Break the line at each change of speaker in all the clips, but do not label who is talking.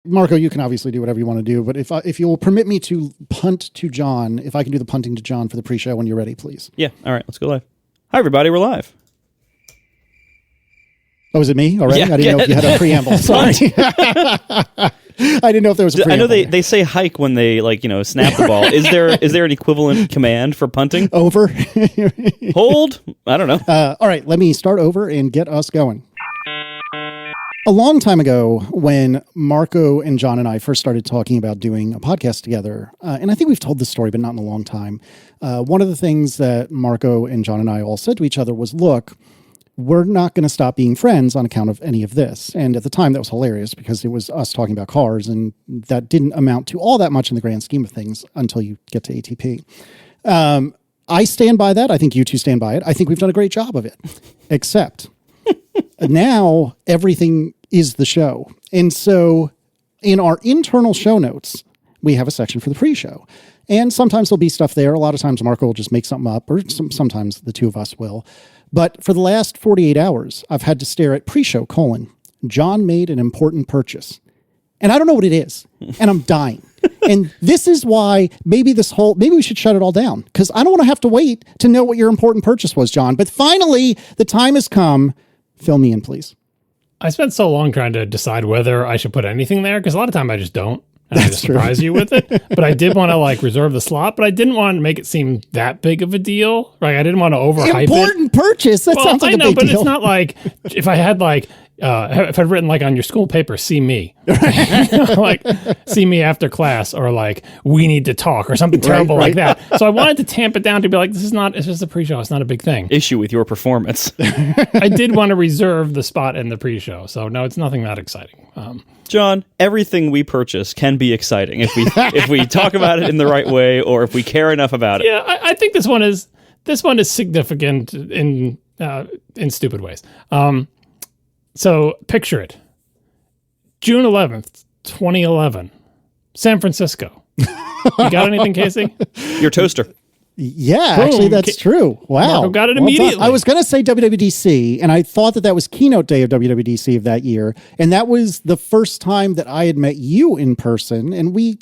Marco, you can obviously do whatever you want to do, but if you will permit me to punt to John, if I can do the punting to John for the pre-show when you're ready, please.
Yeah. All right. Let's go live. Hi, everybody. We're live.
Oh, is it me already?
Yeah,
I didn't know if you had a preamble. Sorry. I didn't know if there was a preamble.
I know they say hike when they snap the ball. Is there an equivalent command for punting?
Over.
Hold. I don't know.
All right. Let me start over and get us going. A long time ago, when Marco and John and I first started talking about doing a podcast together, and I think we've told this story, but not in a long time, one of the things that Marco and John and I all said to each other was, look, we're not going to stop being friends on account of any of this. And at the time, that was hilarious because it was us talking about cars, and that didn't amount to all that much in the grand scheme of things until you get to ATP. I stand by that. I think you two stand by it. I think we've done a great job of it, except... now everything is the show. And so in our internal show notes, we have a section for the pre-show. And sometimes there'll be stuff there. A lot of times Marco will just make something up, or sometimes the two of us will. But for the last 48 hours, I've had to stare at pre-show : John made an important purchase. And I don't know what it is. And I'm dying. And this is why maybe we should shut it all down, because I don't want to have to wait to know what your important purchase was, John. But finally, the time has come. Fill me in, please.
I spent so long trying to decide whether I should put anything there, because a lot of time I just don't. And I just surprise you with it. But I did want to reserve the slot, but I didn't want to make it seem that big of a deal. Right? I didn't want to overhype it.
Important purchase. That sounds like a big deal. I know,
but it's not like if I had if I'd written on your school paper, see me, see me after class, or we need to talk, or something terrible like that. So I wanted to tamp it down to be it's just a pre-show. It's not a big thing.
Issue with your performance.
I did want to reserve the spot in the pre-show. So no, it's nothing that exciting.
John, everything we purchase can be exciting if we talk about it in the right way, or if we care enough about it.
Yeah, I think this one is significant in stupid ways. So picture it. June 11th, 2011, San Francisco. You got anything, Casey?
Your toaster.
Yeah, boom. Actually, that's true. Wow.
Marco got it immediately.
I was going to say WWDC, and I thought that was keynote day of WWDC of that year. And that was the first time that I had met you in person. And we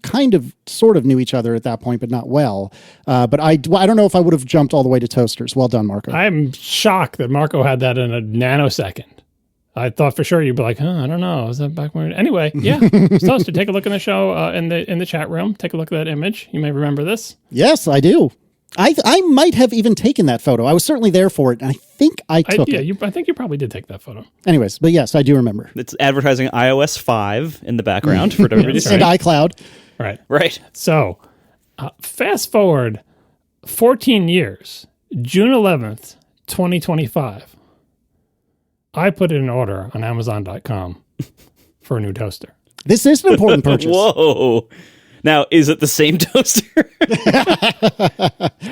sort of knew each other at that point, but not well. But I don't know if I would have jumped all the way to toasters. Well done, Marco.
I'm shocked that Marco had that in a nanosecond. I thought for sure you'd be I don't know. Is that back when? Anyway, yeah. Toaster, take a look in the show, in the chat room. Take a look at that image. You may remember this.
Yes, I do. I might have even taken that photo. I was certainly there for it, and I think I took it.
Yeah, I think you probably did take that photo.
Anyways, but yes, I do remember.
It's advertising iOS 5 in the background for WWDC.
And iCloud.
Right. So, fast forward 14 years, June 11th, 2025. I put in an order on Amazon.com for a new toaster.
This is an important purchase.
Whoa. Now, is it the same toaster?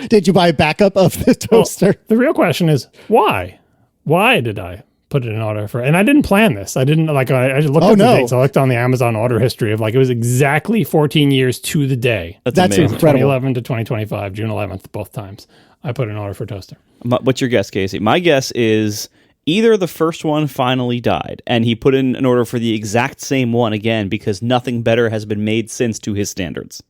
Did you buy a backup of the toaster?
Well, the real question is, why? Why did I put in an order for? And I didn't plan this. I didn't I just looked at the dates. I looked on the Amazon order history of it was exactly 14 years to the day.
That's incredible.
2011 to 2025, June 11th, both times. I put in an order for a toaster.
What's your guess, Casey? My guess is either the first one finally died and he put in an order for the exact same one again because nothing better has been made since to his standards.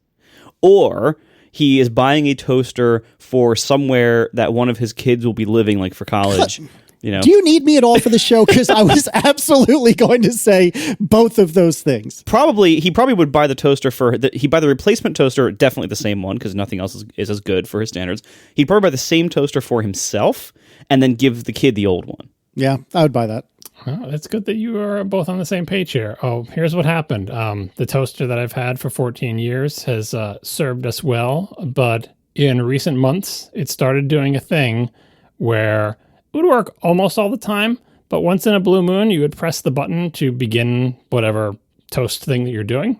Or he is buying a toaster for somewhere that one of his kids will be living, for college.
Do you need me at all for the show? Because I was absolutely going to say both of those things.
He probably would buy the toaster he'd buy the replacement toaster, definitely the same one, because nothing else is as good for his standards. He'd probably buy the same toaster for himself and then give the kid the old one.
Yeah, I would buy that.
Oh, that's good that you are both on the same page here. Oh, here's what happened. The toaster that I've had for 14 years has served us well, but in recent months, it started doing a thing where it would work almost all the time, but once in a blue moon, you would press the button to begin whatever toast thing that you're doing,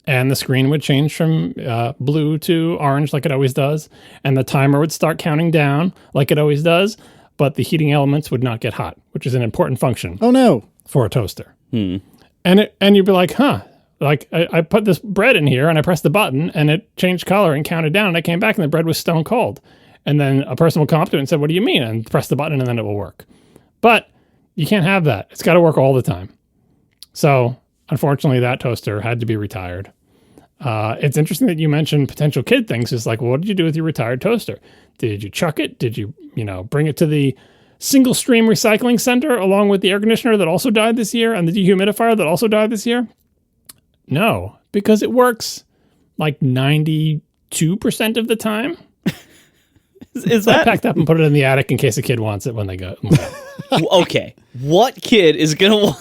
and the screen would change from blue to orange like it always does, and the timer would start counting down like it always does, but the heating elements would not get hot, which is an important function.
Oh, no.
For a toaster. And you'd be like, I put this bread in here and I pressed the button and it changed color and counted down and I came back and the bread was stone cold. And then a person will come up to it and say, what do you mean? And press the button and then it will work. But you can't have that. It's got to work all the time. So unfortunately, that toaster had to be retired. It's interesting that you mentioned potential kid things. It's like, well, what did you do with your retired toaster? Did you chuck it? Did you, bring it to the single stream recycling center along with the air conditioner that also died this year and the dehumidifier that also died this year? No, because it works like 92% of the time.
Is
I
that
packed up and put it in the attic in case a kid wants it when they go.
okay? What kid is gonna want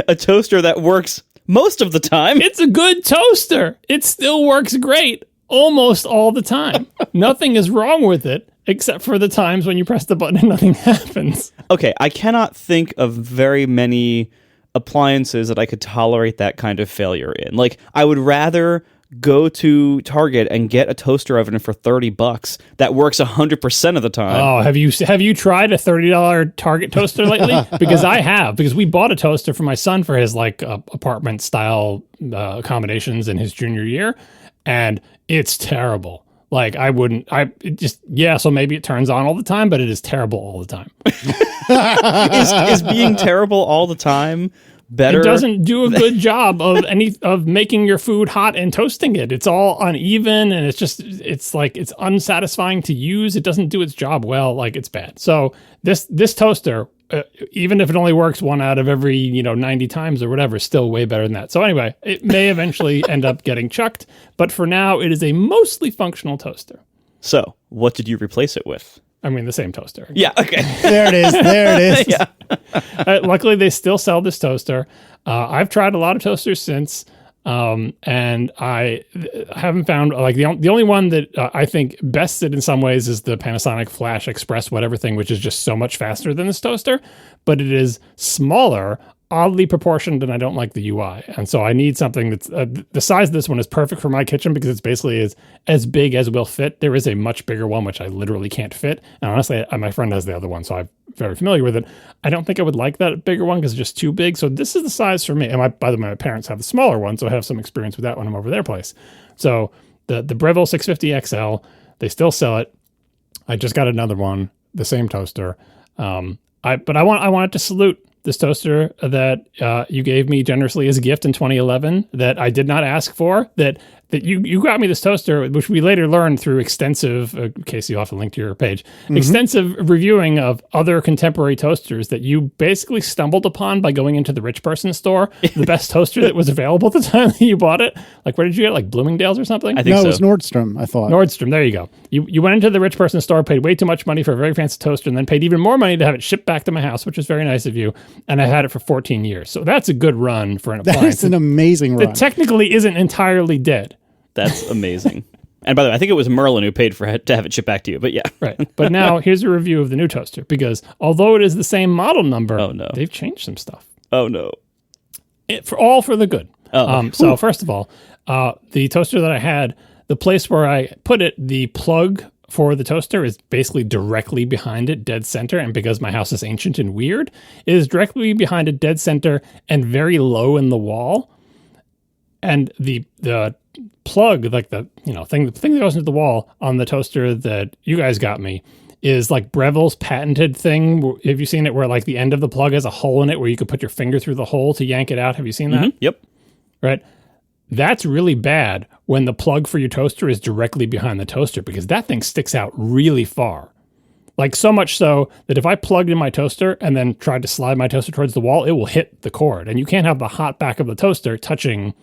a toaster that works most of the time?
It's a good toaster. It still works great almost all the time. Nothing is wrong with it except for the times when you press the button and nothing happens.
Okay, I cannot think of very many appliances that I could tolerate that kind of failure in. Like, I would rather go to Target and get a toaster oven for $30 that works 100% of the time.
Oh, have you tried a $30 Target toaster lately? Because I have. Because we bought a toaster for my son for his apartment style accommodations in his junior year, and it's terrible. Like, so maybe it turns on all the time, but it is terrible all the time.
Is being terrible all the time better?
It doesn't do a good job of making your food hot and toasting it. It's all uneven, and it's unsatisfying to use. It doesn't do its job well. Like, it's bad. So this toaster, even if it only works 1 out of every 90 times or whatever, is still way better than that. So anyway, it may eventually end up getting chucked, but for now, it is a mostly functional toaster.
So, what did you replace it with?
I mean, the same toaster.
Yeah, okay.
There it is.
Yeah.
Luckily, they still sell this toaster. I've tried a lot of toasters since, and I haven't found, like, the only one that I think bested in some ways is the Panasonic Flash Express whatever thing, which is just so much faster than this toaster, but it is smaller, oddly proportioned, and I don't like the UI. And so I need something that's the size of this one is perfect for my kitchen because it's basically as big as will fit. There is a much bigger one, which I literally can't fit. And honestly, my friend has the other one, so I'm very familiar with it. I don't think I would like that bigger one because it's just too big. So this is the size for me. And by the way, my parents have the smaller one, so I have some experience with that when I'm over their place. So the Breville 650 XL, they still sell it. I just got another one, the same toaster. But I wanted to salute this toaster that you gave me generously as a gift in 2011 that I did not ask for, that you got me this toaster, which we later learned through extensive, Casey, you'll have to link to your page, extensive reviewing of other contemporary toasters that you basically stumbled upon by going into the rich person store, the best toaster that was available at the time that you bought it. Like, where did you get it? Like Bloomingdale's or something?
I think so.
No, it was Nordstrom, I thought.
Nordstrom, there you go. You went into the rich person store, paid way too much money for a very fancy toaster, and then paid even more money to have it shipped back to my house, which was very nice of you. And I had it for 14 years. So that's a good run for an appliance.
That's an amazing run.
That technically isn't entirely dead.
That's amazing. And by the way, I think it was Merlin who paid to have it shipped back to you, but yeah.
Right. But now here's a review of the new toaster, because although it is the same model number,
oh, no.
they've changed some stuff.
Oh, no.
For the good.
Oh.
So first of all, the toaster that I had, the place where I put it, the plug for the toaster is basically directly behind it, dead center. And because my house is ancient and weird, it is directly behind it, dead center, and very low in the wall. And the plug, like the thing that goes into the wall on the toaster that you guys got me, is like Breville's patented thing. Have you seen it where like the end of the plug has a hole in it where you could put your finger through the hole to yank it out? Have you seen that?
Mm-hmm. Yep.
Right. That's really bad when the plug for your toaster is directly behind the toaster, because that thing sticks out really far. Like, so much so that if I plugged in my toaster and then tried to slide my toaster towards the wall, it will hit the cord. And you can't have the hot back of the toaster touching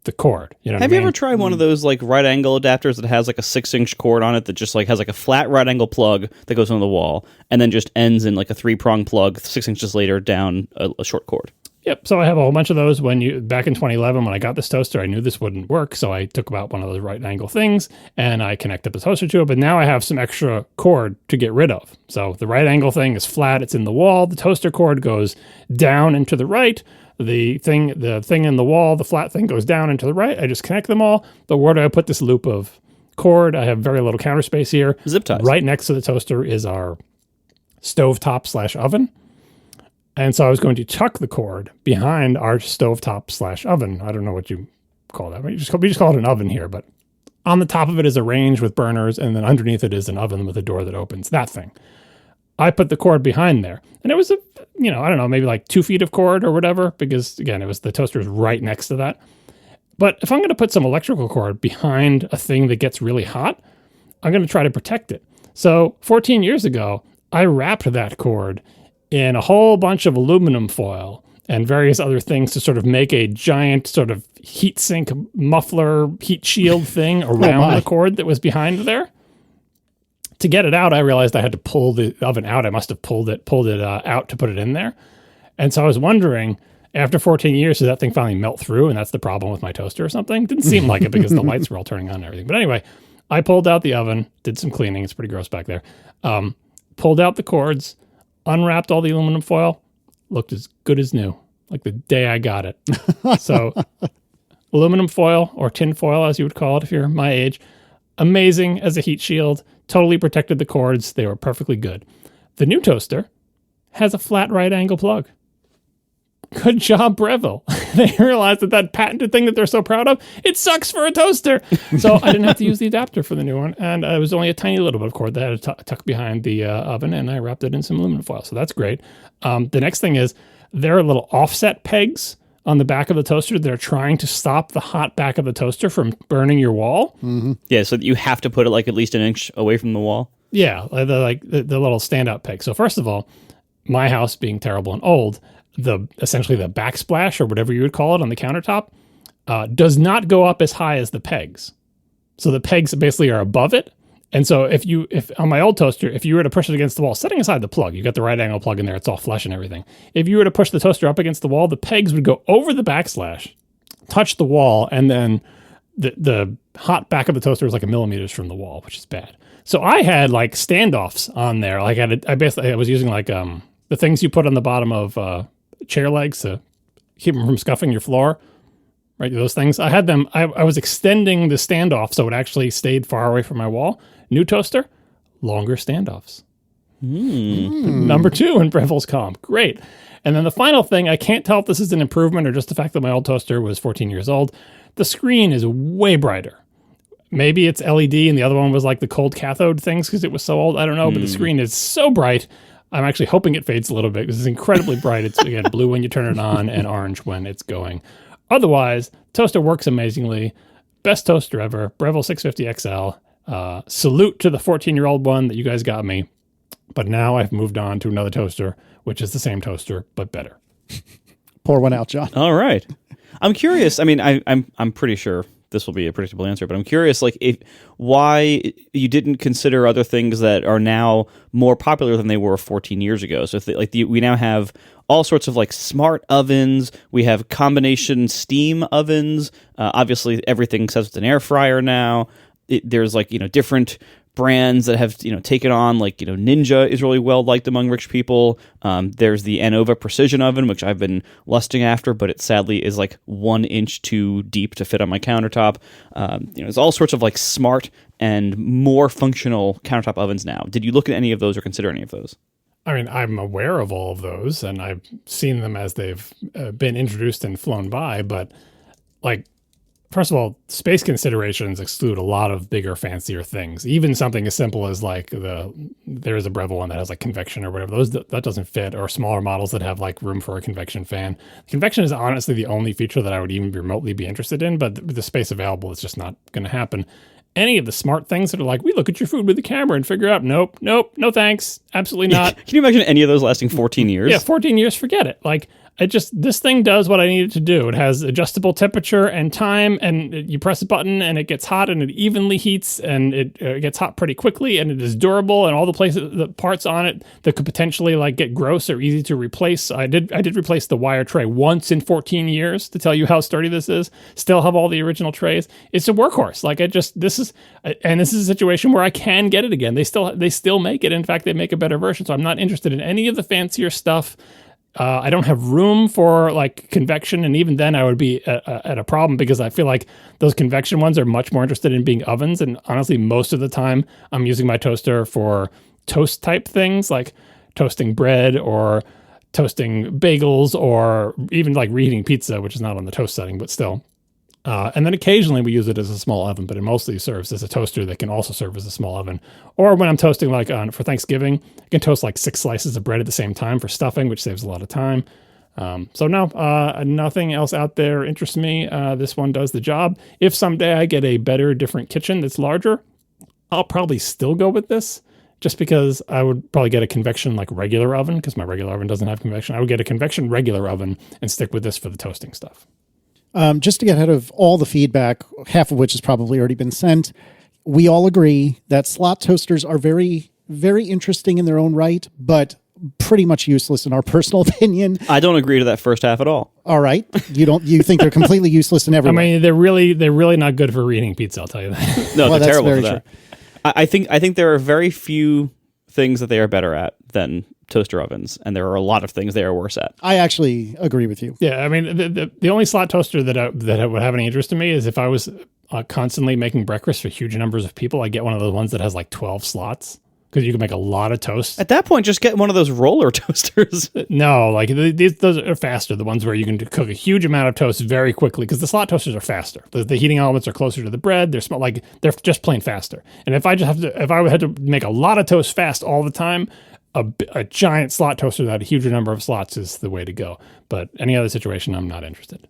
the cord. You know
Have you ever tried one of those like right angle adapters that has like a 6-inch cord on it that just like has like a flat right angle plug that goes on the wall and then just ends in like a 3-prong plug 6 inches later down a short cord?
Yep. So I have a whole bunch of those. Back in 2011, when I got this toaster, I knew this wouldn't work. So I took about one of those right angle things and I connected the toaster to it. But now I have some extra cord to get rid of. So the right angle thing is flat. It's in the wall. The toaster cord goes down and to the right. The thing in the wall, the flat thing, goes down and to the right. I just connect them all. But where do I put this loop of cord? I have very little counter space here.
Zip ties.
Right next to the toaster is our stovetop/oven. And so I was going to tuck the cord behind our stovetop/oven. I don't know what you call that. We just call it an oven here, but on the top of it is a range with burners, and then underneath it is an oven with a door that opens. That thing. I put the cord behind there. And it was, I don't know, maybe like 2 feet of cord or whatever, because again, the toaster was right next to that. But if I'm going to put some electrical cord behind a thing that gets really hot, I'm going to try to protect it. So 14 years ago, I wrapped that cord in a whole bunch of aluminum foil and various other things to sort of make a giant sort of heat sink muffler heat shield thing around the cord that was behind there. To get it out, I realized I had to pull the oven out. I must have pulled it out to put it in there. And so I was wondering, after 14 years, did that thing finally melt through? And that's the problem with my toaster or something? Didn't seem like it because the lights were all turning on and everything. But anyway, I pulled out the oven, did some cleaning. It's pretty gross back there. Pulled out the cords, unwrapped all the aluminum foil, looked as good as new, like the day I got it. So aluminum foil, or tin foil as you would call it if you're my age, amazing as a heat shield, totally protected the cords. They were perfectly good. The new toaster has a flat right angle plug. Good job, Breville. They realized that patented thing that they're so proud of, it sucks for a toaster. So I didn't have to use the adapter for the new one. And it was only a tiny little bit of cord that I had to tuck behind the oven, and I wrapped it in some aluminum foil. So that's great. The next thing is there are little offset pegs on the back of the toaster that are trying to stop the hot back of the toaster from burning your wall.
Mm-hmm. Yeah, so you have to put it like at least an inch away from the wall.
Yeah, the little standout peg. So first of all, my house being terrible and old, essentially the backsplash or whatever you would call it on the countertop does not go up as high as the pegs. So the pegs basically are above it. And so if on my old toaster, if you were to push it against the wall, setting aside the plug, you got the right angle plug in there, it's all flush and everything. If you were to push the toaster up against the wall, the pegs would go over the backslash, touch the wall, and then the hot back of the toaster was like 1 millimeters from the wall, which is bad. So I had like standoffs on there. Like I was using like the things you put on the bottom of chair legs to keep them from scuffing your floor, right? Those things. I had them. I was extending the standoff so it actually stayed far away from my wall. New toaster, longer standoffs. Number 2 in Breville's comp. Great. And then the final thing, I can't tell if this is an improvement or just the fact that my old toaster was 14 years old. The screen is way brighter. Maybe it's LED and the other one was like the cold cathode things because it was so old. I don't know, but the screen is so bright. I'm actually hoping it fades a little bit because it's incredibly bright. It's, again, blue when you turn it on and orange when it's going. Otherwise, toaster works amazingly. Best toaster ever. Breville 650 XL. Salute to the 14-year-old one that you guys got me. But now I've moved on to another toaster, which is the same toaster, but better.
Pour one out, John.
All right. I'm curious. I mean, I'm pretty sure this will be a predictable answer, but I'm curious, like, why you didn't consider other things that are now more popular than they were 14 years ago. So, we now have all sorts of like smart ovens. We have combination steam ovens. Obviously, everything says it's an air fryer now. There's like different brands that have taken on, like Ninja is really well liked among rich people. There's the Anova precision oven, which I've been lusting after, but it sadly is like 1 inch too deep to fit on my countertop. There's all sorts of like smart and more functional countertop ovens now. Did you look at any of those or consider any of those?
I mean, I'm aware of all of those, and I've seen them as they've been introduced and flown by, but like, first of all, space considerations exclude a lot of bigger, fancier things. Even something as simple as like there's a Breville one that has like convection or whatever. That doesn't fit, or smaller models that have like room for a convection fan. Convection is honestly the only feature that I would even remotely be interested in, but the space available is just not going to happen. Any of the smart things that are like, we look at your food with the camera and figure out, nope, no thanks, absolutely not.
Can you imagine any of those lasting 14 years?
Yeah, 14 years, forget it. Like, this thing does what I need it to do. It has adjustable temperature and time, and you press a button and it gets hot and it evenly heats, and it gets hot pretty quickly, and it is durable, and all the parts on it that could potentially like get gross or easy to replace. I did replace the wire tray once in 14 years to tell you how sturdy this is. Still have all the original trays. It's a workhorse. Like, this is a situation where I can get it again. They still make it. In fact, they make a better version. So I'm not interested in any of the fancier stuff. I don't have room for like convection, and even then I would be at a problem because I feel like those convection ones are much more interested in being ovens, and honestly, most of the time I'm using my toaster for toast type things like toasting bread or toasting bagels or even like reheating pizza, which is not on the toast setting, but still. And then occasionally we use it as a small oven, but it mostly serves as a toaster that can also serve as a small oven. Or when I'm toasting for Thanksgiving, I can toast 6 slices of bread at the same time for stuffing, which saves a lot of time. So no, nothing else out there interests me. This one does the job. If someday I get a better, different kitchen that's larger, I'll probably still go with this. Just because I would probably get a convection regular oven, because my regular oven doesn't have convection. I would get a convection regular oven and stick with this for the toasting stuff.
Just to get ahead of all the feedback, half of which has probably already been sent, we all agree that slot toasters are very, very interesting in their own right, but pretty much useless in our personal opinion.
I don't agree to that first half at all.
All right. You think they're completely useless in every way?
I mean, they're really not good for reheating pizza, I'll tell you that.
No,
Well,
they're
that's
terrible for
very
that. I think there are very few things that they are better at than toaster ovens, and there are a lot of things they are worse at.
I actually agree with you.
Yeah, I mean, the only slot toaster that would have any interest in me is if I was constantly making breakfast for huge numbers of people. I get one of those ones that has 12 slots, because you can make a lot of toast.
At that point, just get one of those roller toasters.
No, those are faster. The ones where you can cook a huge amount of toast very quickly, because the slot toasters are faster. The heating elements are closer to the bread. They're just plain faster. And if I had to make a lot of toast fast all the time, a giant slot toaster that had a huge number of slots is the way to go. But any other situation, I'm not interested.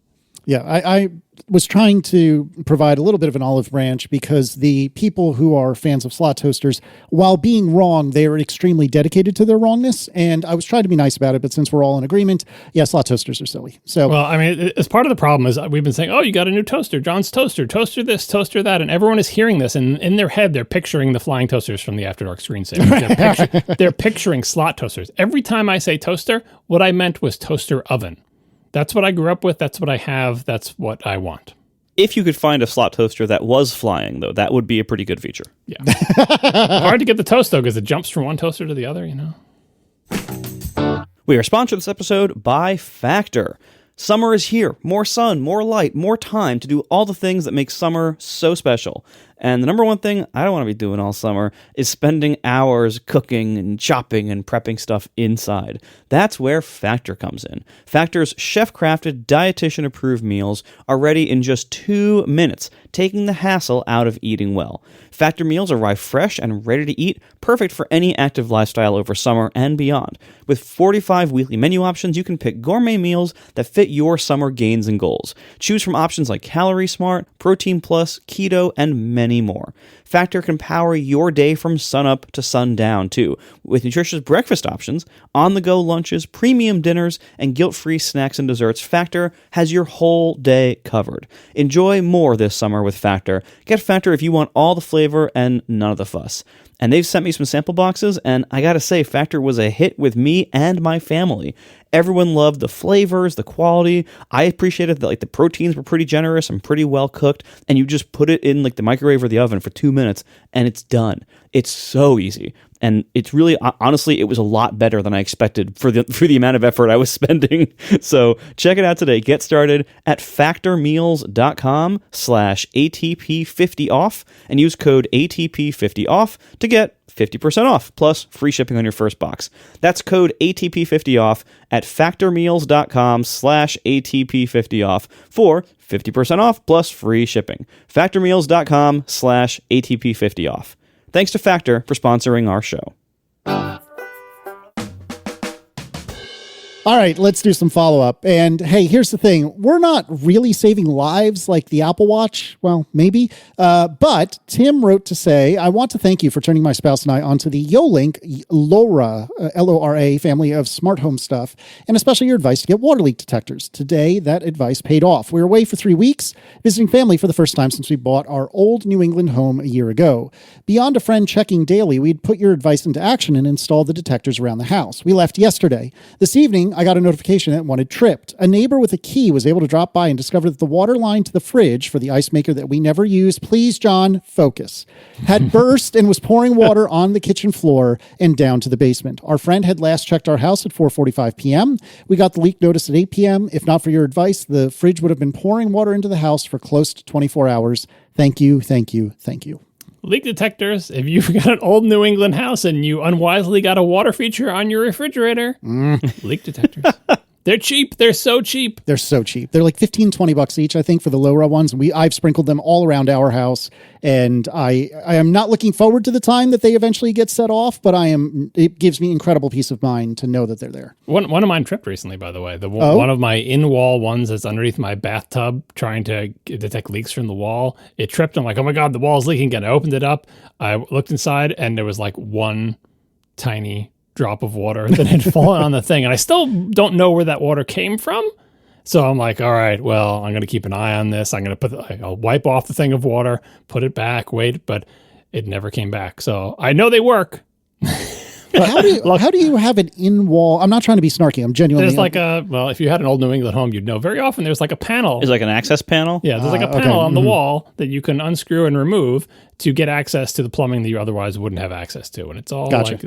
Yeah, I was trying to provide a little bit of an olive branch, because the people who are fans of slot toasters, while being wrong, they are extremely dedicated to their wrongness. And I was trying to be nice about it, but since we're all in agreement, yeah, slot toasters are silly. So,
well, I mean, as part of the problem is we've been saying, oh, you got a new toaster, John's toaster this, toaster that, and everyone is hearing this, and in their head, they're picturing the flying toasters from the After Dark screensaver. They're picturing slot toasters. Every time I say toaster, what I meant was toaster oven. That's what I grew up with. That's what I have. That's what I want.
If you could find a slot toaster that was flying, though, that would be a pretty good feature.
Yeah. Hard to get the toast, though, because it jumps from one toaster to the other,
We are sponsored this episode by Factor. Summer is here. More sun, more light, more time to do all the things that make summer so special. And the number one thing I don't want to be doing all summer is spending hours cooking and chopping and prepping stuff inside. That's where Factor comes in. Factor's chef-crafted, dietitian-approved meals are ready in just 2 minutes, taking the hassle out of eating well. Factor meals arrive fresh and ready to eat, perfect for any active lifestyle over summer and beyond. With 45 weekly menu options, you can pick gourmet meals that fit your summer gains and goals. Choose from options like Calorie Smart, Protein Plus, Keto, and many more. Factor can power your day from sunup to sundown, too, with nutritious breakfast options, on-the-go lunches, premium dinners, and guilt-free snacks and desserts. Factor has your whole day covered. Enjoy more this summer with Factor. Get Factor if you want all the flavor and none of the fuss. And they've sent me some sample boxes, and I gotta say, Factor was a hit with me and my family. Everyone loved the flavors, the quality. I appreciated that the proteins were pretty generous and pretty well cooked, and you just put it in the microwave or the oven for 2 minutes, and it's done. It's so easy. And it's really, honestly, it was a lot better than I expected for the amount of effort I was spending. So check it out today. Get started at factormeals.com/ATP50off and use code ATP50off to get 50% off plus free shipping on your first box. That's code ATP50off at factormeals.com/ATP50off for 50% off plus free shipping. Factormeals.com/ATP50off. Thanks to Factor for sponsoring our show.
all right, let's do some follow-up. And hey, here's the thing. We're not really saving lives like the Apple Watch. Well, maybe. But Tim wrote to say, I want to thank you for turning my spouse and I onto the YoLink LoRa, L-O-R-A family of smart home stuff, and especially your advice to get water leak detectors. Today, that advice paid off. We were away for 3 weeks, visiting family for the first time since we bought our old New England home a year ago. Beyond a friend checking daily, we'd put your advice into action and install the detectors around the house. We left yesterday. This evening, I got a notification that one had tripped. A neighbor with a key was able to drop by and discover that the water line to the fridge for the ice maker that we never use, please, John, focus, had burst and was pouring water on the kitchen floor and down to the basement. Our friend had last checked our house at 4:45 p.m. We got the leak notice at 8 p.m. If not for your advice, the fridge would have been pouring water into the house for close to 24 hours. Thank you, thank you, thank you.
Leak detectors. If you've got an old New England house and you unwisely got a water feature on your refrigerator, leak detectors. They're cheap. They're so cheap.
They're so cheap. They're like $15-$20 each, I think, for the low-rel ones. I've sprinkled them all around our house, and I am not looking forward to the time that they eventually get set off, but it gives me incredible peace of mind to know that they're there.
One of mine tripped recently, by the way. One of my in-wall ones that's underneath my bathtub trying to detect leaks from the wall. It tripped. I'm like, oh my God, the wall's leaking again. I opened it up. I looked inside, and there was like one tiny drop of water that had fallen on the thing. And I still don't know where that water came from. So I'm like, all right, well, I'm going to keep an eye on this. I'll wipe off the thing of water, put it back, wait, but it never came back. So I know they work.
How do you have an in-wall? I'm not trying to be snarky. I'm genuinely.
There's if you had an old New England home, you'd know very often there's like a panel.
Is like an access panel?
Yeah, there's like a panel on the wall that you can unscrew and remove to get access to the plumbing that you otherwise wouldn't have access to. And it's all like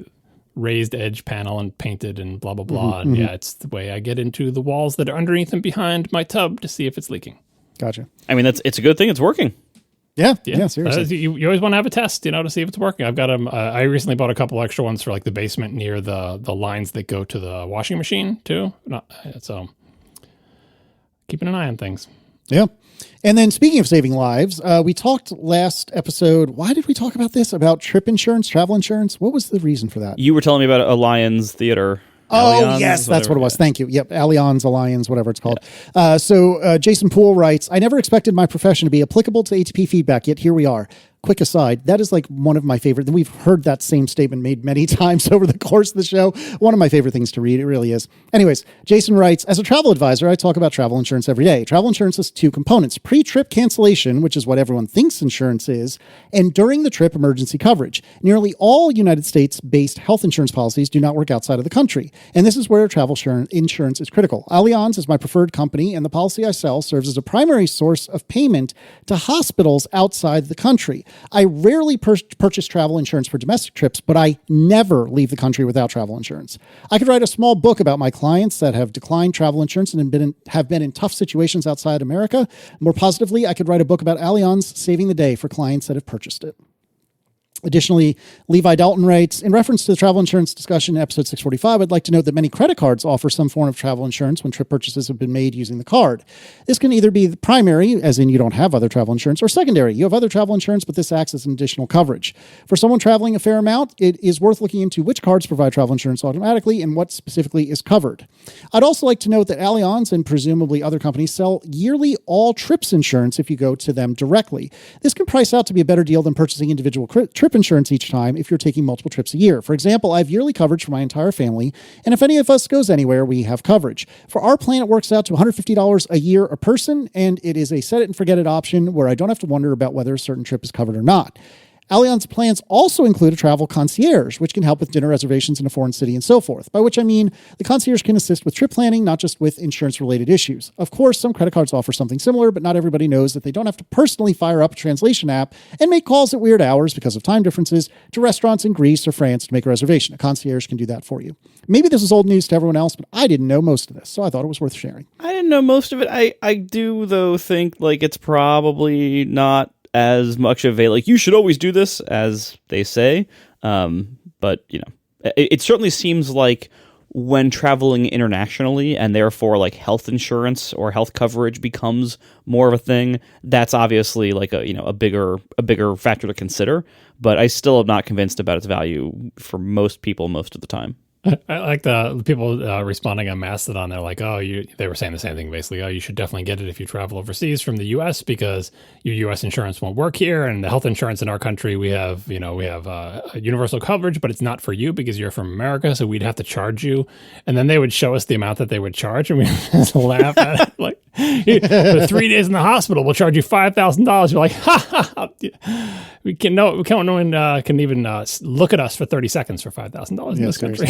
raised edge panel and painted and blah, blah, blah. And yeah, it's the way I get into the walls that are underneath and behind my tub to see if it's leaking.
Gotcha.
I mean, it's a good thing it's working.
Yeah, seriously.
You always want to have a test, to see if it's working. I've got I recently bought a couple extra ones for like the basement near the lines that go to the washing machine too. So keeping an eye on things.
Yeah. And then speaking of saving lives, we talked last episode. Why did we talk about this? About trip insurance, travel insurance? What was the reason for that?
You were telling me about Allianz Theater.
Oh,
Allianz,
yes, that's what it was.
Yeah.
Thank you. Yep, Allianz, whatever it's called. So Jason Poole writes, I never expected my profession to be applicable to ATP feedback, yet here we are. Quick aside, that is like one of my favorite, we've heard that same statement made many times over the course of the show. One of my favorite things to read, it really is. Anyways, Jason writes, as a travel advisor, I talk about travel insurance every day. Travel insurance has two components, pre-trip cancellation, which is what everyone thinks insurance is, and during the trip emergency coverage. Nearly all United States-based health insurance policies do not work outside of the country, and this is where travel insurance is critical. Allianz is my preferred company, and the policy I sell serves as a primary source of payment to hospitals outside the country. I rarely purchase travel insurance for domestic trips, but I never leave the country without travel insurance. I could write a small book about my clients that have declined travel insurance and have been in tough situations outside America. More positively, I could write a book about Allianz saving the day for clients that have purchased it. Additionally, Levi Dalton writes, in reference to the travel insurance discussion in episode 645, I'd like to note that many credit cards offer some form of travel insurance when trip purchases have been made using the card. This can either be the primary, as in you don't have other travel insurance, or secondary. You have other travel insurance, but this acts as an additional coverage. For someone traveling a fair amount, it is worth looking into which cards provide travel insurance automatically and what specifically is covered. I'd also like to note that Allianz and presumably other companies sell yearly all trips insurance if you go to them directly. This can price out to be a better deal than purchasing individual trip insurance each time if you're taking multiple trips a year. For example, I have yearly coverage for my entire family, and if any of us goes anywhere, we have coverage. For our plan, it works out to $150 a year a person, and it is a set it and forget it option where I don't have to wonder about whether a certain trip is covered or not. Allianz plans also include a travel concierge, which can help with dinner reservations in a foreign city and so forth, by which I mean the concierge can assist with trip planning, not just with insurance-related issues. Of course, some credit cards offer something similar, but not everybody knows that they don't have to personally fire up a translation app and make calls at weird hours because of time differences to restaurants in Greece or France to make a reservation. A concierge can do that for you. Maybe this is old news to everyone else, but I didn't know most of this, so I thought it was worth sharing.
I didn't know most of it. I do, though, think like it's probably not as much of a, like, you should always do this as they say. But, it certainly seems like when traveling internationally and therefore like health insurance or health coverage becomes more of a thing, that's obviously like a bigger factor to consider. But I still am not convinced about its value for most people most of the time.
I like the people responding on Mastodon. They're like, they were saying the same thing, basically. You should definitely get it if you travel overseas from the U.S. because your U.S. insurance won't work here. And the health insurance in our country, we have universal coverage, but it's not for you because you're from America. So we'd have to charge you. And then they would show us the amount that they would charge. And we just laugh at it. Like, for 3 days in the hospital, we'll charge you $5,000. You're like, we can no one can even look at us for 30 seconds for $5,000 in this country.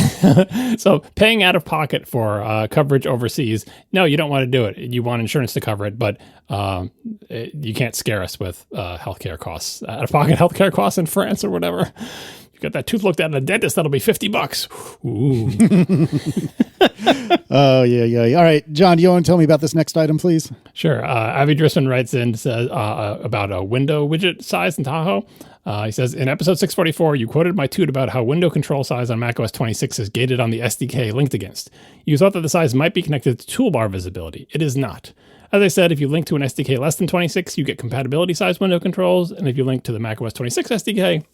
So paying out of pocket for coverage overseas, no, you don't want to do it. You want insurance to cover it, but you can't scare us with healthcare costs, out of pocket healthcare costs in France or whatever. You got that tooth looked at a dentist, that'll be $50. Ooh.
Oh, yeah. All right, John, do you want to tell me about this next item, please?
Sure. Avi Drisman writes in, says about a window widget size in Tahoe. He says, in episode 644, you quoted my toot about how window control size on macOS 26 is gated on the SDK linked against. You thought that the size might be connected to toolbar visibility. It is not. As I said, if you link to an SDK less than 26, you get compatibility size window controls. And if you link to the macOS 26 SDK,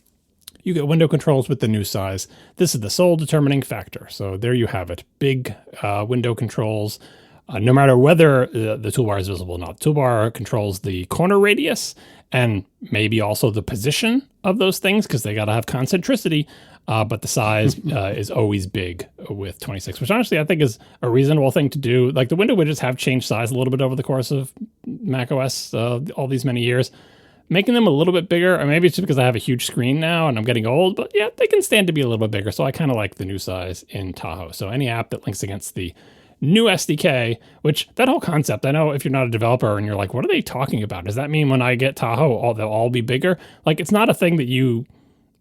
you get window controls with the new size. This is the sole determining factor. So there you have it. Big window controls. No matter whether the toolbar is visible or not. The toolbar controls the corner radius and maybe also the position of those things because they got to have concentricity. But the size is always big with 26, which honestly I think is a reasonable thing to do. Like the window widgets have changed size a little bit over the course of macOS all these many years. Making them a little bit bigger, or maybe it's just because I have a huge screen now and I'm getting old, but yeah, they can stand to be a little bit bigger. So I kind of like the new size in Tahoe. So any app that links against the new SDK, which that whole concept, I know if you're not a developer and you're like, what are they talking about? Does that mean when I get Tahoe, they'll all be bigger? Like, it's not a thing that you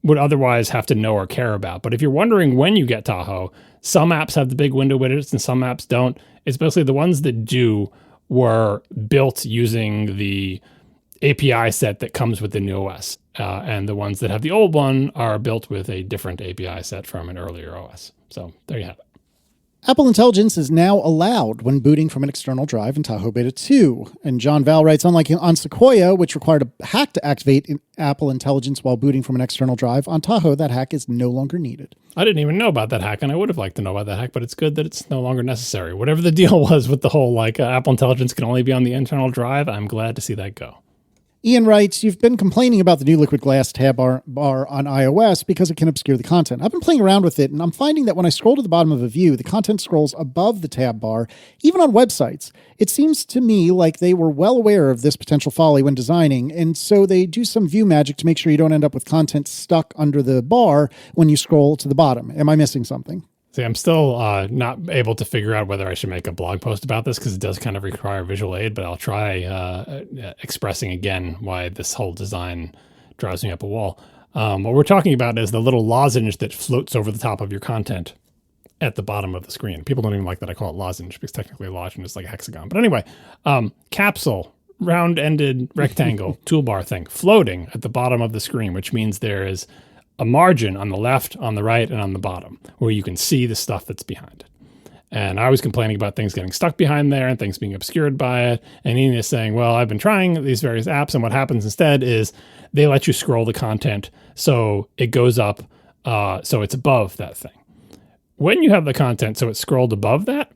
would otherwise have to know or care about. But if you're wondering when you get Tahoe, some apps have the big window widgets and some apps don't. It's basically the ones that do were built using the API set that comes with the new OS. And the ones that have the old one are built with a different API set from an earlier OS. So there you have it.
Apple Intelligence is now allowed when booting from an external drive in Tahoe Beta 2. And John Val writes, unlike on Sequoia, which required a hack to activate Apple Intelligence while booting from an external drive, on Tahoe, that hack is no longer needed.
I didn't even know about that hack, and I would have liked to know about that hack, but it's good that it's no longer necessary. Whatever the deal was with the whole, Apple Intelligence can only be on the internal drive, I'm glad to see that go.
Ian writes, you've been complaining about the new liquid glass tab bar on iOS because it can obscure the content. I've been playing around with it, and I'm finding that when I scroll to the bottom of a view, the content scrolls above the tab bar, even on websites. It seems to me like they were well aware of this potential folly when designing, and so they do some view magic to make sure you don't end up with content stuck under the bar when you scroll to the bottom. Am I missing something?
See, I'm still not able to figure out whether I should make a blog post about this because it does kind of require visual aid, but I'll try expressing again why this whole design drives me up a wall. What we're talking about is the little lozenge that floats over the top of your content at the bottom of the screen. People don't even like that I call it lozenge because technically lozenge is like a hexagon. But anyway, capsule, round-ended rectangle, toolbar thing, floating at the bottom of the screen, which means there is a margin on the left, on the right, and on the bottom where you can see the stuff that's behind it. And I was complaining about things getting stuck behind there and things being obscured by it. And Ian is saying, well, I've been trying these various apps, and what happens instead is they let you scroll the content so it goes up, so it's above that thing. When you have the content so it's scrolled above that,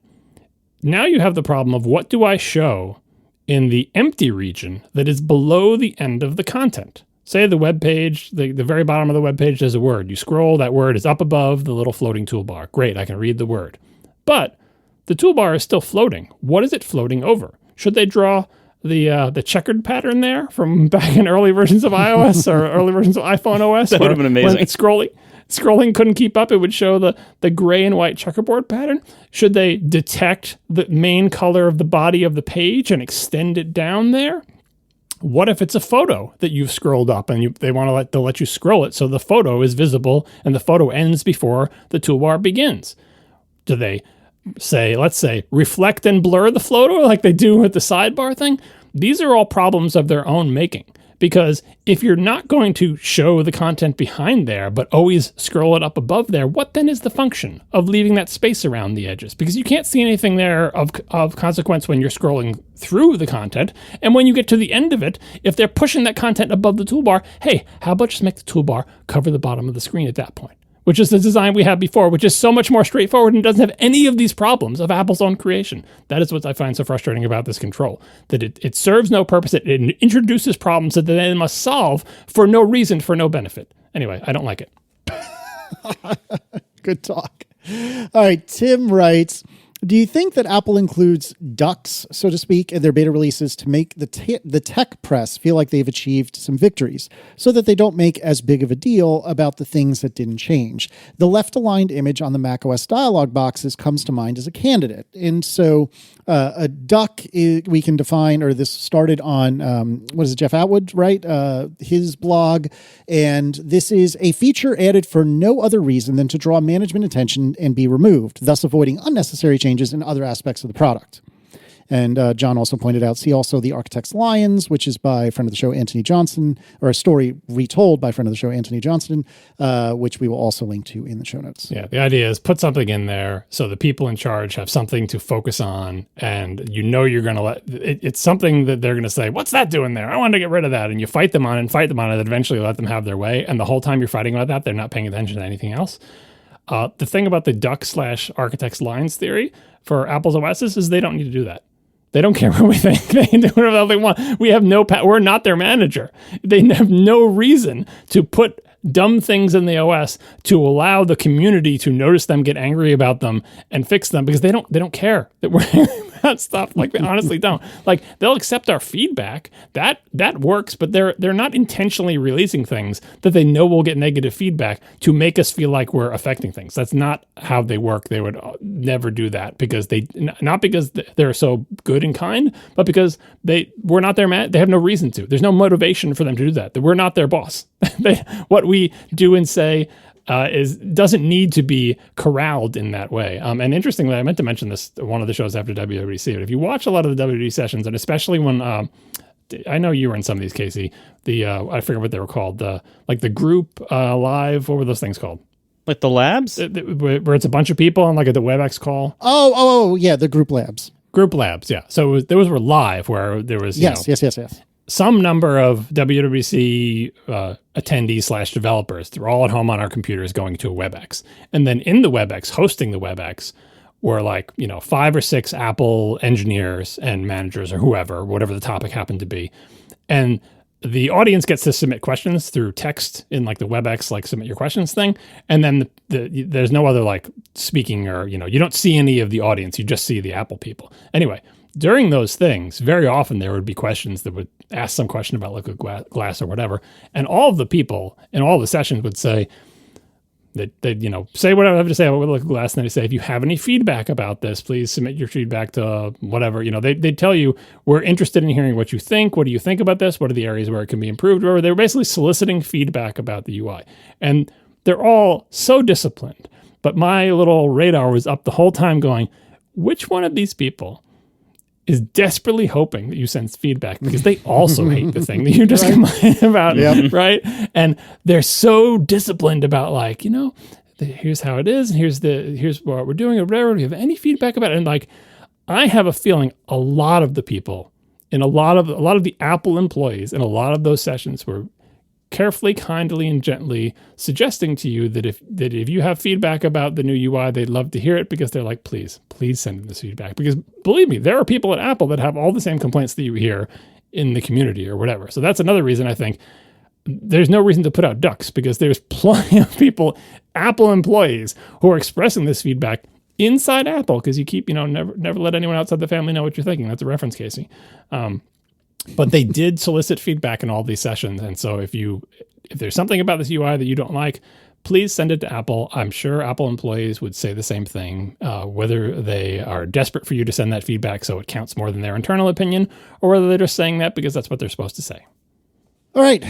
now you have the problem of what do I show in the empty region that is below the end of the content? Say the web page, the very bottom of the web page, there's a word. You scroll, that word is up above the little floating toolbar. Great, I can read the word. But the toolbar is still floating. What is it floating over? Should they draw the checkered pattern there from back in early versions of iOS or early versions of iPhone OS?
That would have been amazing.
When it's scrolling couldn't keep up, it would show the gray and white checkerboard pattern. Should they detect the main color of the body of the page and extend it down there? What if it's a photo that you've scrolled up and they want to let you scroll it so the photo is visible and the photo ends before the toolbar begins? Do they say, let's say, reflect and blur the photo like they do with the sidebar thing? These are all problems of their own making. Because if you're not going to show the content behind there, but always scroll it up above there, what then is the function of leaving that space around the edges? Because you can't see anything there of consequence when you're scrolling through the content. And when you get to the end of it, if they're pushing that content above the toolbar, hey, how about just make the toolbar cover the bottom of the screen at that point? Which is the design we had before, which is so much more straightforward and doesn't have any of these problems of Apple's own creation. That is what I find so frustrating about this control, that it serves no purpose. It introduces problems that they must solve for no reason, for no benefit. Anyway, I don't like it.
Good talk. All right, Tim writes, Do you think that Apple includes ducks, so to speak, in their beta releases to make the tech press feel like they've achieved some victories so that they don't make as big of a deal about the things that didn't change? The left-aligned image on the macOS dialog boxes comes to mind as a candidate. And so a duck, we can define, or this started on, Jeff Atwood, right? His blog. And this is a feature added for no other reason than to draw management attention and be removed, thus avoiding unnecessary changes in other aspects of the product. And John also pointed out, see also The Architect's Lions, which is by a friend of the show, Anthony Johnson, or a story retold by a friend of the show, Anthony Johnson, which we will also link to in the show notes.
Yeah, the idea is put something in there so the people in charge have something to focus on, and you're going to let it's something that they're going to say, what's that doing there? I want to get rid of that. And you fight them on it, and eventually let them have their way. And the whole time you're fighting about that, they're not paying attention to anything else. The thing about the duck/Architect's Lines theory for Apple's OSs is they don't need to do that. They don't care what we think. They can do whatever they want. We have we're not their manager. They have no reason to put dumb things in the OS to allow the community to notice them, get angry about them, and fix them, because they don't care that we're angry about stuff. Like, they honestly don't. Like, they'll accept our feedback. That works, but they're not intentionally releasing things that they know will get negative feedback to make us feel like we're affecting things. That's not how they work. They would never do that, because not because they're so good and kind, but because we're not their man. They have no reason to. There's no motivation for them to do that. We're not their boss. What we do and say doesn't need to be corralled in that way. And interestingly, I meant to mention this one of the shows after WWDC, but if you watch a lot of the WWDC sessions, and especially when I know you were in some of these, Casey, I forget what they were called, the group live, what were those things called?
Like the labs?
Where it's a bunch of people on like the WebEx call?
Oh, yeah, the group labs.
Group labs, yeah. So those were live, where there was
yes.
Some number of WWDC attendees / developers. They're all at home on our computers going to a WebEx. And then in the WebEx, hosting the WebEx, were 5 or 6 Apple engineers and managers, or whatever the topic happened to be. And the audience gets to submit questions through text in the WebEx, submit your questions thing. And then there's no other speaking, or, you don't see any of the audience. You just see the Apple people. Anyway, during those things, very often there would be questions that would ask some question about liquid glass or whatever. And all of the people in all the sessions would say, they'd say whatever I have to say about liquid glass. And then they say, if you have any feedback about this, please submit your feedback to whatever. They'd tell you, we're interested in hearing what you think. What do you think about this? What are the areas where it can be improved? Or they were basically soliciting feedback about the UI. And they're all so disciplined. But my little radar was up the whole time going, which one of these people is desperately hoping that you send feedback, because they also hate the thing that you just complained about, right? And they're so disciplined about here's how it is, and here's what we're doing, or whatever. Do you have any feedback about it? And I have a feeling a lot of the people and a lot of the Apple employees in a lot of those sessions were carefully, kindly, and gently suggesting to you that if you have feedback about the new UI, they'd love to hear it, because they're like, please send this feedback. Because believe me, there are people at Apple that have all the same complaints that you hear in the community or whatever. So that's another reason I think there's no reason to put out ducks, because there's plenty of people, Apple employees, who are expressing this feedback inside Apple, because you keep, never let anyone outside the family know what you're thinking. That's a reference, Casey. But they did solicit feedback in all these sessions. And so if there's something about this UI that you don't like, please send it to Apple. I'm sure Apple employees would say the same thing, whether they are desperate for you to send that feedback so it counts more than their internal opinion, or whether they're just saying that because that's what they're supposed to say.
All right.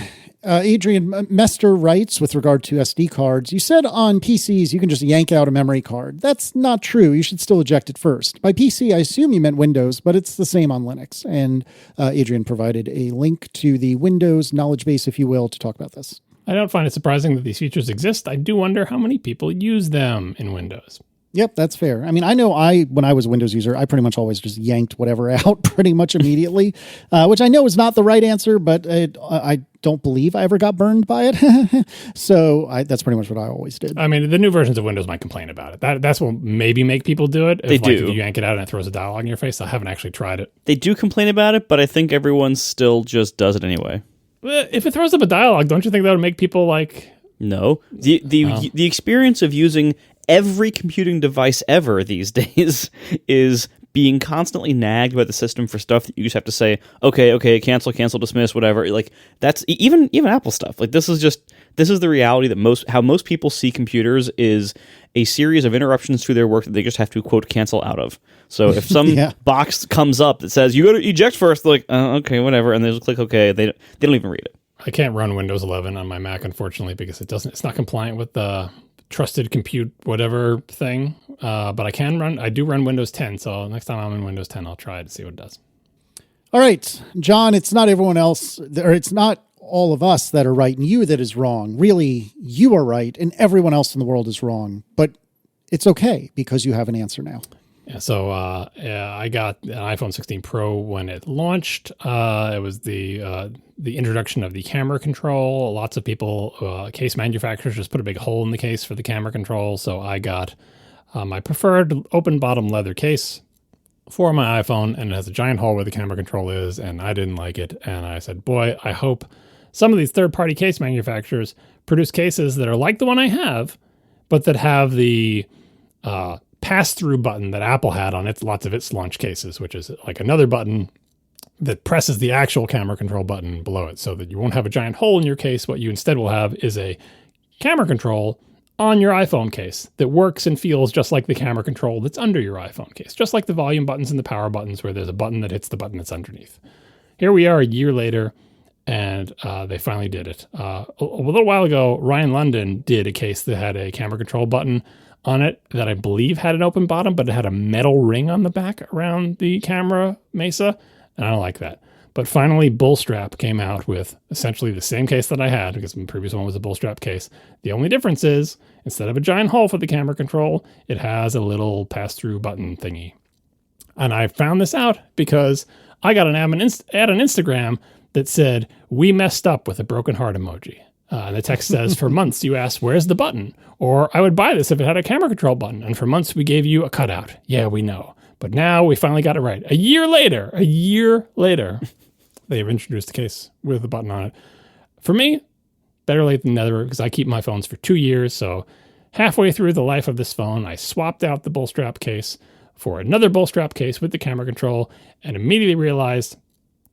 Adrian Mester writes, with regard to SD cards, you said on PCs you can just yank out a memory card. That's not true. You should still eject it first. By PC, I assume you meant Windows, but it's the same on Linux. And Adrian provided a link to the Windows knowledge base, if you will, to talk about this.
I don't find it surprising that these features exist. I do wonder how many people use them in Windows.
Yep, that's fair. I mean, I know when I was a Windows user, I pretty much always just yanked whatever out pretty much immediately, which I know is not the right answer, but I don't believe I ever got burned by it. So that's pretty much what I always did.
I mean, the new versions of Windows might complain about it. That's what maybe make people do it.
They do.
If you yank it out and it throws a dialogue in your face. I haven't actually tried it.
They do complain about it, but I think everyone still just does it anyway.
If it throws up a dialogue, don't you think that would make people
No. The experience of using every computing device ever these days is being constantly nagged by the system for stuff that you just have to say, okay, cancel, dismiss, whatever. Like that's even Apple stuff. Like this is the reality that how most people see computers is a series of interruptions to their work that they just have to quote cancel out of. So if some box comes up that says you got to eject first, they're like okay, whatever, and they just click okay. They don't even read it.
I can't run Windows 11 on my Mac, unfortunately, because it's not compliant with the trusted compute whatever thing. But I do run Windows 10. So next time I'm in Windows 10, I'll try it to see what it does.
All right, John, it's not everyone else, or it's not all of us that are right and you that is wrong. Really, you are right and everyone else in the world is wrong. But it's okay because you have an answer now.
Yeah, so I got an iPhone 16 Pro when it launched. It was the introduction of the camera control. Lots of people, case manufacturers, just put a big hole in the case for the camera control. So I got my preferred open bottom leather case for my iPhone, and it has a giant hole where the camera control is, and I didn't like it. And I said, boy, I hope some of these third-party case manufacturers produce cases that are like the one I have, but that have the pass-through button that Apple had on lots of its launch cases, which is like another button that presses the actual camera control button below it, so that you won't have a giant hole in your case. What you instead will have is a camera control on your iPhone case that works and feels just like the camera control that's under your iPhone case, just like the volume buttons and the power buttons where there's a button that hits the button that's underneath. Here we are a year later, and they finally did it. A little while ago, Ryan London did a case that had a camera control button on it that I believe had an open bottom, but it had a metal ring on the back around the camera mesa, and I don't like that. But finally, Bullstrap came out with essentially the same case that I had, because my previous one was a Bullstrap case. The only difference is, instead of a giant hole for the camera control, it has a little pass-through button thingy. And I found this out because I got an ad on Instagram that said, "We messed up," with a broken heart emoji. And the text says, "For months you asked, where's the button?" Or, "I would buy this if it had a camera control button. And for months we gave you a cutout." Yeah, we know. But now we finally got it right. A year later, they've introduced a case with a button on it. For me, better late than never, because I keep my phones for 2 years. So halfway through the life of this phone, I swapped out the Bullstrap case for another Bullstrap case with the camera control, and immediately realized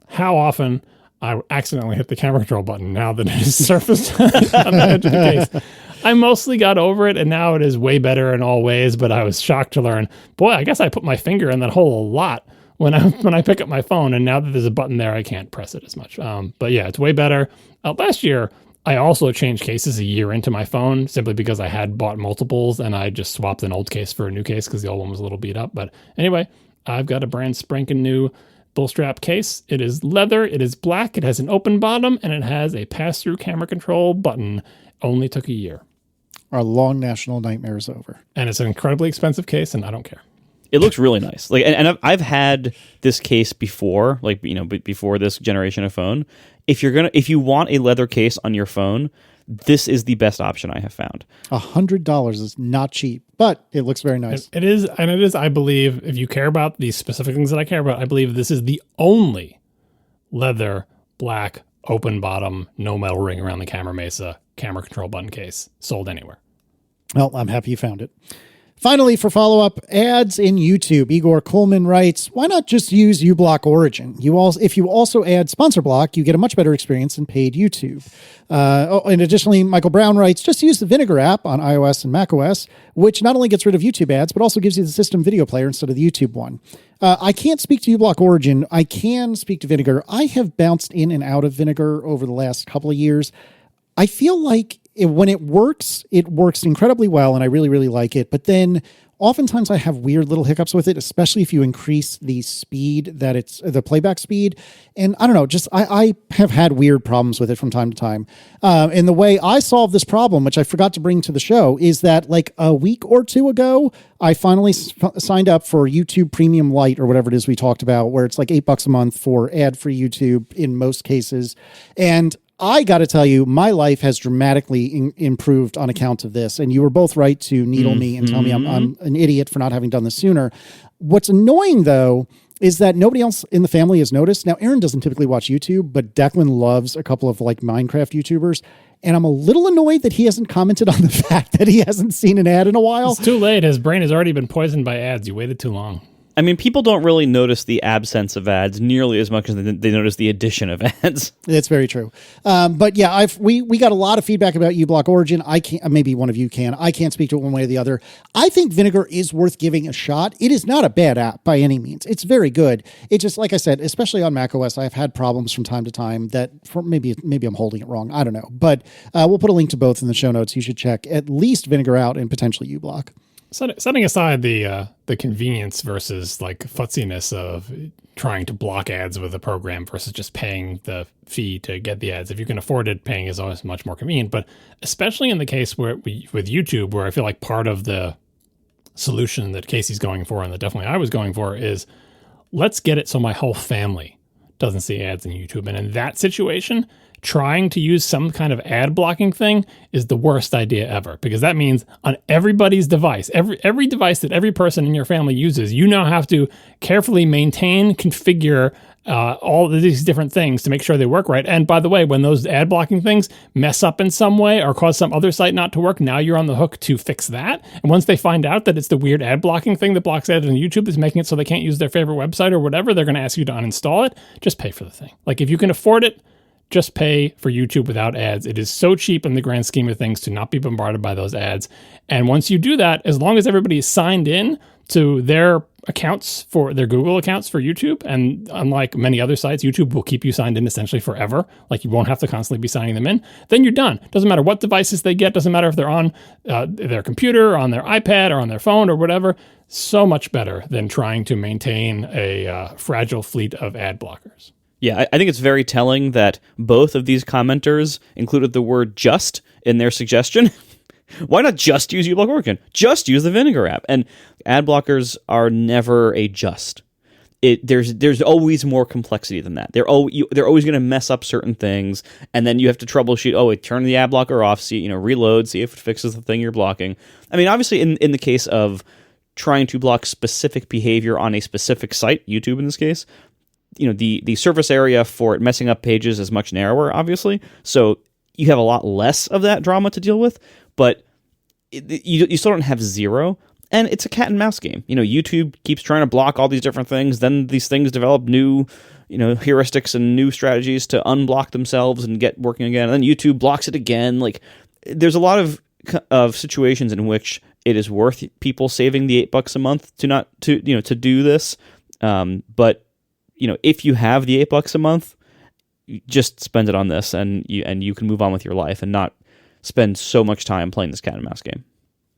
how often I accidentally hit the camera control button now that it has surfaced on the edge of the case. I mostly got over it, and now it is way better in all ways, but I was shocked to learn, boy, I guess I put my finger in that hole a lot when I pick up my phone, and now that there's a button there, I can't press it as much. But yeah, it's way better. Last year, I also changed cases a year into my phone, simply because I had bought multiples, and I just swapped an old case for a new case because the old one was a little beat up. But anyway, I've got a brand spanking new Bullstrap case. It is leather, it is black, it has an open bottom, and it has a pass-through camera control button. Only took a year.
Our long national nightmare is over.
And it's an incredibly expensive case, and I don't care.
It looks really nice. Like, and I've had this case before, like, before this generation of phone. If you want a leather case on your phone, this is the best option I have found.
$100 is not cheap, but it looks very nice.
It is, I believe, if you care about these specific things that I care about, I believe this is the only leather, black, open bottom, no metal ring around the camera mesa, camera control button case sold anywhere.
Well, I'm happy you found it. Finally, for follow-up, ads in YouTube. Igor Coleman writes, why not just use uBlock Origin? If you also add sponsor block, you get a much better experience in paid YouTube. And additionally, Michael Brown writes, just use the Vinegar app on iOS and macOS, which not only gets rid of YouTube ads, but also gives you the system video player instead of the YouTube one. I can't speak to uBlock Origin. I can speak to Vinegar. I have bounced in and out of Vinegar over the last couple of years. I feel like when it works incredibly well, and I really, really like it. But then oftentimes I have weird little hiccups with it, especially if you increase the speed the playback speed. And I don't know, just I have had weird problems with it from time to time. And the way I solved this problem, which I forgot to bring to the show, is that like a week or two ago, I finally signed up for YouTube Premium Lite or whatever it is we talked about, where it's like $8 a month for ad-free YouTube in most cases. And I got to tell you, my life has dramatically improved on account of this. And you were both right to needle me and tell me I'm an idiot for not having done this sooner. What's annoying, though, is that nobody else in the family has noticed. Now, Aaron doesn't typically watch YouTube, but Declan loves a couple of like Minecraft YouTubers. And I'm a little annoyed that he hasn't commented on the fact that he hasn't seen an ad in a while.
It's too late. His brain has already been poisoned by ads. You waited too long.
I mean, people don't really notice the absence of ads nearly as much as they notice the addition of ads.
That's very true. But yeah, we got a lot of feedback about uBlock Origin. I can't, maybe one of you can. I can't speak to it one way or the other. I think Vinegar is worth giving a shot. It is not a bad app by any means. It's very good. It just, like I said, especially on macOS, I've had problems from time to time that maybe I'm holding it wrong. I don't know. But we'll put a link to both in the show notes. You should check at least Vinegar out and potentially uBlock.
Setting aside the convenience versus like futziness of trying to block ads with a program versus just paying the fee to get the ads. If you can afford it, paying is always much more convenient. But especially in the case with YouTube, where I feel like part of the solution that Casey's going for and that definitely I was going for is let's get it so my whole family doesn't see ads in YouTube. And in that situation, trying to use some kind of ad blocking thing is the worst idea ever, because that means on everybody's device, every device that every person in your family uses, you now have to carefully maintain, configure all of these different things to make sure they work right. And by the way, when those ad blocking things mess up in some way or cause some other site not to work, now you're on the hook to fix that. And once they find out that it's the weird ad blocking thing that blocks ads on YouTube is making it so they can't use their favorite website or whatever, they're going to ask you to uninstall it. Just pay for the thing. Like if you can afford it, just pay for YouTube without ads. It is so cheap in the grand scheme of things to not be bombarded by those ads. And once you do that, as long as everybody is signed in to their accounts, for their Google accounts for YouTube, and unlike many other sites, YouTube will keep you signed in essentially forever. Like you won't have to constantly be signing them in. Then you're done. Doesn't matter what devices they get. Doesn't matter if they're on their computer, on their iPad, or on their phone or whatever. So much better than trying to maintain a fragile fleet of ad blockers.
Yeah, I think it's very telling that both of these commenters included the word just in their suggestion. Why not just use uBlock Origin? Just use the Vinegar app. And ad blockers are never a just. There's always more complexity than that. They're always going to mess up certain things, and then you have to troubleshoot. Turn the ad blocker off. See, reload. See if it fixes the thing you're blocking. I mean, obviously, in the case of trying to block specific behavior on a specific site, YouTube in this case, the surface area for it messing up pages is much narrower, obviously. So you have a lot less of that drama to deal with, but you still don't have zero. And it's a cat and mouse game. YouTube keeps trying to block all these different things. Then these things develop new, heuristics and new strategies to unblock themselves and get working again. And then YouTube blocks it again. Like, there's a lot of situations in which it is worth people saving the $8 a month to do this. But if you have the $8 a month, you just spend it on this, and you can move on with your life and not spend so much time playing this cat and mouse game.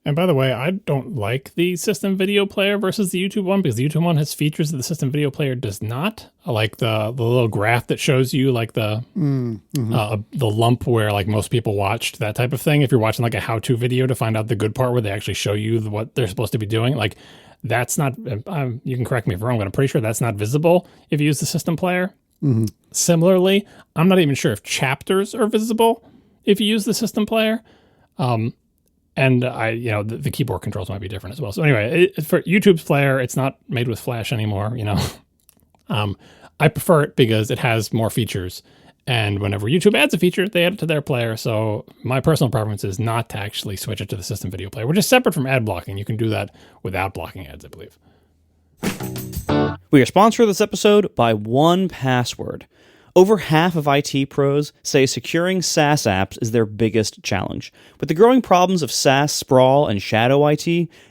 And by the way, I don't like the system video player versus the YouTube one, because the YouTube one has features that the system video player does not. I like the little graph that shows you like the lump where like most people watched, that type of thing. If you're watching like a how-to video to find out the good part where they actually show you what they're supposed to be doing, like that's not, you can correct me if I'm wrong, but I'm pretty sure that's not visible if you use the system player. Mm-hmm. Similarly, I'm not even sure if chapters are visible if you use the system player. And the keyboard controls might be different as well. So anyway, for YouTube's player, it's not made with Flash anymore, I prefer it because it has more features. And whenever YouTube adds a feature, they add it to their player. So my personal preference is not to actually switch it to the system video player, which is separate from ad blocking. You can do that without blocking ads, I believe.
We are sponsored this episode by 1Password. Over half of IT pros say securing SaaS apps is their biggest challenge. With the growing problems of SaaS sprawl and shadow IT,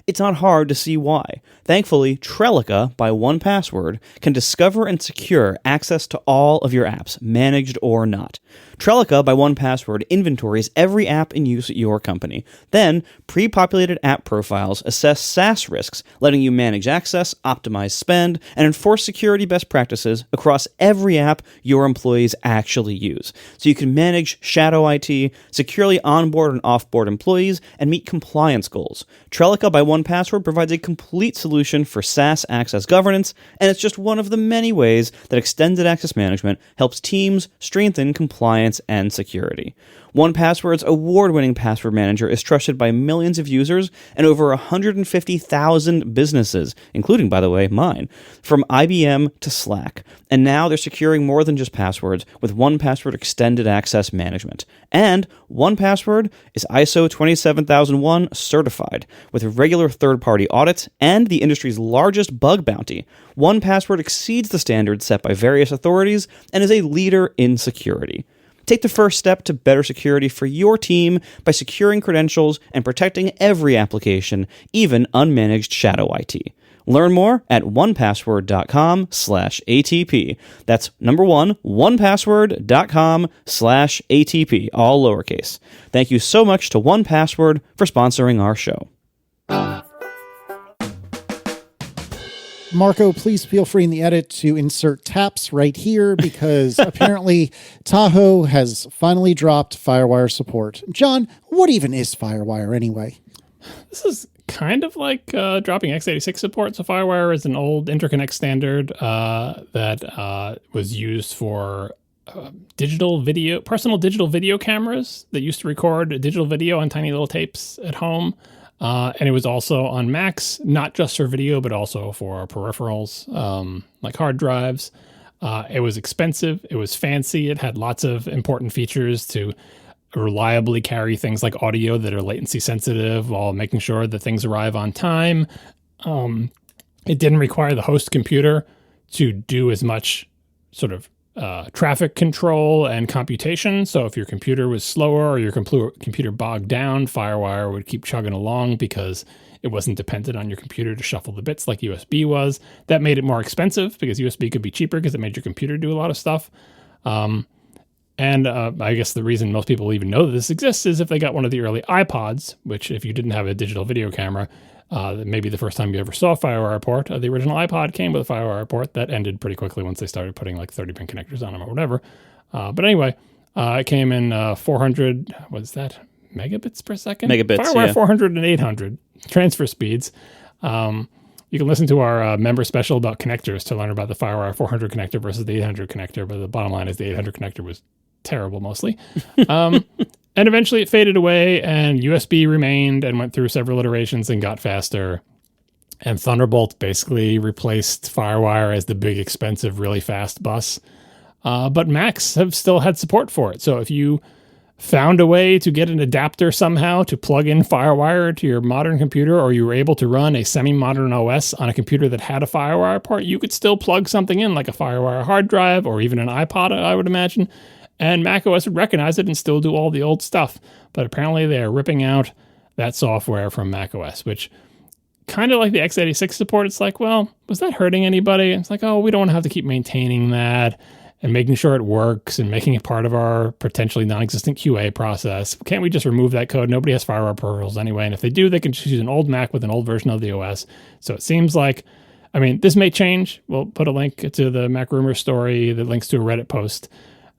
it's not hard to see why. Thankfully, Trellica by 1Password can discover and secure access to all of your apps, managed or not. Trellica by 1Password inventories every app in use at your company. Then, pre-populated app profiles assess SaaS risks, letting you manage access, optimize spend, and enforce security best practices across every app your employees actually use. So you can manage shadow IT, securely onboard and offboard employees, and meet compliance goals. Trellica by 1Password provides a complete solution for SaaS access governance, and it's just one of the many ways that extended access management helps teams strengthen compliance and security. 1Password's award-winning password manager is trusted by millions of users and over 150,000 businesses, including, by the way, mine, from IBM to Slack. And now they're securing more than just passwords with 1Password Extended Access Management. And 1Password is ISO 27001 certified with regular third-party audits and the industry's largest bug bounty. 1Password exceeds the standards set by various authorities and is a leader in security. Take the first step to better security for your team by securing credentials and protecting every application, even unmanaged shadow IT. Learn more at onepassword.com/ATP. That's number one, onepassword.com/ATP, all lowercase. Thank you so much to 1Password for sponsoring our show.
Marco, please feel free in the edit to insert taps right here because apparently Tahoe has finally dropped FireWire support. John, what even is FireWire anyway?
This is kind of like dropping x86 support. So FireWire is an old interconnect standard that was used for personal digital video cameras that used to record digital video on tiny little tapes at home. And it was also on Macs, not just for video, but also for peripherals, like hard drives. It was expensive. It was fancy. It had lots of important features to reliably carry things like audio that are latency sensitive while making sure that things arrive on time. It didn't require the host computer to do as much sort of traffic control and computation. So if your computer was slower or your computer bogged down, FireWire would keep chugging along because it wasn't dependent on your computer to shuffle the bits like USB was. That made it more expensive because USB could be cheaper because it made your computer do a lot of stuff. And I guess the reason most people even know that this exists is if they got one of the early iPods, which if you didn't have a digital video camera, maybe the first time you ever saw a FireWire port, the original iPod came with a FireWire port. That ended pretty quickly once they started putting like 30-pin connectors on them or whatever. But anyway, it came in 400, what is that, megabits per second?
Megabits,
FireWire
yeah.
400 and 800 transfer speeds. You can listen to our member special about connectors to learn about the FireWire 400 connector versus the 800 connector, but the bottom line is the 800 connector was terrible mostly. And eventually it faded away and USB remained and went through several iterations and got faster. And Thunderbolt basically replaced FireWire as the big, expensive, really fast bus. But Macs have still had support for it. So if you found a way to get an adapter somehow to plug in FireWire to your modern computer, or you were able to run a semi-modern OS on a computer that had a FireWire port, you could still plug something in like a FireWire hard drive or even an iPod, I would imagine. And macOS would recognize it and still do all the old stuff. But apparently they are ripping out that software from macOS, which kind of like the x86 support. It's like, well, was that hurting anybody? It's like, oh, we don't want to have to keep maintaining that and making sure it works and making it part of our potentially non-existent QA process. Can't we just remove that code? Nobody has FireWire peripherals anyway. And if they do, they can just use an old Mac with an old version of the OS. So it seems like, I mean, this may change. We'll put a link to the Mac Rumors story that links to a Reddit post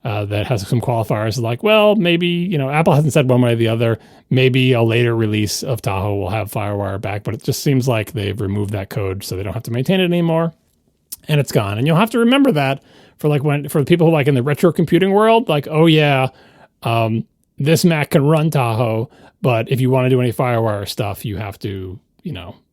that has some qualifiers like, well, maybe, Apple hasn't said one way or the other. Maybe a later release of Tahoe will have FireWire back, but it just seems like they've removed that code so they don't have to maintain it anymore. And it's gone. And you'll have to remember that for the people who like in the retro computing world, like, oh yeah, this Mac can run Tahoe, but if you want to do any FireWire stuff, you have to,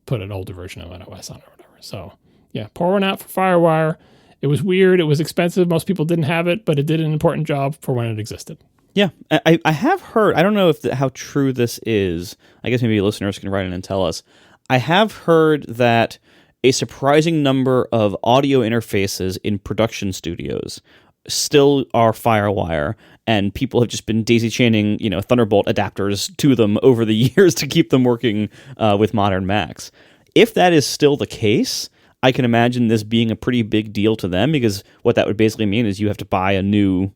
put an older version of an OS on it or whatever. So yeah, pour one out for FireWire. It was weird. It was expensive. Most people didn't have it, but it did an important job for when it existed.
Yeah, I have heard, I don't know how true this is. I guess maybe listeners can write in and tell us. I have heard that a surprising number of audio interfaces in production studios still are FireWire, and people have just been daisy chaining, Thunderbolt adapters to them over the years to keep them working with modern Macs. If that is still the case, I can imagine this being a pretty big deal to them, because what that would basically mean is you have to buy a new,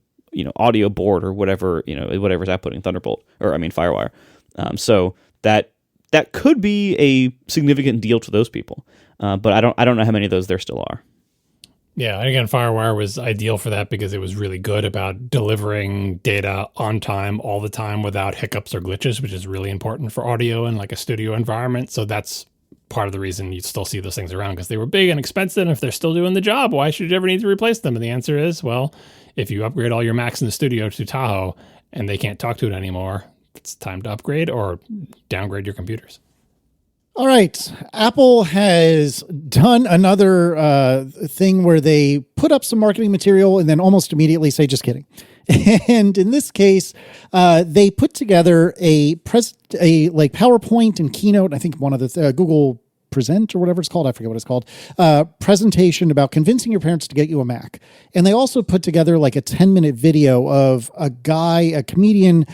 audio board or whatever, whatever's outputting FireWire. So that could be a significant deal to those people. But I don't know how many of those there still are.
Yeah, and again, FireWire was ideal for that because it was really good about delivering data on time, all the time, without hiccups or glitches, which is really important for audio in like a studio environment. So that's part of the reason you still see those things around, because they were big and expensive. And if they're still doing the job, why should you ever need to replace them? And the answer is, well, if you upgrade all your Macs in the studio to Tahoe and they can't talk to it anymore, it's time to upgrade or downgrade your computers.
All right. Apple has done another thing where they put up some marketing material and then almost immediately say, just kidding. And in this case, they put together a PowerPoint and Keynote, I think one of the Google Present or whatever it's called, I forget what it's called, presentation about convincing your parents to get you a Mac. And they also put together like a 10-minute video of a comedian,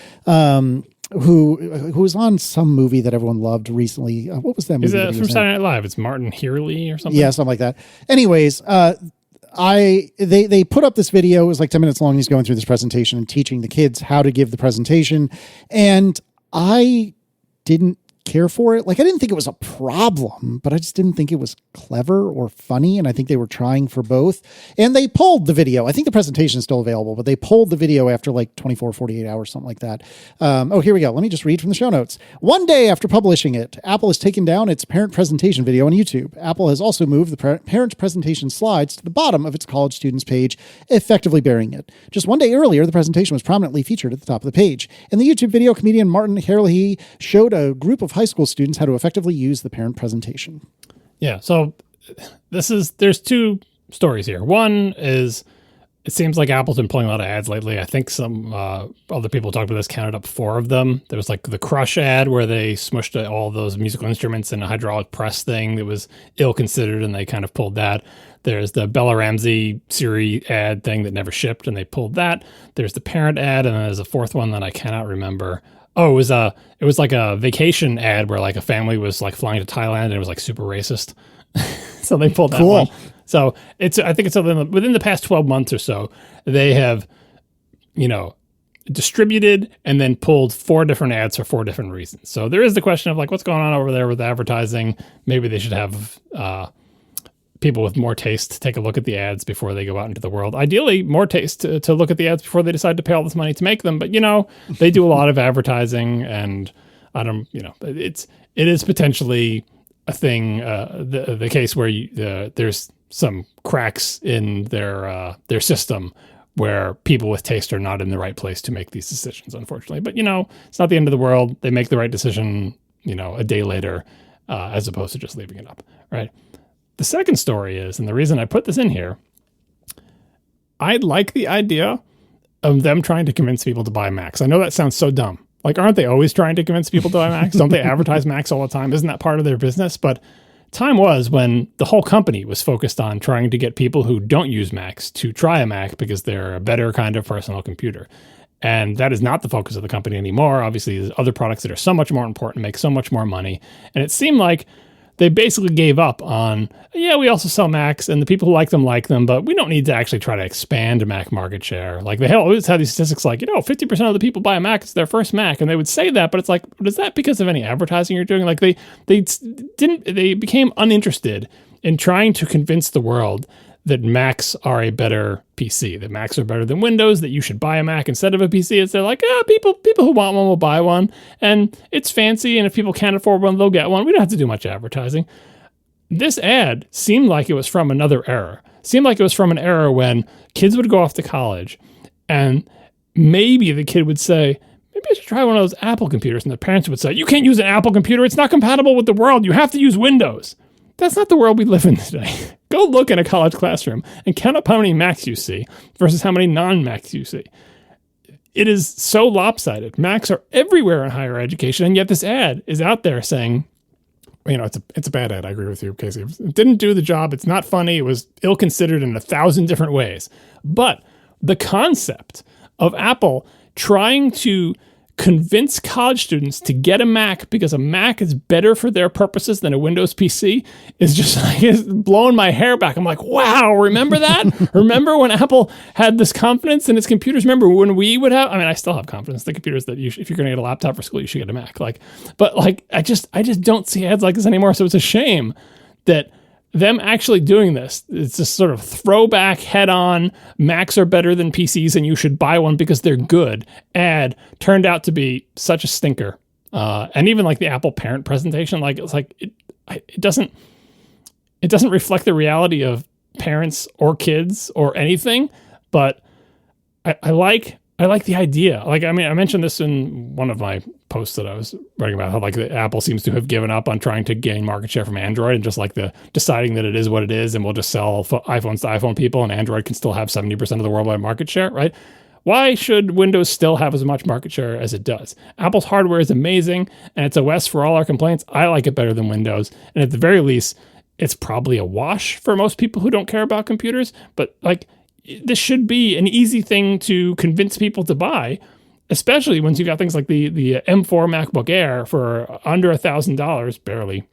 who was on some movie that everyone loved recently. What was that movie?
Is that from Saturday Night Live? It's Martin Hearley or something?
Yeah, something like that. Anyways, they put up this video. It was like 10 minutes long. He's going through this presentation and teaching the kids how to give the presentation. And I didn't care for it. Like, I didn't think it was a problem, but I just didn't think it was clever or funny. And I think they were trying for both. And they pulled the video. I think the presentation is still available, but they pulled the video after like 24, 48 hours, something like that. Here we go. Let me just read from the show notes. One day after publishing it, Apple has taken down its parent presentation video on YouTube. Apple has also moved the parent presentation slides to the bottom of its college students page, effectively burying it. Just one day earlier, the presentation was prominently featured at the top of the page. In the YouTube video, comedian Martin Hearley showed a group of high school students how to effectively use the parent presentation.
Yeah. So there's two stories here. One is, it seems like Apple's been pulling a lot of ads lately. I think some other people talked about this, counted up 4 of them. There was like the Crush ad where they smushed all those musical instruments in a hydraulic press thing that was ill-considered, and they kind of pulled that. There's the Bella Ramsey Siri ad thing that never shipped, and they pulled that. There's the parent ad, and then there's a 4th one that I cannot remember. Oh, it was like a vacation ad where like a family was like flying to Thailand and it was like super racist. So they pulled that one. So I think it's within the past 12 months or so, they have, distributed and then pulled 4 different ads for 4 different reasons. So there is the question of like, what's going on over there with advertising? Maybe they should have people with more taste take a look at the ads before they go out into the world. Ideally, more taste to look at the ads before they decide to pay all this money to make them. But, they do a lot of advertising, and it is potentially a thing, the case where there's some cracks in their system where people with taste are not in the right place to make these decisions, unfortunately. But, it's not the end of the world. They make the right decision, a day later, as opposed to just leaving it up, right? The second story is, and the reason I put this in here, I like the idea of them trying to convince people to buy Macs. I know that sounds so dumb. Like, aren't they always trying to convince people to buy Macs? Don't they advertise Macs all the time? Isn't that part of their business? But time was when the whole company was focused on trying to get people who don't use Macs to try a Mac because they're a better kind of personal computer. And that is not the focus of the company anymore. Obviously, there's other products that are so much more important, make so much more money. And it seemed like they basically gave up on, we also sell Macs and the people who like them, but we don't need to actually try to expand a Mac market share. Like, they always had these statistics like, 50% of the people buy a Mac, it's their first Mac. And they would say that, but it's like, is that because of any advertising you're doing? Like, they became uninterested in trying to convince the world that Macs are a better PC, that Macs are better than Windows, that you should buy a Mac instead of a PC. It's they're like, people who want one will buy one, and it's fancy, and if people can't afford one, they'll get one. We don't have to do much advertising. This ad seemed like it was from another era. Seemed like it was from an era when kids would go off to college, and maybe the kid would say, maybe I should try one of those Apple computers, and the parents would say, you can't use an Apple computer, it's not compatible with the world, you have to use Windows. That's not the world we live in today. Go look in a college classroom and count up how many Macs you see versus how many non-Macs you see. It is so lopsided. Macs are everywhere in higher education, and yet this ad is out there saying, it's a bad ad. I agree with you, Casey. It didn't do the job. It's not funny. It was ill-considered in 1,000 different ways. But the concept of Apple trying to convince college students to get a Mac because a Mac is better for their purposes than a Windows PC is just like, it's blowing my hair back. I'm like, wow, remember that? Remember when Apple had this confidence in its computers? Remember when we would have, I still have confidence in the computers that if you're going to get a laptop for school, you should get a Mac. But I just don't see ads like this anymore. So it's a shame that them actually doing this, it's this sort of throwback head-on, Macs are better than PCs and you should buy one because they're good ad turned out to be such a stinker. And even like the Apple parent presentation, it doesn't reflect the reality of parents or kids or anything. But I like I like the idea. Like, I mean, I mentioned this in one of my posts that I was writing about how like Apple seems to have given up on trying to gain market share from Android and just like the deciding that it is what it is and we'll just sell iPhones to iPhone people and Android can still have 70% of the worldwide market share, right? Why should Windows still have as much market share as it does? Apple's hardware is amazing and it's OS for all our complaints. I like it better than Windows. And at the very least, it's probably a wash for most people who don't care about computers, but like, this should be an easy thing to convince people to buy, especially once you got things like the M4 MacBook Air for under $1,000, barely.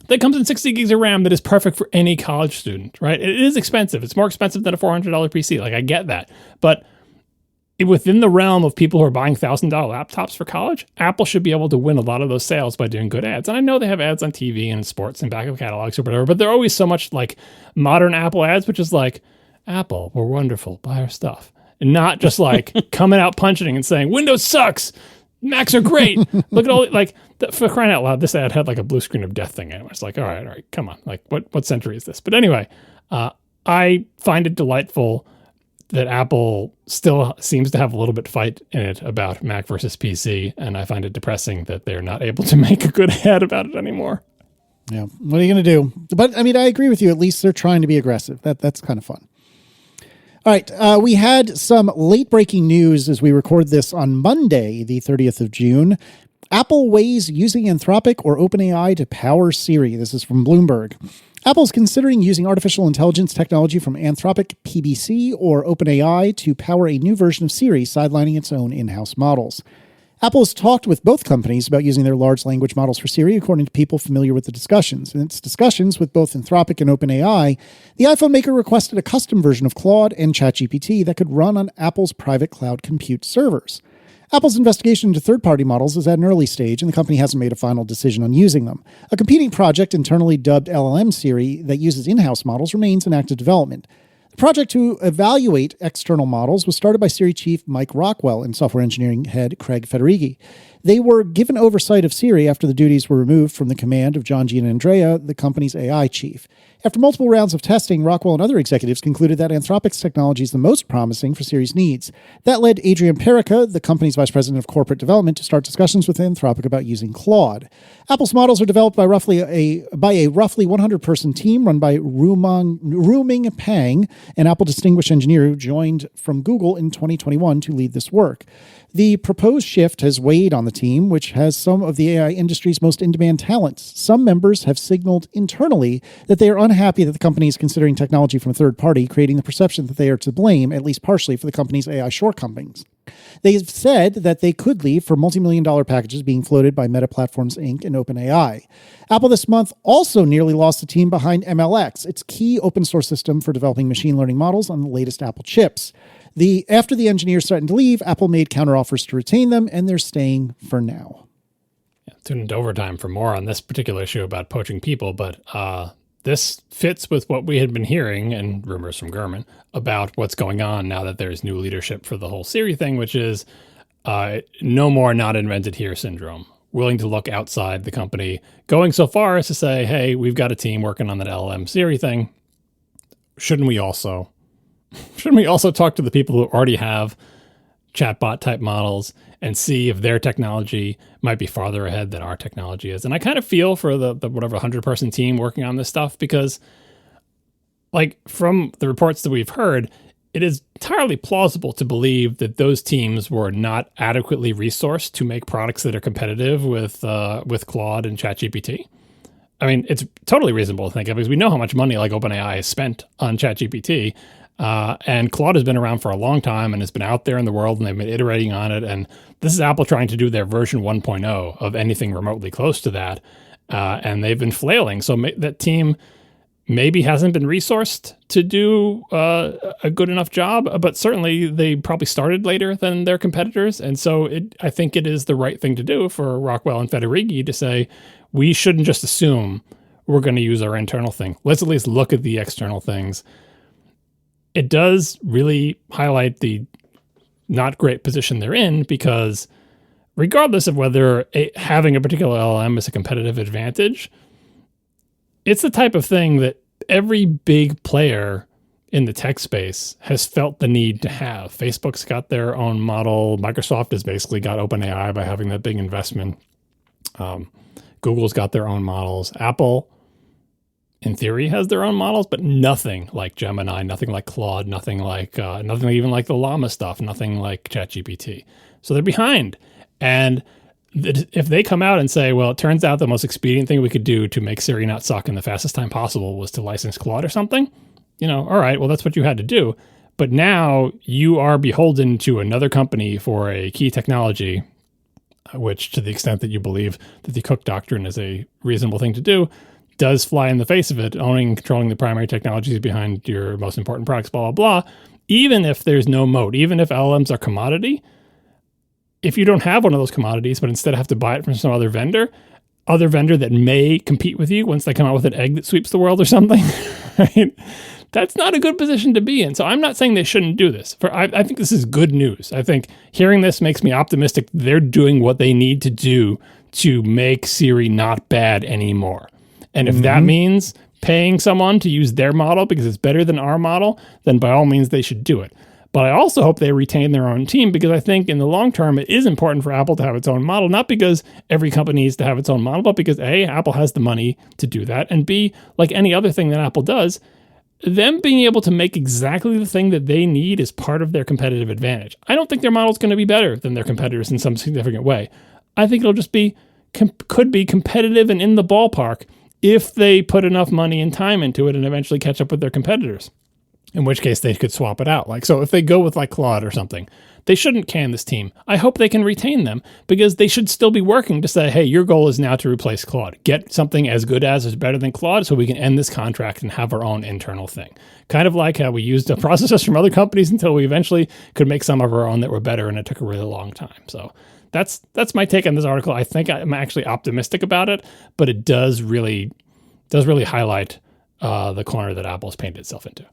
That comes in 60 gigs of RAM that is perfect for any college student, right? It is expensive. It's more expensive than a $400 PC. Like, I get that. But within the realm of people who are buying $1,000 laptops for college, Apple should be able to win a lot of those sales by doing good ads. And I know they have ads on TV and sports and backup catalogs or whatever, but they're always so much like modern Apple ads, which is like, Apple, we're wonderful, buy our stuff. And not just like coming out punching and saying, Windows sucks, Macs are great. Look at all, like, for crying out loud, this ad had like a blue screen of death thing in it. It's like, all right, come on. Like, what century is this? But anyway, I find it delightful that Apple still seems to have a little bit fight in it about Mac versus PC. And I find it depressing that they're not able to make a good ad about it anymore.
Yeah, what are you going to do? But I mean, I agree with you. At least they're trying to be aggressive. That's kind of fun. All right, we had some late-breaking news as we record this on Monday, the 30th of June. Apple weighs using Anthropic or OpenAI to power Siri. This is from Bloomberg. Apple's considering using artificial intelligence technology from Anthropic, PBC, or OpenAI to power a new version of Siri, sidelining its own in-house models. Apple has talked with both companies about using their large language models for Siri, according to people familiar with the discussions. In its discussions with both Anthropic and OpenAI, the iPhone maker requested a custom version of Claude and ChatGPT that could run on Apple's private cloud compute servers. Apple's investigation into third-party models is at an early stage, and the company hasn't made a final decision on using them. A competing project, internally dubbed LLM Siri, that uses in-house models remains in active development. The project to evaluate external models was started by Siri chief Mike Rockwell and software engineering head Craig Federighi. They were given oversight of Siri after the duties were removed from the command of John Gianandrea, the company's AI chief. After multiple rounds of testing, Rockwell and other executives concluded that Anthropic's technology is the most promising for Siri's needs. That led Adrian Perica, the company's vice president of corporate development, to start discussions with Anthropic about using Claude. Apple's models are developed by a roughly 100-person team run by Ruming Pang, an Apple distinguished engineer who joined from Google in 2021 to lead this work. The proposed shift has weighed on the team, which has some of the AI industry's most in-demand talents. Some members have signaled internally that they are unhappy that the company is considering technology from a third party, creating the perception that they are to blame, at least partially, for the company's AI shortcomings. They've said that they could leave for multi-million-dollar packages being floated by Meta Platforms Inc. and OpenAI. Apple this month also nearly lost the team behind MLX, its key open-source system for developing machine learning models on the latest Apple chips. After the engineers threatened to leave, Apple made counteroffers to retain them, and they're staying for now.
Yeah, tune into Overtime for more on this particular issue about poaching people, but this fits with what we had been hearing and rumors from Gurman about what's going on now that there's new leadership for the whole Siri thing, which is no more not invented here syndrome. Willing to look outside the company, going so far as to say, hey, we've got a team working on that LLM Siri thing. Shouldn't we also talk to the people who already have chatbot type models and see if their technology might be farther ahead than our technology is? And I kind of feel for the whatever 100-person team working on this stuff, because like from the reports that we've heard, it is entirely plausible to believe that those teams were not adequately resourced to make products that are competitive with Claude and ChatGPT. I mean, it's totally reasonable to think of, because we know how much money like OpenAI has spent on ChatGPT. And Claude has been around for a long time and has been out there in the world, and they've been iterating on it. And this is Apple trying to do their version 1.0 of anything remotely close to that. And they've been flailing. So that team maybe hasn't been resourced to do a good enough job, but certainly they probably started later than their competitors. And so I think it is the right thing to do for Rockwell and Federighi to say, we shouldn't just assume we're going to use our internal thing. Let's at least look at the external things. It does really highlight the not great position they're in, because regardless of whether having a particular LLM is a competitive advantage, it's the type of thing that every big player in the tech space has felt the need to have. Facebook's got their own model. Microsoft has basically got OpenAI by having that big investment. Google's got their own models. Apple, in theory, has their own models, but nothing like Gemini, nothing like Claude, nothing even like the Llama stuff, nothing like ChatGPT. So they're behind. And if they come out and say, well, it turns out the most expedient thing we could do to make Siri not suck in the fastest time possible was to license Claude or something, all right, well, that's what you had to do. But now you are beholden to another company for a key technology, which, to the extent that you believe that the Cook Doctrine is a reasonable thing to do, does fly in the face of it, owning and controlling the primary technologies behind your most important products, blah, blah, blah. Even if there's no moat, even if LLMs are commodity, if you don't have one of those commodities, but instead have to buy it from some other vendor that may compete with you once they come out with an egg that sweeps the world or something, right? That's not a good position to be in. So I'm not saying they shouldn't do this. I think this is good news. I think hearing this makes me optimistic they're doing what they need to do to make Siri not bad anymore. And if that means paying someone to use their model because it's better than our model, then by all means they should do it. But I also hope they retain their own team, because I think in the long term, it is important for Apple to have its own model, not because every company needs to have its own model, but because A, Apple has the money to do that, and B, like any other thing that Apple does, them being able to make exactly the thing that they need is part of their competitive advantage. I don't think their model is going to be better than their competitors in some significant way. I think it'll just could be competitive and in the ballpark if they put enough money and time into it and eventually catch up with their competitors. In which case they could swap it out. So if they go with like Claude or something, they shouldn't can this team. I hope they can retain them, because they should still be working to say, hey, your goal is now to replace Claude. Get something as good as or better than Claude so we can end this contract and have our own internal thing. Kind of like how we used processes from other companies until we eventually could make some of our own that were better, and it took a really long time. So that's my take on this article. I think I'm actually optimistic about it, but it does really highlight the corner that Apple's painted itself into.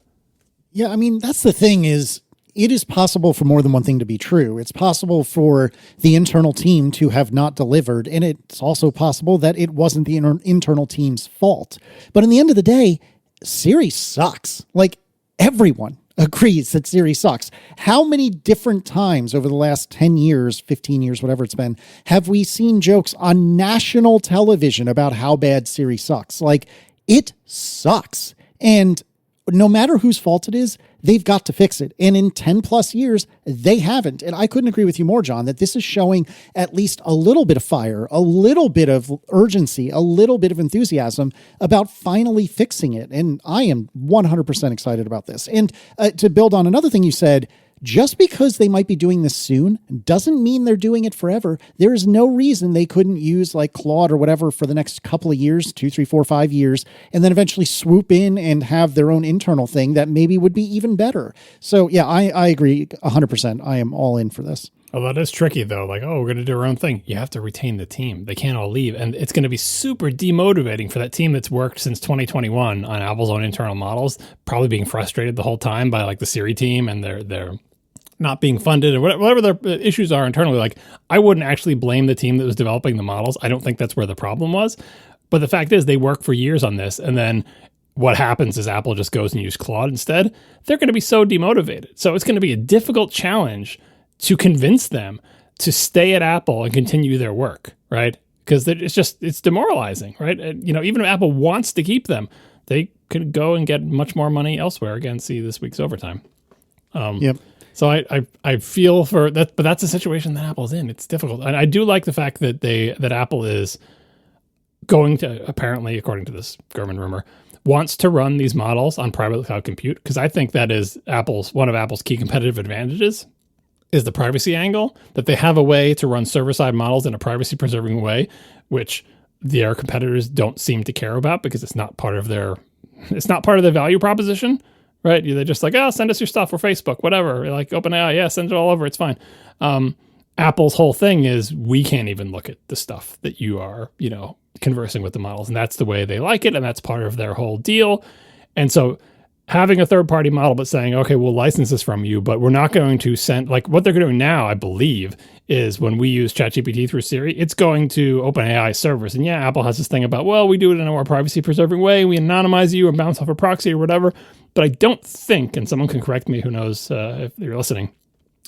Yeah, I mean, that's the thing is, it is possible for more than one thing to be true. It's possible for the internal team to have not delivered, and it's also possible that it wasn't the internal team's fault. But in the end of the day, Siri sucks. Like, everyone agrees that Siri sucks. How many different times over the last 10 years, 15 years, whatever it's been, have we seen jokes on national television about how bad Siri sucks? Like, it sucks. And no matter whose fault it is, they've got to fix it. And in 10 plus years, they haven't. And I couldn't agree with you more, John, that this is showing at least a little bit of fire, a little bit of urgency, a little bit of enthusiasm about finally fixing it. And I am 100% excited about this. And to build on another thing you said, just because they might be doing this soon doesn't mean they're doing it forever. There is no reason they couldn't use like Claude or whatever for the next couple of years, 2, 3, 4, 5 years, and then eventually swoop in and have their own internal thing that maybe would be even better. So yeah, I agree 100%. I am all in for this.
Oh, that is tricky though. Like, oh, we're going to do our own thing. You have to retain the team. They can't all leave. And it's going to be super demotivating for that team that's worked since 2021 on Apple's own internal models, probably being frustrated the whole time by like the Siri team and their not being funded and whatever their issues are internally. Like, I wouldn't actually blame the team that was developing the models. I don't think that's where the problem was. But the fact is they work for years on this. And then what happens is Apple just goes and uses Claude instead. They're going to be so demotivated. So it's going to be a difficult challenge to convince them to stay at Apple and continue their work, right? Because it's demoralizing, right? Even if Apple wants to keep them, they could go and get much more money elsewhere. Again, see this week's overtime.
Yep.
So I feel for that, but that's a situation that Apple's in. It's difficult. And I do like the fact that Apple is going to, apparently, according to this Gurman rumor, wants to run these models on private cloud compute, because I think that is one of Apple's key competitive advantages is the privacy angle, that they have a way to run server-side models in a privacy-preserving way, which their competitors don't seem to care about because it's not part of their value proposition, right? They're just like, send us your stuff. We're Facebook, whatever. Like OpenAI, yeah, send it all over. It's fine. Apple's whole thing is we can't even look at the stuff that you are, conversing with the models, and that's the way they like it, and that's part of their whole deal. And so having a third-party model but saying, okay, we'll license this from you, but we're not going to send, like what they're doing now, I believe, is when we use ChatGPT through Siri, it's going to OpenAI servers. And yeah, Apple has this thing about, well, we do it in a more privacy-preserving way. We anonymize you or bounce off a proxy or whatever. But I don't think, and someone can correct me who knows if you're listening,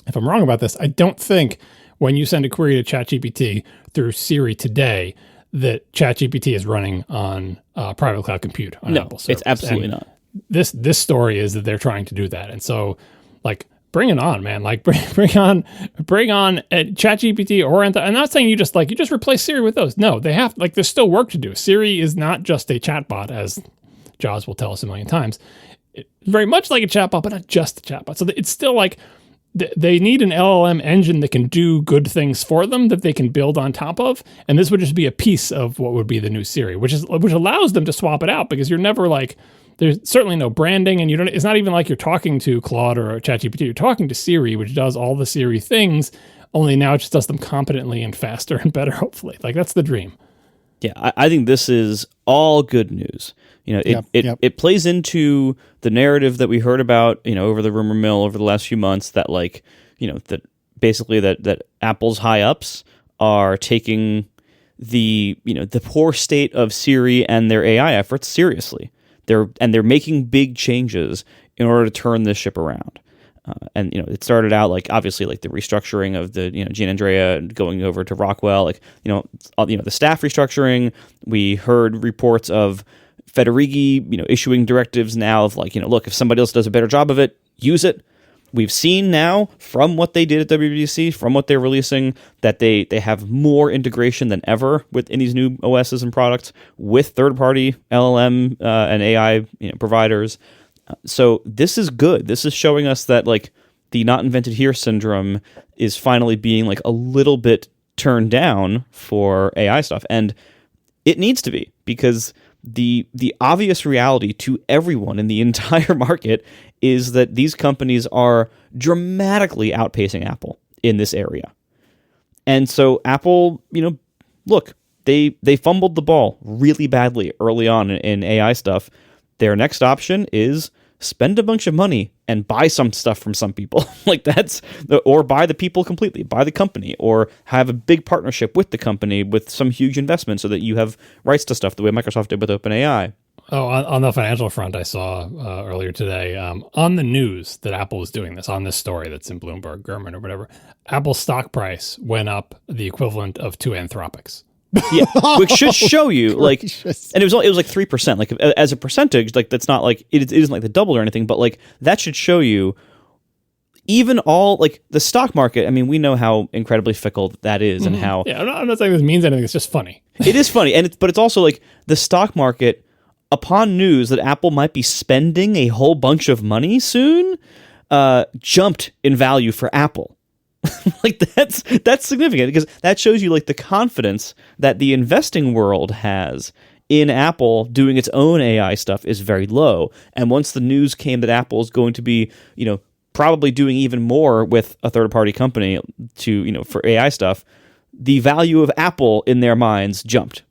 if I'm wrong about this, I don't think when you send a query to ChatGPT through Siri today that ChatGPT is running on private cloud compute on Apple servers.
It's absolutely not.
This story is that they're trying to do that. And so, like, bring it on, man. Like, bring on ChatGPT or I'm not saying you just replace Siri with those. No, they have, like, there's still work to do. Siri is not just a chatbot, as Jaws will tell us a million times. It's very much like a chatbot, but not just a chatbot. So it's still like they need an LLM engine that can do good things for them that they can build on top of. And this would just be a piece of what would be the new Siri, which allows them to swap it out, because you're never like, there's certainly no branding, and it's not even like you're talking to Claude or ChatGPT. You're talking to Siri, which does all the Siri things, only now it just does them competently and faster and better, hopefully. Like, that's the dream.
Yeah, I think this is all good news. It plays into the narrative that we heard about, over the rumor mill over the last few months, that that basically that Apple's high ups are taking the poor state of Siri and their AI efforts seriously. They're making big changes in order to turn this ship around. And it started out obviously the restructuring of the Gina Andrea going over to Rockwell, the staff restructuring. We heard reports of Federighi issuing directives now of look, if somebody else does a better job of it, use it. We've seen now from what they did at WWDC, from what they're releasing, that they have more integration than ever within these new OSs and products with third-party LLM and AI providers. So this is good. This is showing us that the not invented here syndrome is finally being a little bit turned down for AI stuff, and it needs to be, because the obvious reality to everyone in the entire market is that these companies are dramatically outpacing Apple in this area. And so Apple, look, they fumbled the ball really badly early on in AI stuff. Their next option is spend a bunch of money and buy some stuff from some people. Or buy the people completely, buy the company, or have a big partnership with the company with some huge investment so that you have rights to stuff the way Microsoft did with OpenAI.
Oh, on the financial front, I saw earlier today on the news that Apple was doing this, on this story that's in Bloomberg, Gurman or whatever, Apple's stock price went up the equivalent of 2 Anthropics.
Yeah, which should show you, and it was 3%, as a percentage, that's not it isn't the double or anything, but that should show you even all the stock market. I mean, we know how incredibly fickle that is, and how
I'm not saying this means anything. It's just funny.
It is funny, but it's also the stock market, upon news that Apple might be spending a whole bunch of money soon, jumped in value for Apple. That's significant, because that shows you the confidence that the investing world has in Apple doing its own AI stuff is very low. And once the news came that Apple is going to be, probably doing even more with a third-party company to, for AI stuff, the value of Apple in their minds jumped.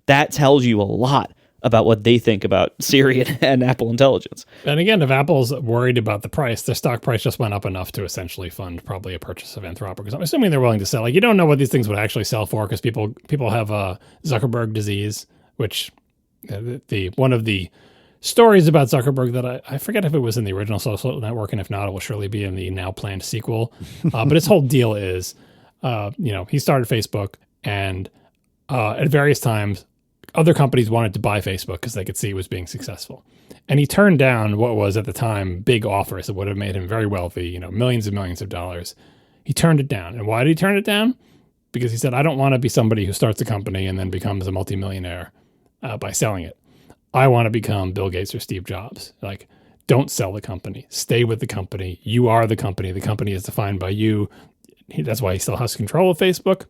That tells you a lot about what they think about Siri and Apple Intelligence.
And again, if Apple's worried about the price, their stock price just went up enough to essentially fund probably a purchase of Anthropic. I'm assuming they're willing to sell. You don't know what these things would actually sell for, because people have Zuckerberg disease, which one of the stories about Zuckerberg that I forget if it was in the original Social Network, and if not, it will surely be in the now planned sequel. But his whole deal is, he started Facebook, and at various times, other companies wanted to buy Facebook because they could see it was being successful. And he turned down what was at the time big offers that would have made him very wealthy, millions and millions of dollars. He turned it down. And why did he turn it down? Because he said, I don't want to be somebody who starts a company and then becomes a multimillionaire by selling it. I want to become Bill Gates or Steve Jobs. Don't sell the company. Stay with the company. You are the company. The company is defined by you. That's why he still has control of Facebook.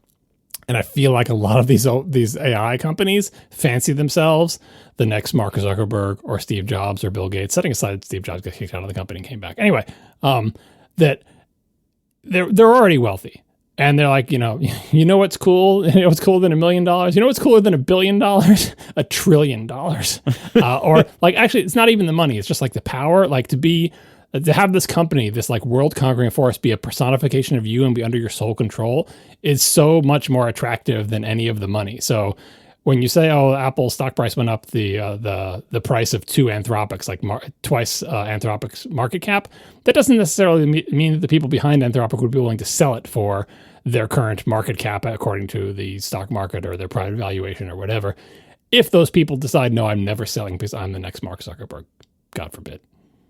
And I feel like a lot of these AI companies fancy themselves the next Mark Zuckerberg or Steve Jobs or Bill Gates, setting aside Steve Jobs got kicked out of the company and came back. Anyway, that they're already wealthy. And they're like, you know what's cool? You know what's cooler than $1 million? You know what's cooler than $1 billion? $1 trillion. Or actually, it's not even the money. It's just the power, to have this company, this world conquering force, be a personification of you and be under your sole control is so much more attractive than any of the money. So when you say, "Oh, Apple's stock price went up the price of two Anthropics, like twice Anthropic's market cap," that doesn't necessarily mean that the people behind Anthropic would be willing to sell it for their current market cap according to the stock market or their private valuation or whatever. If those people decide, "No, I'm never selling because I'm the next Mark Zuckerberg," God forbid.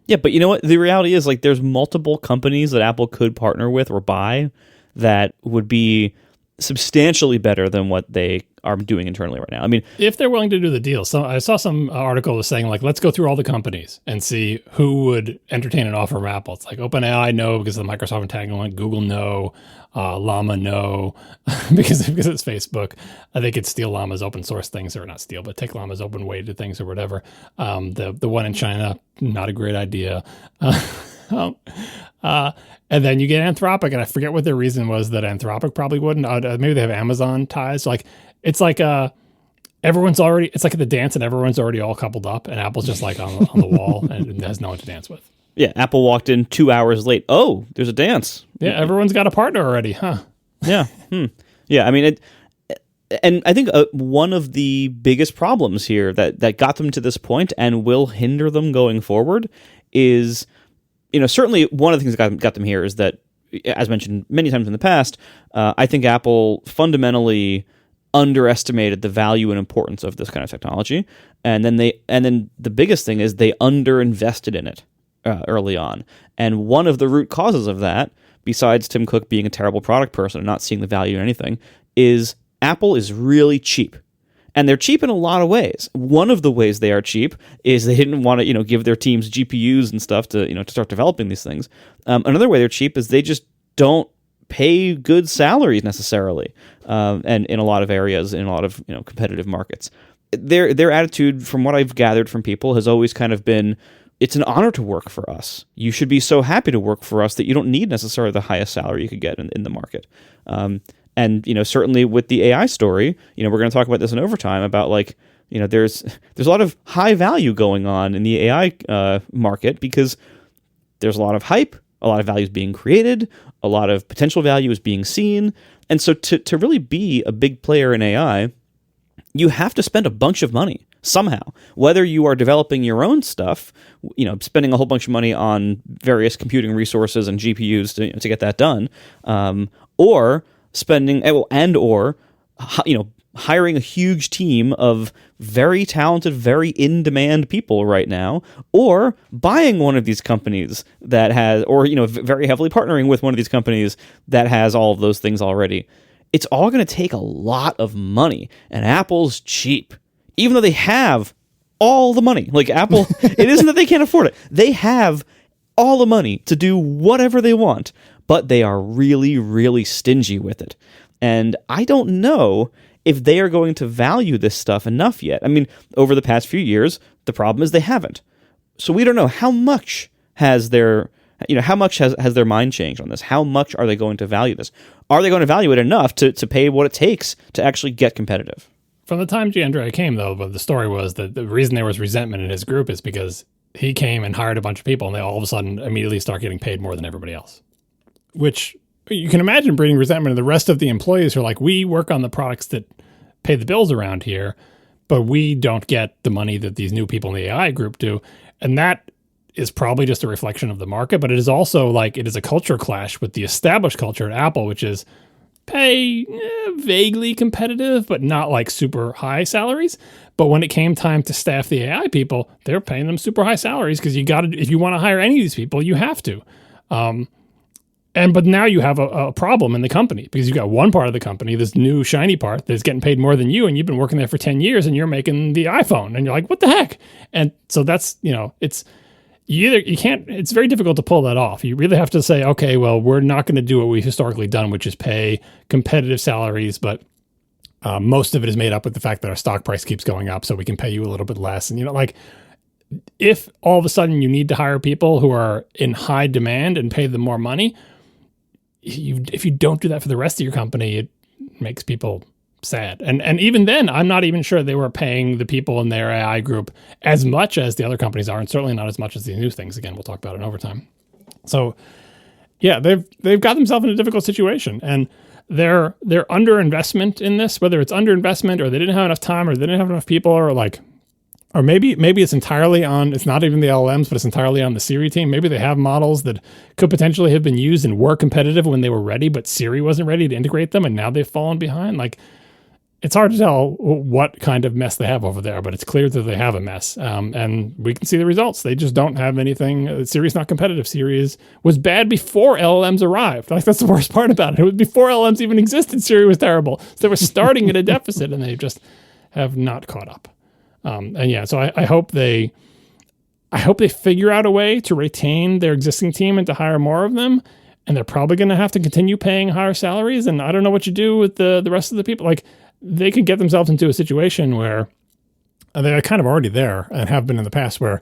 Yeah, but you know what? The reality is, like, there's multiple companies that Apple could partner with or buy that would be substantially better than what they are doing internally right now. I mean,
if they're willing to do the deal. So I saw some article was saying, like, let's go through all the companies and see who would entertain an offer from Apple. It's like OpenAI, no, because of the Microsoft entanglement. Google, no. Llama, no, because it's Facebook. I think it's steal Llama's open source things, or not steal, but take Llama's open weighted things or whatever. The one in China, not a great idea. And then you get Anthropic, and I forget what their reason was that Anthropic probably wouldn't. Maybe they have Amazon ties. So, like, it's like everyone's already. It's like at the dance, and everyone's already all coupled up, and Apple's just like on the wall and has no one to dance with.
Yeah, Apple walked in 2 hours late. Oh, there's a dance.
Yeah, everyone's got a partner already, huh?
Yeah, yeah. I mean, and I think one of the biggest problems here that got them to this point and will hinder them going forward is, certainly one of the things that got them here is that, as mentioned many times in the past, I think Apple fundamentally underestimated the value and importance of this kind of technology, and then the biggest thing is they underinvested in it early on. And one of the root causes of that, besides Tim Cook being a terrible product person and not seeing the value in anything, is Apple is really cheap. And they're cheap in a lot of ways. One of the ways they are cheap is they didn't want to, give their teams GPUs and stuff to start developing these things. Another way they're cheap is they just don't pay good salaries necessarily, and in a lot of areas, in a lot of competitive markets. Their attitude, from what I've gathered from people, has always kind of been, it's an honor to work for us. You should be so happy to work for us that you don't need necessarily the highest salary you could get in the market. And certainly with the AI story, we're going to talk about this in overtime about, like, there's a lot of high value going on in the AI market because there's a lot of hype, a lot of value is being created, a lot of potential value is being seen. And so to really be a big player in AI, you have to spend a bunch of money somehow, whether you are developing your own stuff, spending a whole bunch of money on various computing resources and GPUs to get that done, or spending or hiring a huge team of very talented, very in-demand people right now, or buying one of these companies that has, or very heavily partnering with one of these companies that has all of those things already. It's all going to take a lot of money, and Apple's cheap, even though they have all the money. Like, Apple, it isn't that they can't afford it. They have all the money to do whatever they want, but they are really, really stingy with it. And I don't know if they are going to value this stuff enough yet. I mean, over the past few years, the problem is they haven't. So we don't know how much has their mind changed on this. How much are they going to value this? Are they going to value it enough to pay what it takes to actually get competitive?
From the time Gianandrea came, though, but the story was that the reason there was resentment in his group is because he came and hired a bunch of people, and they all of a sudden immediately start getting paid more than everybody else. Which you can imagine breeding resentment in the rest of the employees who are like, we work on the products that pay the bills around here, but we don't get the money that these new people in the AI group do. And that is probably just a reflection of the market, but it is also it is a culture clash with the established culture at Apple, which is pay vaguely competitive, but not like super high salaries. But when it came time to staff the AI people, they're paying them super high salaries because if you want to hire any of these people, you have to. But now you have a problem in the company because you've got one part of the company, this new shiny part that's getting paid more than you, and you've been working there for 10 years and you're making the iPhone, and you're like, what the heck? And so that's, it's very difficult to pull that off. You really have to say, okay, well, we're not going to do what we've historically done, which is pay competitive salaries, but most of it is made up with the fact that our stock price keeps going up, so we can pay you a little bit less. And, if all of a sudden you need to hire people who are in high demand and pay them more money, if you don't do that for the rest of your company, it makes people sad. And even then, I'm not even sure they were paying the people in their AI group as much as the other companies are, and certainly not as much as these new things. Again, we'll talk about it in overtime. So, yeah, they've got themselves in a difficult situation. And their underinvestment in this, whether it's underinvestment or they didn't have enough time or they didn't have enough people or maybe it's entirely on, it's not even the LLMs, but it's entirely on the Siri team. Maybe they have models that could potentially have been used and were competitive when they were ready, but Siri wasn't ready to integrate them, and now they've fallen behind. Like, it's hard to tell what kind of mess they have over there, but it's clear that they have a mess. And we can see the results. They just don't have anything. Siri's not competitive. Siri was bad before LLMs arrived. Like, that's the worst part about it. It was before LLMs even existed, Siri was terrible. So they were starting at a deficit, and they just have not caught up. So I hope they figure out a way to retain their existing team and to hire more of them. And they're probably going to have to continue paying higher salaries. And I don't know what you do with the rest of the people. Like, they could get themselves into a situation where they're kind of already there and have been in the past, where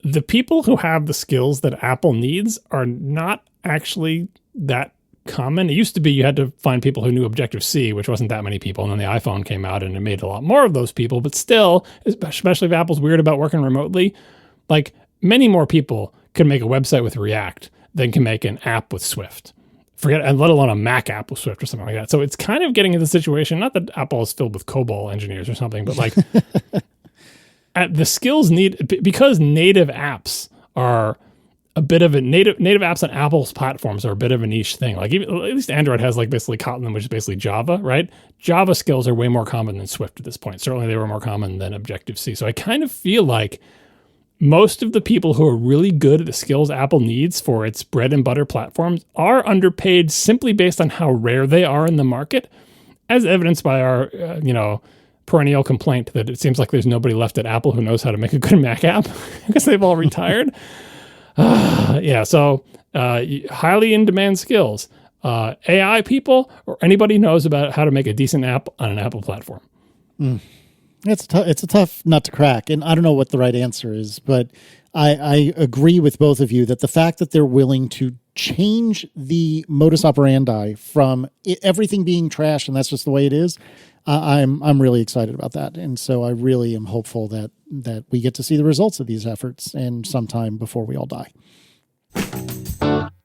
the people who have the skills that Apple needs are not actually that common. It used to be you had to find people who knew Objective-C, which wasn't that many people, and then the iPhone came out and it made a lot more of those people. But still, especially if Apple's weird about working remotely, like, many more people can make a website with React than can make an app with Swift. And let alone a Mac app with Swift or something like that. So it's kind of getting into the situation, not that Apple is filled with COBOL engineers or something, but like the skills because native apps are a bit of a native apps on Apple's platforms are a bit of a niche thing. Like, even, at least Android has like basically Kotlin, which is basically Java, right? Java skills are way more common than Swift at this point. Certainly they were more common than Objective-C. So I kind of feel like most of the people who are really good at the skills Apple needs for its bread and butter platforms are underpaid simply based on how rare they are in the market, as evidenced by our, perennial complaint that it seems like there's nobody left at Apple who knows how to make a good Mac app because they've all retired. So highly in demand skills, AI people, or anybody who knows about how to make a decent app on an Apple platform.
It's a tough nut to crack, and I don't know what the right answer is, but I agree with both of you that the fact that they're willing to change the modus operandi from everything being trash and that's just the way it is, I'm really excited about that. And so I really am hopeful that we get to see the results of these efforts and sometime before we all die.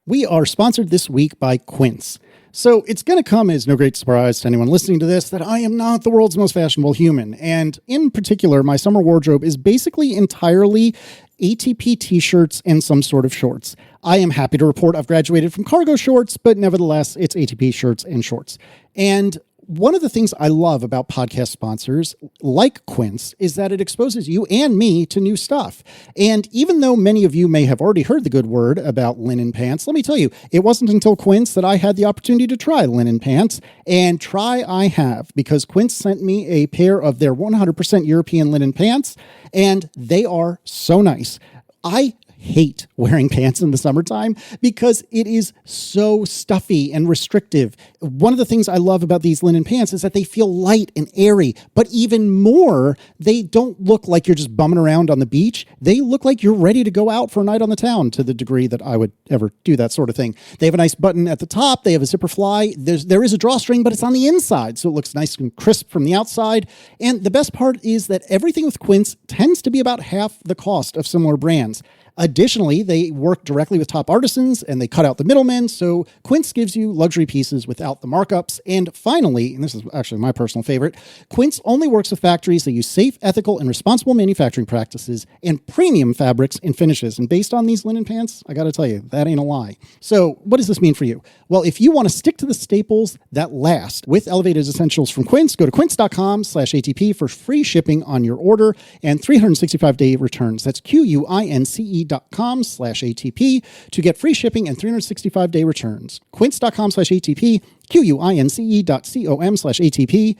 We are sponsored this week by Quince. So it's going to come as no great surprise to anyone listening to this that I am not the world's most fashionable human. And in particular, my summer wardrobe is basically entirely ATP t-shirts and some sort of shorts. I am happy to report I've graduated from cargo shorts, but nevertheless, it's ATP shirts and shorts. And one of the things I love about podcast sponsors like Quince is that it exposes you and me to new stuff. And even though many of you may have already heard the good word about linen pants, let me tell you, it wasn't until Quince that I had the opportunity to try linen pants. And try I have, because Quince sent me a pair of their 100% European linen pants, and they are so nice. I hate wearing pants in the summertime because it is so stuffy and restrictive. One of the things I love about these linen pants is that they feel light and airy, but even more, they don't look like you're just bumming around on the beach. They look like you're ready to go out for a night on the town, to the degree that I would ever do that sort of thing. They have a nice button at the top. They have a zipper fly. There is a drawstring, but it's on the inside, so it looks nice and crisp from the outside. And the best part is that everything with Quince tends to be about half the cost of similar brands. Additionally, they work directly with top artisans and they cut out the middlemen, so Quince gives you luxury pieces without the markups. And finally, and this is actually my personal favorite, Quince only works with factories that use safe, ethical, and responsible manufacturing practices and premium fabrics and finishes. And based on these linen pants, I got to tell you, that ain't a lie. So what does this mean for you? Well, if you want to stick to the staples that last with elevated essentials from Quince, go to quince.com/ATP for free shipping on your order and 365-day returns. That's QUINCE.com/ATP to get free shipping and 365-day returns. Quince.com/ATP, QUINCE.com/ATP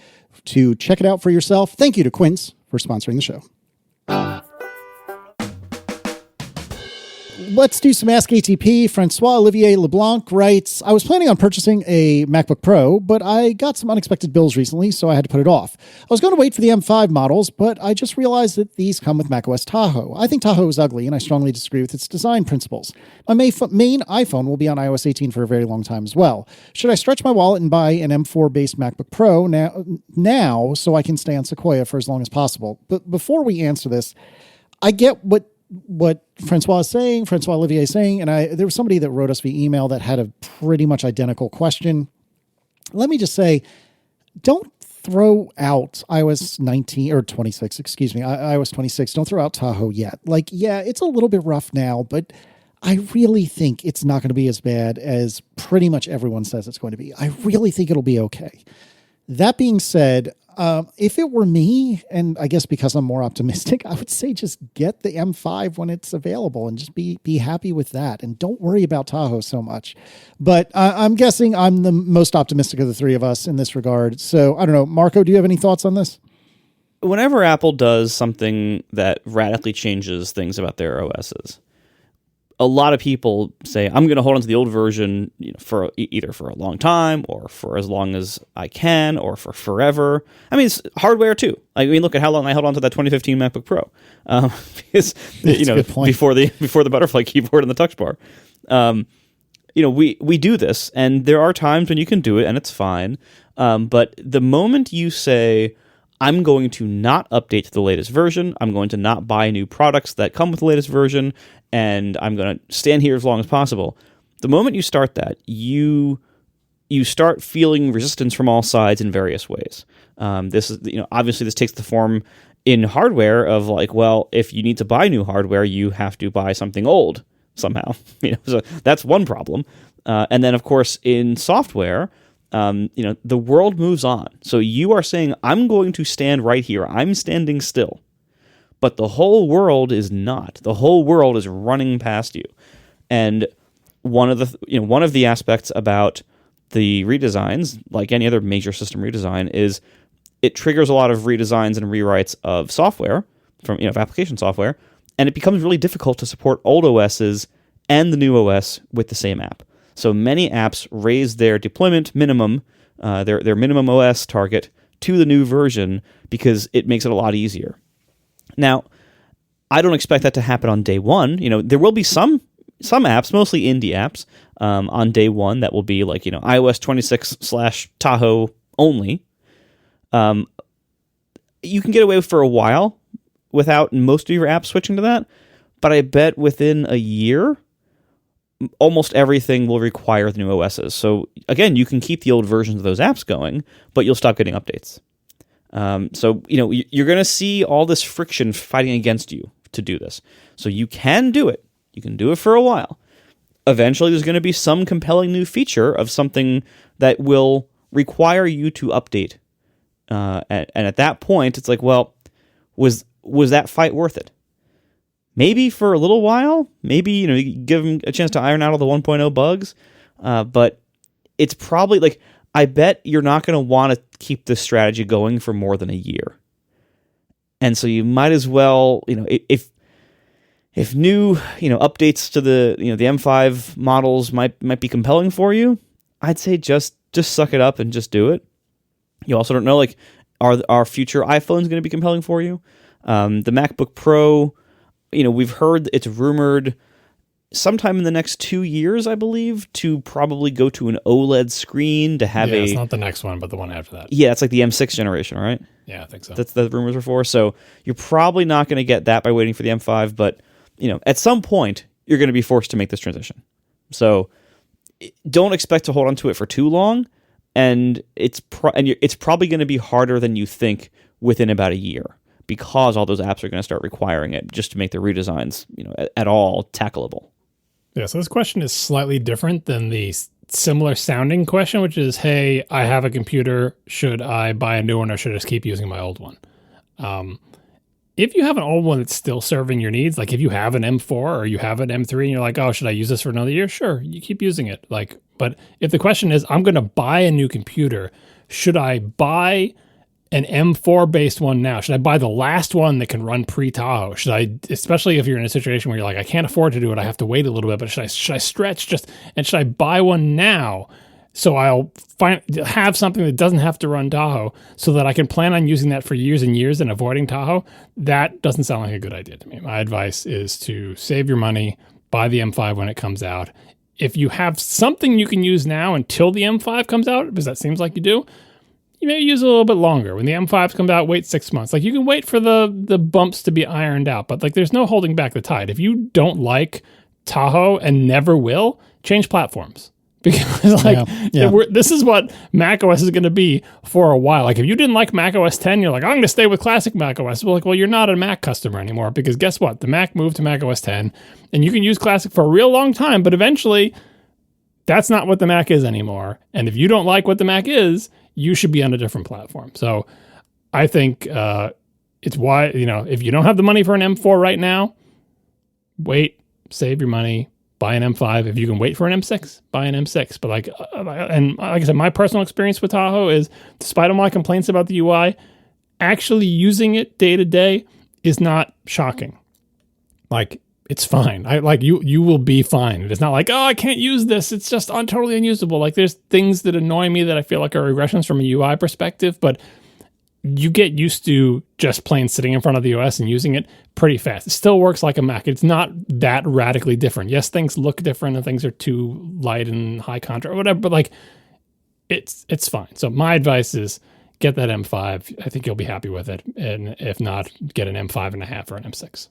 to check it out for yourself. Thank you to Quince for sponsoring the show. Let's do some Ask ATP. Francois Olivier LeBlanc writes, I was planning on purchasing a MacBook Pro, but I got some unexpected bills recently, so I had to put it off. I was going to wait for the M5 models, but I just realized that these come with macOS Tahoe. I think Tahoe is ugly, and I strongly disagree with its design principles. My main iPhone will be on iOS 18 for a very long time as well. Should I stretch my wallet and buy an M4-based MacBook Pro now so I can stay on Sequoia for as long as possible? But before we answer this, I get what Francois Olivier is saying, and there was somebody that wrote us via email that had a pretty much identical question. let me just say, don't throw out iOS 19 or 26, excuse me, iOS 26. Don't throw out Tahoe yet. Like, yeah, it's a little bit rough now, but I really think it's not going to be as bad as pretty much everyone says it's going to be. I really think it'll be okay. That being said, if it were me, and I guess because I'm more optimistic, I would say just get the M5 when it's available and just be happy with that. And don't worry about Tahoe so much. But I'm guessing I'm the most optimistic of the three of us in this regard. So I don't know. Marco, do you have any thoughts on this?
Whenever Apple does something that radically changes things about their OSs, a lot of people say, I'm going to hold on to the old version, for either for a long time or for as long as I can or for forever. I mean, it's hardware too. I mean, look at how long I held on to that 2015 MacBook Pro. Because, before the butterfly keyboard and the touch bar. We do this, and there are times when you can do it and it's fine. But the moment you say, I'm going to not update to the latest version, I'm going to not buy new products that come with the latest version, and I'm going to stand here as long as possible. The moment you start that, you start feeling resistance from all sides in various ways. This is, obviously this takes the form in hardware of like, well, if you need to buy new hardware, you have to buy something old somehow. So that's one problem. And then of course in software, the world moves on. So you are saying, I'm going to stand right here. I'm standing still. But the whole world is not. The whole world is running past you. And one of the aspects about the redesigns, like any other major system redesign, is it triggers a lot of redesigns and rewrites of software, of application software, and it becomes really difficult to support old OSs and the new OS with the same app. So many apps raise their deployment minimum, their minimum OS target to the new version because it makes it a lot easier. Now, I don't expect that to happen on day one. There will be some apps, mostly indie apps, on day one that will be like, iOS 26/Tahoe only. You can get away for a while without most of your apps switching to that, but I bet within a year, almost everything will require the new OSs. So again, you can keep the old versions of those apps going, but you'll stop getting updates. So you're going to see all this friction fighting against you to do this. So you can do it. You can do it for a while. Eventually, there's going to be some compelling new feature of something that will require you to update. And at that point, it's like, well, was that fight worth it? Maybe for a little while. Maybe you give them a chance to iron out all the 1.0 bugs. But it's probably like, I bet you're not going to want to keep this strategy going for more than a year. And so you might as well, if new, updates to the M5 models might be compelling for you, I'd say just suck it up and just do it. You also don't know, like, are future iPhones going to be compelling for you? The MacBook Pro, we've heard it's rumored sometime in the next 2 years, I believe, to probably go to an OLED screen to have
it's not the next one, but the one after that.
Yeah, it's like the M6 generation, right?
Yeah, I think so.
That's the rumors are for. So you're probably not going to get that by waiting for the M5, but at some point you're going to be forced to make this transition. So don't expect to hold on to it for too long, and it's probably going to be harder than you think within about a year, because all those apps are going to start requiring it just to make the redesigns, at all tackleable.
Yeah, so this question is slightly different than the similar sounding question, which is, hey, I have a computer. Should I buy a new one or should I just keep using my old one? If you have an old one that's still serving your needs, like if you have an M4 or you have an M3 and you're like, oh, should I use this for another year? Sure, you keep using it. But if the question is, I'm going to buy a new computer, should I buy an M4 based one now? Should I buy the last one that can run pre-Tahoe? Should I, especially if you're in a situation where you're like, I can't afford to do it, I have to wait a little bit, but should I stretch and should I buy one now so I'll have something that doesn't have to run Tahoe so that I can plan on using that for years and years and avoiding Tahoe? That doesn't sound like a good idea to me. My advice is to save your money, buy the M5 when it comes out. If you have something you can use now until the M5 comes out, because that seems like you do, you may use it a little bit longer. When the M5 comes out, wait 6 months. Like, you can wait for the bumps to be ironed out, but like, there's no holding back the tide. If you don't like Tahoe and never will, change platforms. Because this is what Mac OS is going to be for a while. Like if you didn't like Mac OS 10, you're like, I'm going to stay with classic Mac OS. Well, you're not a Mac customer anymore, because guess what? The Mac moved to Mac OS 10 and you can use classic for a real long time, but eventually that's not what the Mac is anymore. And if you don't like what the Mac is, you should be on a different platform. So I think it's why, if you don't have the money for an M4 right now, wait, save your money. Buy an M5. If you can wait for an M6, buy an M6. But like I said, my personal experience with Tahoe is, despite all my complaints about the UI, actually using it day to day is not shocking. Like, it's fine. You will be fine. It's not like, oh, I can't use this. It's just totally unusable. Like, there's things that annoy me that I feel like are regressions from a UI perspective, but you get used to just plain sitting in front of the OS and using it pretty fast. It still works like a Mac. It's not that radically different. Yes, things look different and things are too light and high contrast or whatever, but like it's fine. So my advice is get that M5. I think you'll be happy with it. And if not, get an M5.5 or an M6.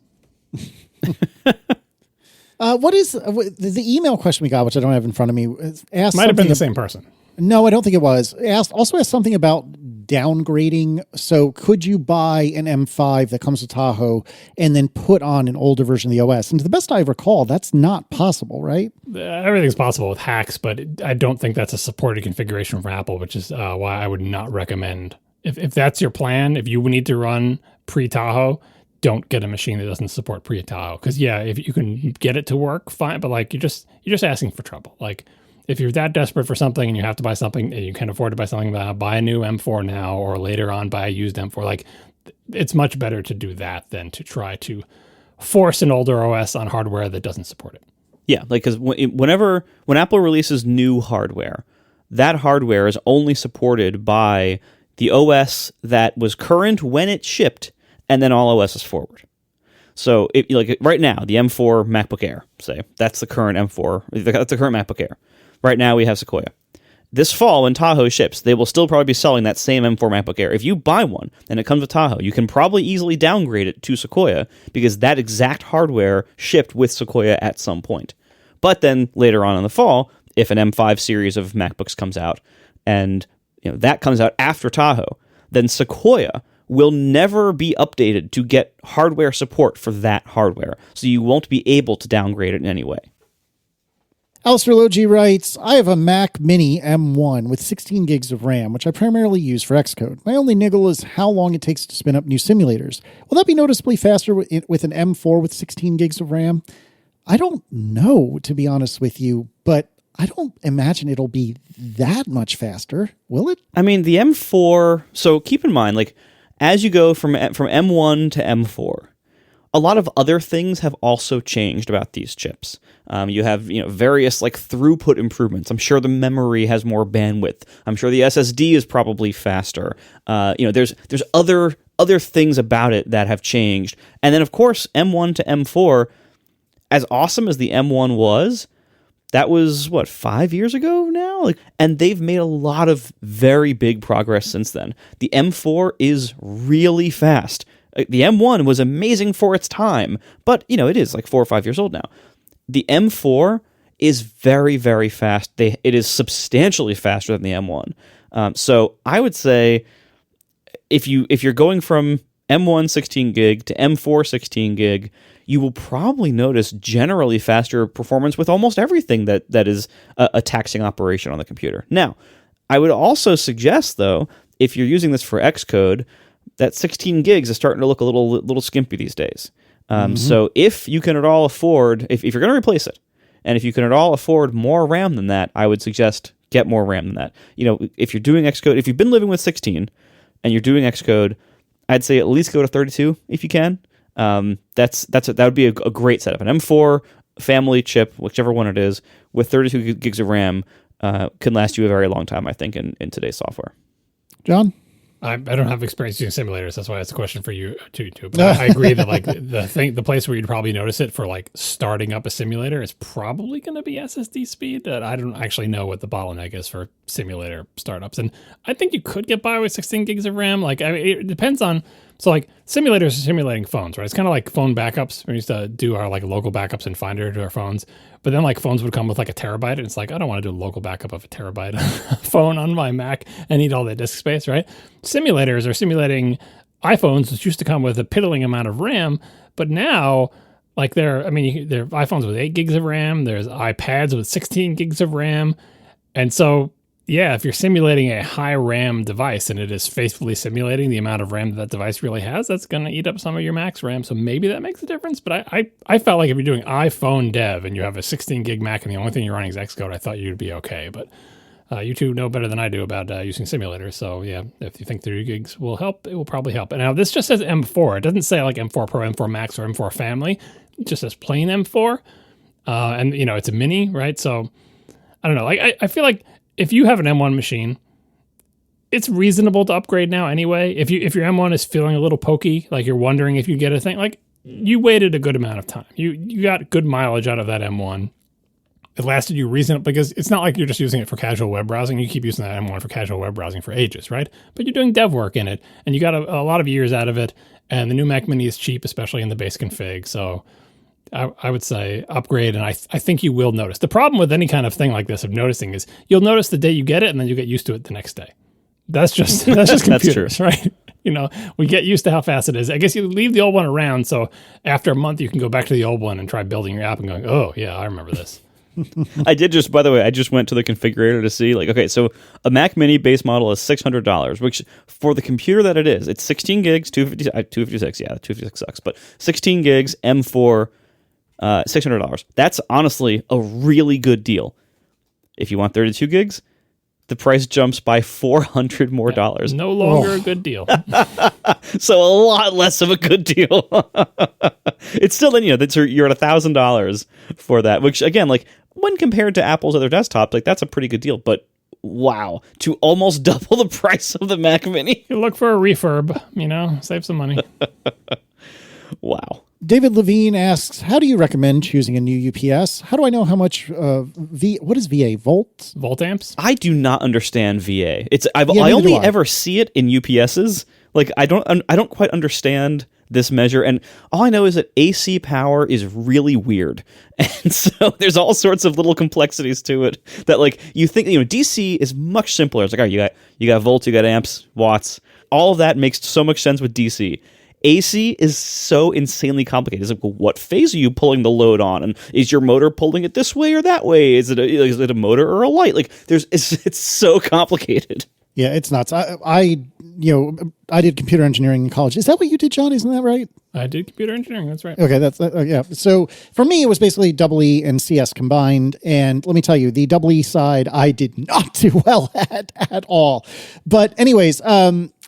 What is the email question we got, which I don't have in front of me?
Might have been the same person.
No, I don't think it was. Also asked something about downgrading. So could you buy an M5 that comes with Tahoe and then put on an older version of the OS? And to the best I recall, that's not possible, right?
Everything's possible with hacks, but I don't think that's a supported configuration for Apple, which is why I would not recommend. If that's your plan, if you need to run pre-Tahoe, don't get a machine that doesn't support pre-Tahoe. Because if you can get it to work, fine. But like you're just asking for trouble. Like, if you're that desperate for something and you have to buy something and you can afford to buy something, buy a new M4 now, or later on buy a used M4. Like, it's much better to do that than to try to force an older OS on hardware that doesn't support it.
Yeah, like, because when Apple releases new hardware, that hardware is only supported by the OS that was current when it shipped, and then all OSs forward. So, right now, the M4 MacBook Air, say, that's the current M4, that's the current MacBook Air. Right now we have Sequoia. This fall, when Tahoe ships, they will still probably be selling that same M4 MacBook Air. If you buy one and it comes with Tahoe, you can probably easily downgrade it to Sequoia because that exact hardware shipped with Sequoia at some point. But then later on in the fall, if an M5 series of MacBooks comes out and that comes out after Tahoe, then Sequoia will never be updated to get hardware support for that hardware. So you won't be able to downgrade it in any way.
Alistair Logie writes, I have a Mac Mini M1 with 16 gigs of RAM, which I primarily use for Xcode. My only niggle is how long it takes to spin up new simulators. Will that be noticeably faster with an M4 with 16 gigs of RAM? I don't know, to be honest with you, but I don't imagine it'll be that much faster, will it?
I mean, the M4, so keep in mind, like, as you go from M1 to M4, a lot of other things have also changed about these chips. You have various like throughput improvements. I'm sure the memory has more bandwidth. I'm sure the SSD is probably faster. There's other things about it that have changed. And then of course M1 to M4, as awesome as the M1 was, that was 5 years ago now? And they've made a lot of very big progress since then. The M4 is really fast. The M1 was amazing for its time, but it is like 4 or 5 years old now. The M4 is very, very fast. It is substantially faster than the M1. So I would say if you're going from M1 16 gig to M4 16 gig, you will probably notice generally faster performance with almost everything that is a taxing operation on the computer. Now, I would also suggest, though, if you're using this for Xcode, that 16 gigs is starting to look a little skimpy these days. So if you can at all afford, if you're going to replace it, and if you can at all afford more RAM than that, I would suggest get more RAM than that. If you're doing Xcode, if you've been living with 16 and you're doing Xcode, I'd say at least go to 32 if you can. That would be a great setup. An M4 family chip, whichever one it is, with 32 gigs of RAM can last you a very long time, I think, in today's software.
John?
I don't have experience using simulators. That's why it's a question for you too. But I agree that like the place where you'd probably notice it for like starting up a simulator is probably going to be SSD speed. I don't actually know what the bottleneck is for simulator startups, and I think you could get by with 16 gigs of RAM. Like, it depends on So like simulators are simulating phones, right? It's kind of like phone backups. We used to do our like local backups in Finder to our phones, but then like phones would come with like a terabyte, and it's like, I don't want to do a local backup of a terabyte phone on my Mac and need all that disk space, right? Simulators are simulating iPhones, which used to come with a piddling amount of RAM, but now like there are iPhones with 8 gigs of RAM, there's iPads with 16 gigs of RAM. And so, yeah, if you're simulating a high RAM device and it is faithfully simulating the amount of RAM that device really has, that's going to eat up some of your max RAM. So maybe that makes a difference. But I felt like if you're doing iPhone dev and you have a 16 gig Mac and the only thing you're running is Xcode, I thought you'd be okay. But you two know better than I do about using simulators. So yeah, if you think 30 gigs will help, it will probably help. And now this just says M4. It doesn't say like M4 Pro, M4 Max, or M4 Family. It just says plain M4. And, it's a mini, right? So I don't know. Like I feel like if you have an M1 machine, it's reasonable to upgrade now anyway. If your M1 is feeling a little pokey, like you're wondering if you get a thing, like you waited a good amount of time. You got good mileage out of that M1. It lasted you reasonably, because it's not like you're just using it for casual web browsing. You keep using that M1 for casual web browsing for ages, right? But you're doing dev work in it, and you got a lot of years out of it. And the new Mac Mini is cheap, especially in the base config. So I would say upgrade, and I think you will notice. The problem with any kind of thing like this of noticing is you'll notice the day you get it, and then you get used to it the next day. That's just computers, right? We get used to how fast it is. I guess you leave the old one around, so after a month you can go back to the old one and try building your app and going, oh yeah, I remember this.
I just went to the configurator to see, like, okay, so a Mac Mini base model is $600, which for the computer that it is, it's 16 gigs, 256, yeah, 256 sucks, but 16 gigs, M4, $600. That's honestly a really good deal. If you want 32 gigs, the price jumps by $400 more dollars.
No longer a good deal.
So a lot less of a good deal. It's still then, you're at $1,000 for that, which again, like when compared to Apple's other desktops, like that's a pretty good deal. But wow, to almost double the price of the Mac Mini.
You look for a refurb, save some money.
Wow.
David Levine asks, how do you recommend choosing a new UPS? How do I know how much what is VA? Volt
amps?
I do not understand VA. I only ever see it in UPSs. Like I don't quite understand this measure, and all I know is that AC power is really weird, and so there's all sorts of little complexities to it that, like, you think DC is much simpler. It's like, all right, you got volts, you got amps, watts. All of that makes so much sense with DC. AC is so insanely complicated. It's like, well, what phase are you pulling the load on? And is your motor pulling it this way or that way? Is it a motor or a light? Like, it's so complicated.
Yeah, it's nuts. I did computer engineering in college. Is that what you did, John? Isn't that right?
I did computer engineering. That's right.
Okay, that's yeah. So for me, it was basically EE and CS combined. And let me tell you, the EE side, I did not do well at all. But anyways,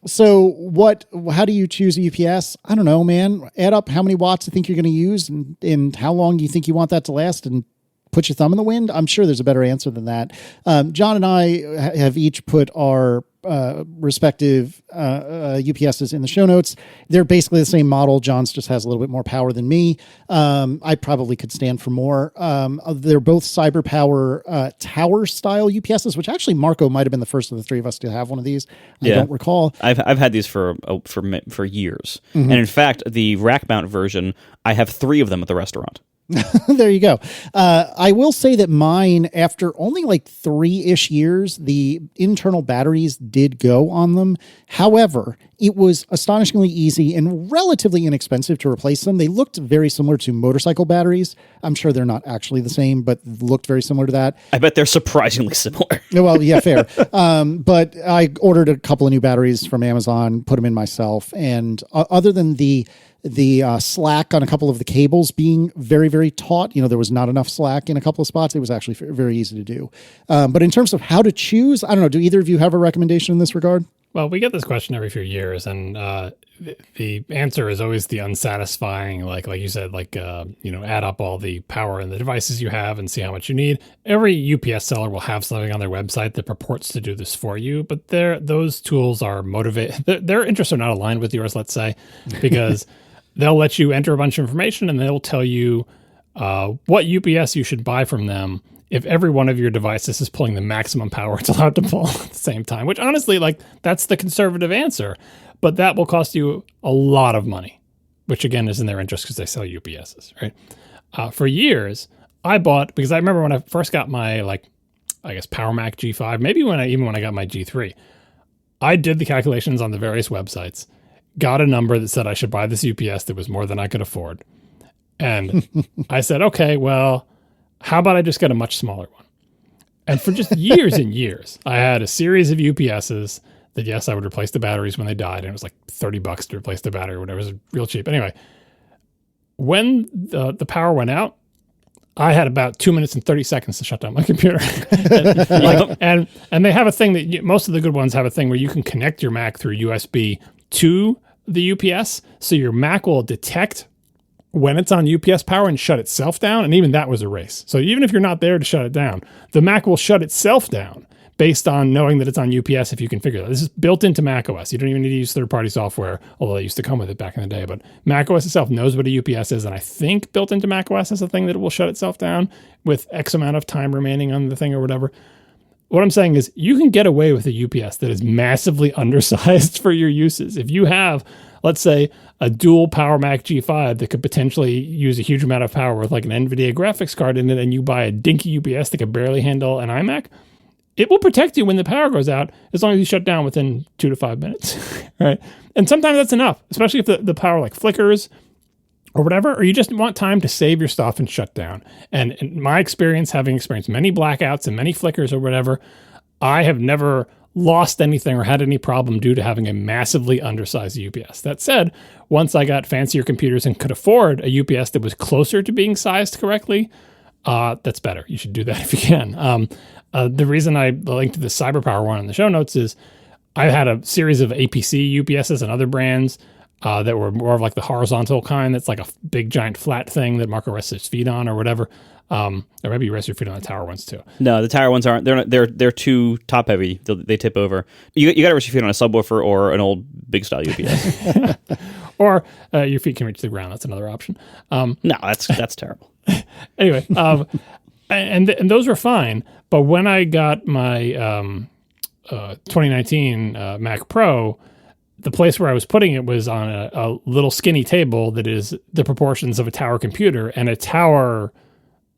so how do you choose a UPS? I don't know, man. Add up how many watts you think you're going to use and how long you think you want that to last, and put your thumb in the wind. I'm sure there's a better answer than that. John and I have each put our respective UPSs in the show notes. They're basically the same model. John's just has a little bit more power than me. I probably could stand for more. They're both CyberPower tower style UPSs, which actually Marco might have been the first of the three of us to have one of these. I don't recall.
I've had these for years. Mm-hmm. And in fact, the rack mount version, I have 3 of them at the restaurant.
There you go. I will say that mine, after only like 3-ish years, the internal batteries did go on them. However, it was astonishingly easy and relatively inexpensive to replace them. They looked very similar to motorcycle batteries. I'm sure they're not actually the same, but looked very similar to that.
I bet they're surprisingly similar.
Well, yeah, fair. But I ordered a couple of new batteries from Amazon, put them in myself, and other than the slack on a couple of the cables being very, very taut, there was not enough slack in a couple of spots. It was actually very easy to do. But in terms of how to choose, I don't know. Do either of you have a recommendation in this regard?
Well, we get this question every few years, and the answer is always the unsatisfying, like you said, add up all the power and the devices you have and see how much you need. Every UPS seller will have something on their website that purports to do this for you, but those tools are motivated. Their interests are not aligned with yours, let's say, because they'll let you enter a bunch of information and they'll tell you what UPS you should buy from them if every one of your devices is pulling the maximum power it's allowed to pull at the same time, which honestly, like, that's the conservative answer. But that will cost you a lot of money, which again is in their interest because they sell UPSs, right? For years, I bought, because I remember when I first got my, Power Mac G5, maybe when I got my G3, I did the calculations on the various websites, got a number that said I should buy this UPS that was more than I could afford. And I said, okay, well, how about I just get a much smaller one? And for just years and years, I had a series of UPSs that, yes, I would replace the batteries when they died. And it was like $30 to replace the battery or whatever. It was real cheap. Anyway, when the power went out, I had about 2 minutes and 30 seconds to shut down my computer. and they have a thing that most of the good ones have a thing where you can connect your Mac through USB to the UPS. So your Mac will detect when it's on UPS power and shut itself down. And even that was a race. So even if you're not there to shut it down, the Mac will shut itself down based on knowing that it's on UPS if you configure that. This is built into macOS. You don't even need to use third-party software, although they used to come with it back in the day. But macOS itself knows what a UPS is, and I think built into macOS is a thing that it will shut itself down with X amount of time remaining on the thing or whatever. What I'm saying is you can get away with a UPS that is massively undersized for your uses. If you have, let's say, a dual Power Mac G5 that could potentially use a huge amount of power with like an NVIDIA graphics card in it, and you buy a dinky UPS that could barely handle an iMac, it will protect you when the power goes out as long as you shut down within 2 to 5 minutes, right? And sometimes that's enough, especially if the power like flickers or whatever, or you just want time to save your stuff and shut down. And in my experience, having experienced many blackouts and many flickers or whatever, I have never lost anything or had any problem due to having a massively undersized UPS. That said, once I got fancier computers and could afford a UPS that was closer to being sized correctly, that's better. You should do that if you can. The reason I linked to the CyberPower one in the show notes is I had a series of APC UPSs and other brands that were more of like the horizontal kind. That's like a big giant flat thing that Marco rests his feet on or whatever. Or maybe you rest your feet on the tower ones too.
No, the tower ones aren't. They're too top heavy. They tip over. You got to rest your feet on a subwoofer or an old big style UPS.
Or your feet can reach the ground. That's another option.
No, that's terrible.
Anyway, and those were fine. But when I got my 2019 Mac Pro, the place where I was putting it was on a little skinny table that is the proportions of a tower computer, and a tower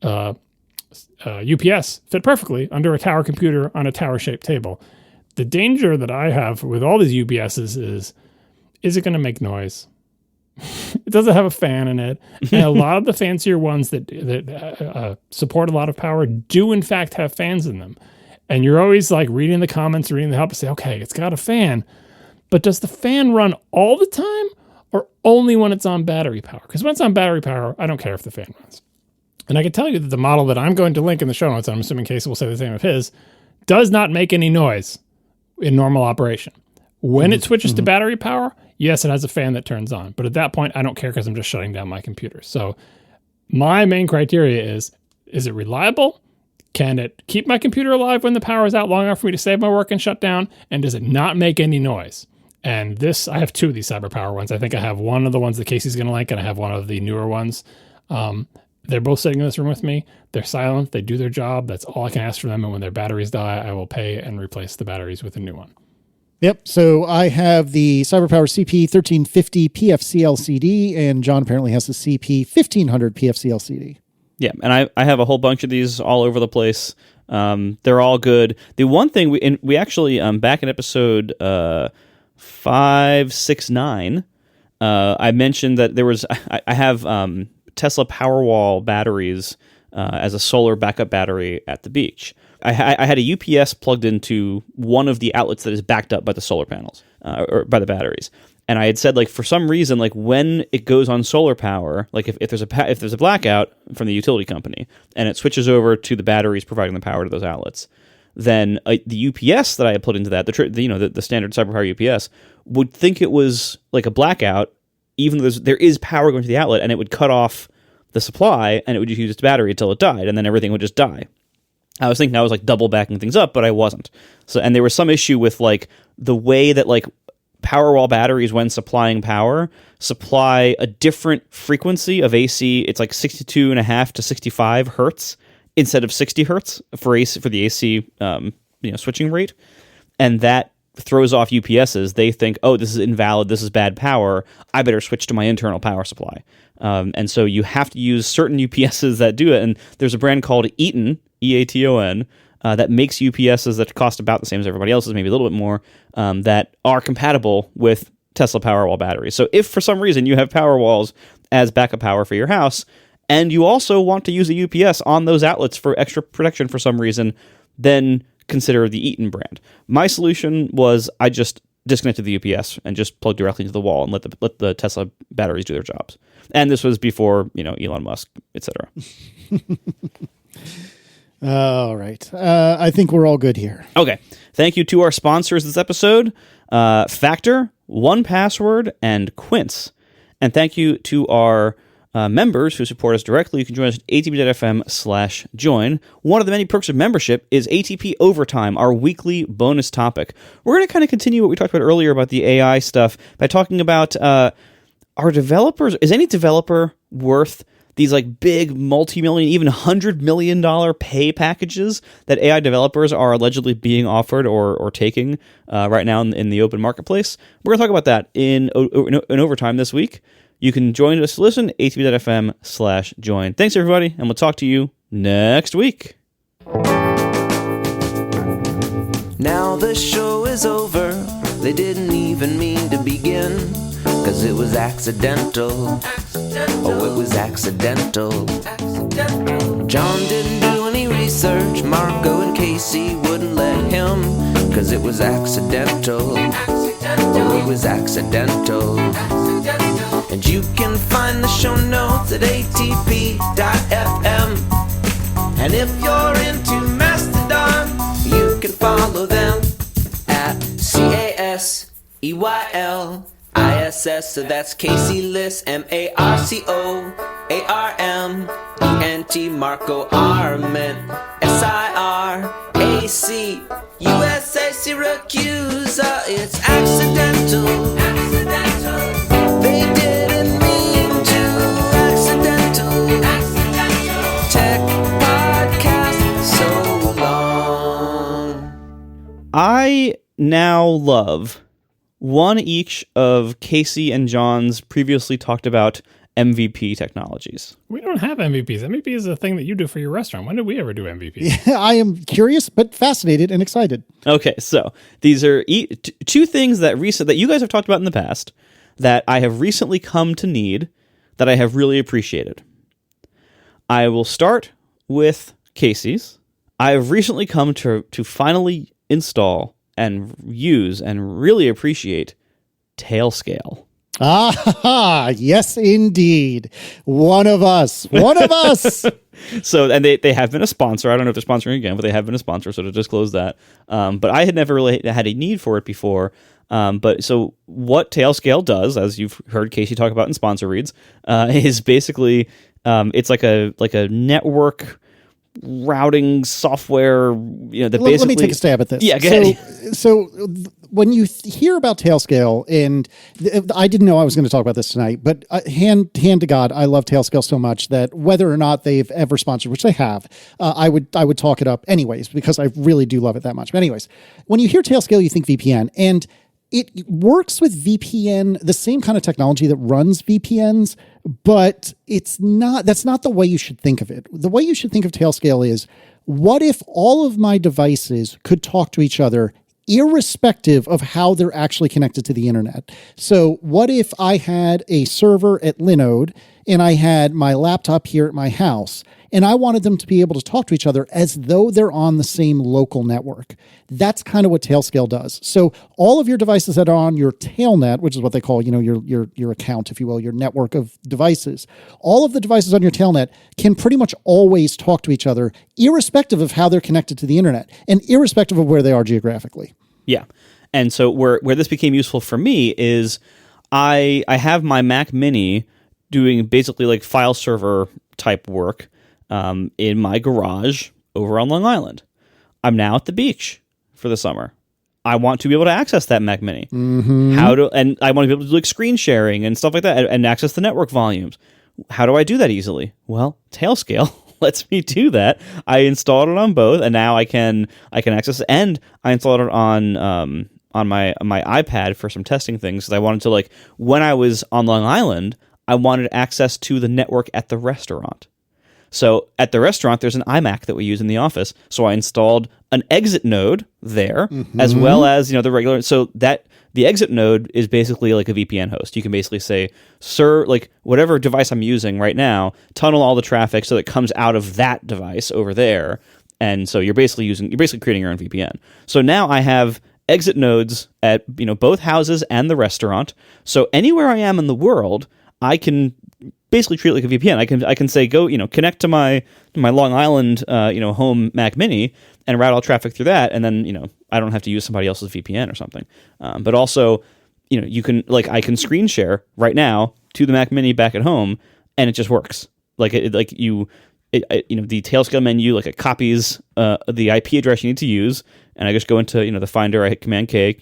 UPS fit perfectly under a tower computer on a tower-shaped table. The danger that I have with all these UPSs is it going to make noise? It doesn't have a fan in it. And a lot of the fancier ones that support a lot of power do, in fact, have fans in them. And you're always like reading the comments, reading the help, and say, okay, it's got a fan. But does the fan run all the time or only when it's on battery power? Because when it's on battery power, I don't care if the fan runs. And I can tell you that the model that I'm going to link in the show notes, and I'm assuming Casey will say the same of his, does not make any noise in normal operation. When it switches to battery power, yes, it has a fan that turns on. But at that point, I don't care because I'm just shutting down my computer. So my main criteria is it reliable? Can it keep my computer alive when the power is out long enough for me to save my work and shut down? And does it not make any noise? And this, I have two of these CyberPower ones. I think I have one of the ones that Casey's going to like, and I have one of the newer ones. They're both sitting in this room with me. They're silent. They do their job. That's all I can ask from them. And when their batteries die, I will pay and replace the batteries with a new one.
Yep. So I have the CyberPower CP1350 PFC LCD, and John apparently has the CP1500 PFC LCD.
Yeah, and I have a whole bunch of these all over the place. They're all good. The one thing we actually back in episode 569, I mentioned that there was I have Tesla Powerwall batteries as a solar backup battery at the beach. I had a UPS plugged into one of the outlets that is backed up by the solar panels or by the batteries. And I had said, like, for some reason, like when it goes on solar power, like if there's a blackout from the utility company and it switches over to the batteries providing the power to those outlets, then the UPS that I had put into that, the standard CyberPower UPS, would think it was like a blackout, even though there is power going to the outlet, and it would cut off the supply and it would just use its battery until it died, and then everything would just die. I was thinking I was like double backing things up, but I wasn't. So, and there was some issue with like the way that like Powerwall batteries, when supplying power, supply a different frequency of AC. It's like 62.5 to 65 hertz instead of 60 hertz for the AC switching rate, and that throws off UPSs. They think, oh, this is invalid, this is bad power, I better switch to my internal power supply. And so you have to use certain UPSs that do it. And there's a brand called Eaton, EATON, that makes UPSs that cost about the same as everybody else's, maybe a little bit more, that are compatible with Tesla Powerwall batteries. So if for some reason you have Powerwalls as backup power for your house, and you also want to use a UPS on those outlets for extra protection for some reason, then consider the Eaton brand. My solution was I just disconnected the UPS and just plugged directly into the wall and let the Tesla batteries do their jobs. And this was before, Elon Musk, etc.
All right. I think we're all good here.
Okay. Thank you to our sponsors this episode, Factor, 1Password, and Quince. And thank you to our members who support us directly. You can join us at atp.fm/join. One of the many perks of membership is ATP Overtime, our weekly bonus topic. We're going to kind of continue what we talked about earlier about the AI stuff by talking about are developers. Is any developer worth these like big multi-million, even $100 million pay packages that AI developers are allegedly being offered or taking right now in the open marketplace? We're going to talk about that in Overtime this week. You can join us to listen, atp.fm/join. Thanks, everybody, and we'll talk to you next week.
Now the show is over. They didn't even mean to begin, 'cause it was accidental. Oh, it was accidental. John didn't do any research. Marco and Casey wouldn't let him, 'cause it was accidental. Oh, it was accidental. And you can find the show notes at atp.fm. And if you're into Mastodon, you can follow them at CASEYLISS. So that's Casey Liss, MARCOARMENT, Marco Arment, SIRAC, USA Syracuse. It's accidental. They didn't mean to. Accidental. Tech podcast so long.
I now love one each of Casey and John's previously talked about MVP technologies.
We don't have MVPs. MVP is a thing that you do for your restaurant. When did we ever do MVP?
I am curious, but fascinated and excited.
Okay, so these are two things that you guys have talked about in the past that I have recently come to need that I have really appreciated. I will start with Casey's. I have recently come to finally install and use and really appreciate Tailscale.
Ah, yes, indeed. One of us.
So, and they have been a sponsor. I don't know if they're sponsoring again, but they have been a sponsor, so to disclose that. But I had never really had a need for it before. But so what Tailscale does, as you've heard Casey talk about in sponsor reads, is basically it's like a network routing software. That basically. Let
me take a stab at this.
Yeah, go ahead.
So when you hear about Tailscale, and I didn't know I was going to talk about this tonight, but hand to God, I love Tailscale so much that whether or not they've ever sponsored, which they have, I would talk it up anyways, because I really do love it that much. But anyways, when you hear Tailscale, you think VPN, and it works with VPN, the same kind of technology that runs VPNs, but that's not the way you should think of it. The way you should think of Tailscale is, what if all of my devices could talk to each other irrespective of how they're actually connected to the internet? So what if I had a server at Linode and I had my laptop here at my house, and I wanted them to be able to talk to each other as though they're on the same local network? That's kind of what Tailscale does. So all of your devices that are on your tailnet, which is what they call, your account, if you will, your network of devices, all of the devices on your tailnet can pretty much always talk to each other, irrespective of how they're connected to the internet and irrespective of where they are geographically.
Yeah. And so where this became useful for me is I have my Mac Mini doing basically like file server type work in my garage over on Long Island. I'm now at the beach for the summer. I want to be able to access that Mac Mini. And I want to be able to do like screen sharing and stuff like that, and access the network volumes. How do I do that easily? Well, Tailscale lets me do that. I installed it on both, and now I can access it. And I installed it on my iPad for some testing things, because I wanted to, like, when I was on Long Island, I wanted access to the network at the restaurant. So at the restaurant, there's an iMac that we use in the office. So I installed an exit node there, as well as, the regular. So that the exit node is basically like a VPN host. You can basically say, sir, like whatever device I'm using right now, tunnel all the traffic so that it comes out of that device over there. And so you're basically creating your own VPN. So now I have exit nodes at both houses and the restaurant. So anywhere I am in the world, I can basically treat it like a VPN. I can say, go, connect to my Long Island, home Mac Mini, and route all traffic through that, and then I don't have to use somebody else's VPN or something. But also, you can, like, I can screen share right now to the Mac Mini back at home, and it just works. The Tailscale menu, like, it copies the IP address you need to use, and I just go into the Finder. I hit Command K,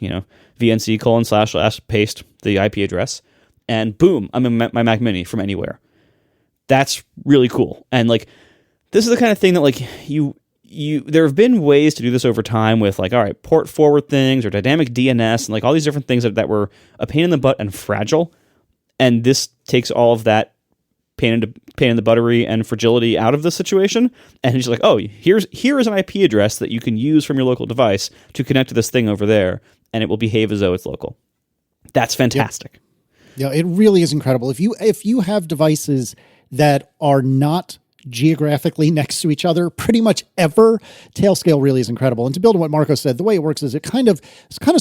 VNC:// paste the IP address. And boom, I'm in my Mac Mini from anywhere. That's really cool. And like, this is the kind of thing that like there have been ways to do this over time with like, all right, port forward things or dynamic DNS and like all these different things that were a pain in the butt and fragile. And this takes all of that pain in the buttery and fragility out of the situation. And it's like, oh, here is an IP address that you can use from your local device to connect to this thing over there, and it will behave as though it's local. That's fantastic.
Yep. Yeah, it really is incredible. If you have devices that are not geographically next to each other pretty much ever, Tailscale really is incredible. And to build on what Marco said, the way it works is it kind of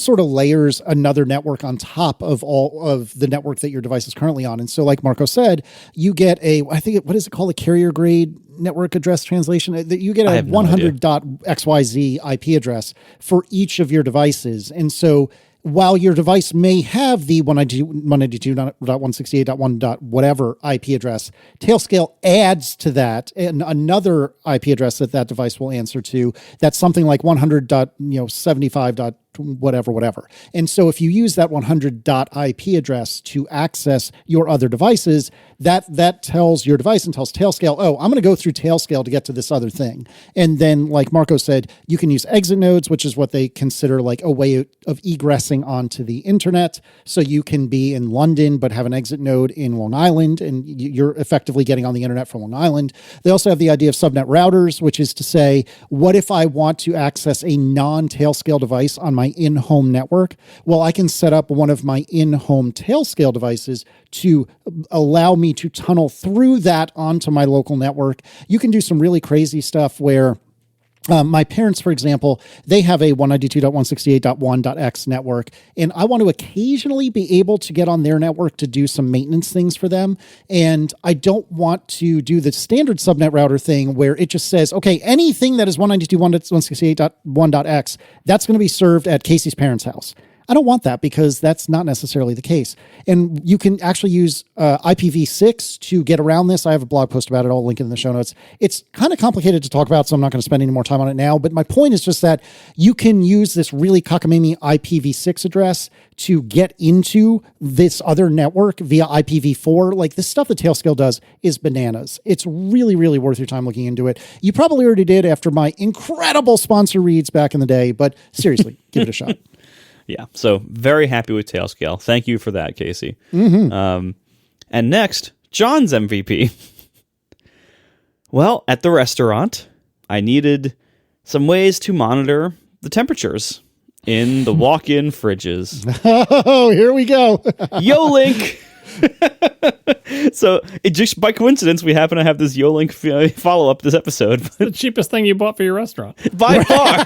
sort of layers another network on top of all of the network that your device is currently on. And so like Marco said, you get what is it called? A carrier grade network address translation. You get a 100.xyz IP address for each of your devices. And so while your device may have the 192.168.1. whatever IP address, Tailscale adds to that another IP address that device will answer to. That's something like 100.75. whatever. And so if you use that 100.IP address to access your other devices, that tells your device and tells Tailscale, oh, I'm going to go through Tailscale to get to this other thing. And then, like Marco said, you can use exit nodes, which is what they consider like a way of egressing onto the internet. So you can be in London, but have an exit node in Long Island, and you're effectively getting on the internet from Long Island. They also have the idea of subnet routers, which is to say, what if I want to access a non-Tailscale device on my in-home network? Well, I can set up one of my in-home Tailscale devices to allow me to tunnel through that onto my local network. You can do some really crazy stuff where my parents, for example, they have a 192.168.1.x network, and I want to occasionally be able to get on their network to do some maintenance things for them. And I don't want to do the standard subnet router thing where it just says, okay, anything that is 192.168.1.x, that's going to be served at Casey's parents' house. I don't want that because that's not necessarily the case. And you can actually use IPv6 to get around this. I have a blog post about it. I'll link it in the show notes. It's kind of complicated to talk about, so I'm not going to spend any more time on it now. But my point is just that you can use this really cockamamie IPv6 address to get into this other network via IPv4. Like, this stuff that Tailscale does is bananas. It's really, really worth your time looking into it. You probably already did after my incredible sponsor reads back in the day, but seriously, give it a shot.
Yeah, so very happy with Tailscale. Thank you for that, Casey. And next, John's MVP. Well, at the restaurant, I needed some ways to monitor the temperatures in the walk-in fridges.
Oh, here we go.
YoLink! So, it just by coincidence, we happen to have this YoLink follow-up this episode.
It's the cheapest thing you bought for your restaurant.
By far!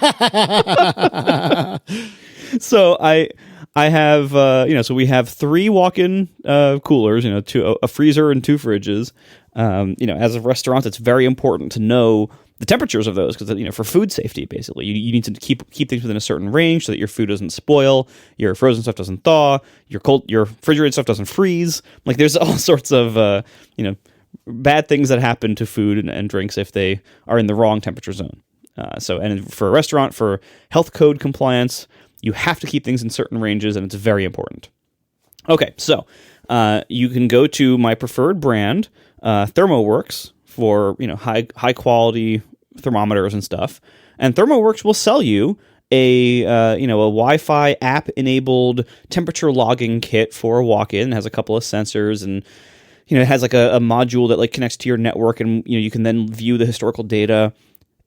So I have so we have 3 walk-in coolers, a freezer and 2 fridges. As a restaurant, it's very important to know the temperatures of those because for food safety, basically, you need to keep things within a certain range so that your food doesn't spoil, your frozen stuff doesn't thaw, your refrigerated stuff doesn't freeze. Like, there's all sorts of bad things that happen to food and drinks if they are in the wrong temperature zone. And for a restaurant, for health code compliance, You have to keep things in certain ranges, and it's very important. Okay, so you can go to my preferred brand, ThermoWorks, for high quality thermometers and stuff. And ThermoWorks will sell you a Wi-Fi app enabled temperature logging kit for a walk-in. It has a couple of sensors, and it has like a module that like connects to your network, and you can then view the historical data.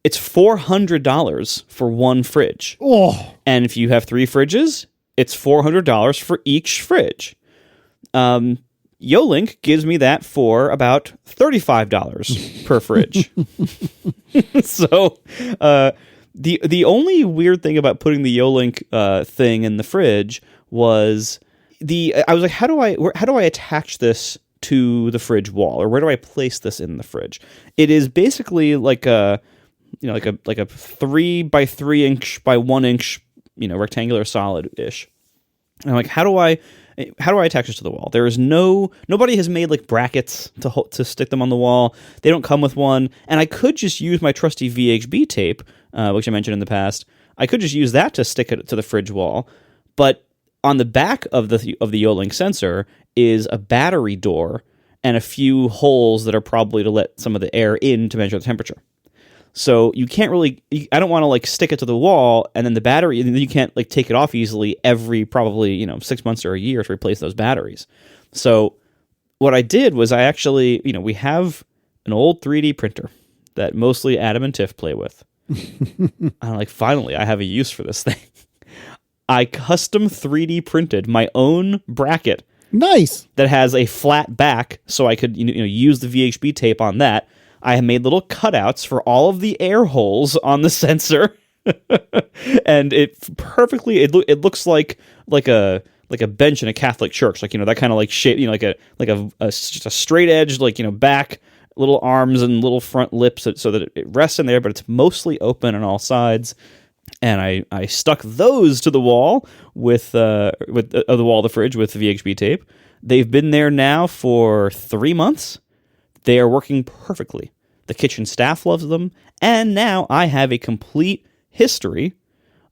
It's $400 for one fridge.
Oh,
And if you have 3 fridges, it's $400 for each fridge. YoLink gives me that for about $35 per fridge. So the only weird thing about putting the YoLink thing in the fridge was I was like, how do I attach this to the fridge wall, or where do I place this in the fridge? It is basically like a 3 by 3 inch by 1 inch rectangular solid ish. And I'm like, how do I attach this to the wall? There is nobody has made like brackets to stick them on the wall. They don't come with one, and I could just use my trusty VHB tape, which I mentioned in the past. I could just use that to stick it to the fridge wall, but on the back of the YoLink sensor is a battery door and a few holes that are probably to let some of the air in to measure the temperature. So you can't really, I don't want to like stick it to the wall and then the battery, and then you can't like take it off easily every probably 6 months or a year to replace those batteries. So what I did was I actually, we have an old 3D printer that mostly Adam and Tiff play with. I'm like, finally, I have a use for this thing. I custom 3D printed my own bracket.
nice.
That has a flat back, so I could use the VHB tape on that. I have made little cutouts for all of the air holes on the sensor, and it perfectly. It looks like a bench in a Catholic church, like that kind of like shape, like a just a straight edge, like back, little arms and little front lips, so that it rests in there, but it's mostly open on all sides. And I stuck those to the wall with the wall of the fridge with the VHB tape. They've been there now for 3 months. They are working perfectly. The kitchen staff loves them, and now I have a complete history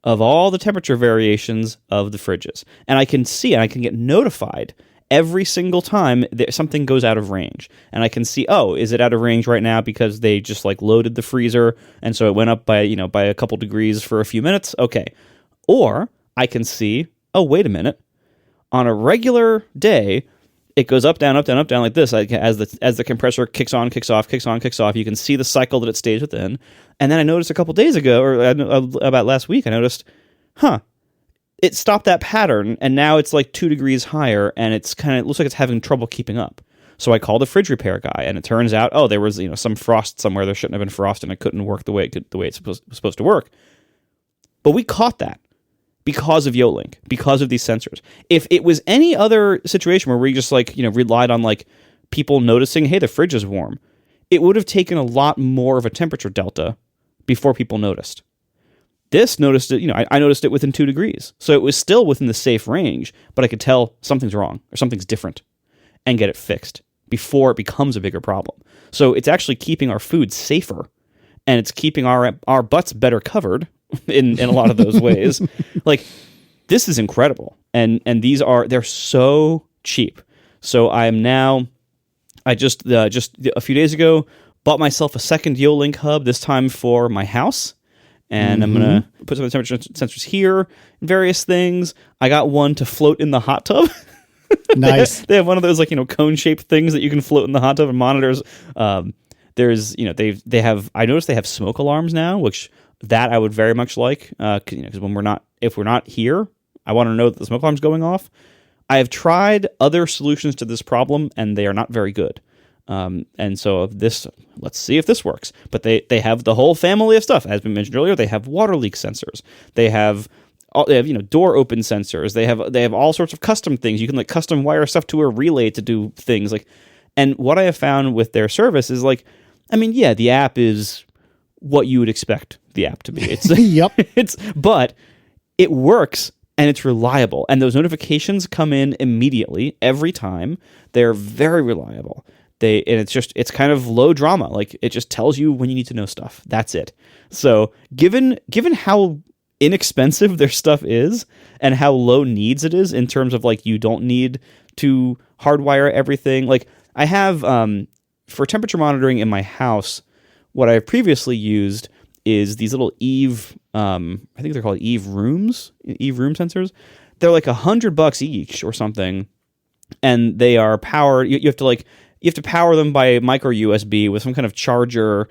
of all the temperature variations of the fridges. And I can see, and I can get notified every single time that something goes out of range. And I can see, is it out of range right now because they just like loaded the freezer, and so it went up by a couple degrees for a few minutes? Okay. Or I can see, wait a minute. On a regular day, it goes up, down, like this. As the compressor kicks on, kicks off, kicks on, kicks off, you can see the cycle that it stays within. And then I noticed a couple days ago, or about last week, I noticed, it stopped that pattern, and now it's like 2 degrees higher, and it looks like it's having trouble keeping up. So I called a fridge repair guy, and it turns out, there was some frost somewhere. There shouldn't have been frost, and it couldn't work the way it's supposed to work. But we caught that. Because of YoLink, because of these sensors. If it was any other situation where we just relied on people noticing, hey, the fridge is warm, it would have taken a lot more of a temperature delta before people noticed. This noticed it, I noticed it within 2 degrees. So it was still within the safe range, but I could tell something's wrong or something's different and get it fixed before it becomes a bigger problem. So it's actually keeping our food safer, and it's keeping our butts better covered in a lot of those ways. This is incredible, and they're so cheap. So I just a few days ago bought myself a second YoLink hub, this time for my house, and I'm gonna put some temperature sensors here and various things. I got one to float in the hot tub.
Nice.
They have one of those cone shaped things that you can float in the hot tub and monitors. There's they have, I noticed they have smoke alarms now, which that I would very much like, because if we're not here, I want to know that the smoke alarm's going off. I have tried other solutions to this problem, and they are not very good. And so let's see if this works. But they have the whole family of stuff, as we mentioned earlier. They have water leak sensors. They have door open sensors. They have all sorts of custom things. You can custom wire stuff to a relay to do things And what I have found with their service is the app is what you would expect the app to be. It's
Yep.
But it works, and it's reliable, and those notifications come in immediately every time. They're very reliable. It's kind of low drama. It just tells you when you need to know stuff. That's it. So given how inexpensive their stuff is and how low needs it is in terms of like you don't need to hardwire everything. Like I have for temperature monitoring in my house, what I've previously used is these little Eve, I think they're called Eve room sensors. They're like $100 each or something, and they are powered. You have to power them by micro USB with some kind of charger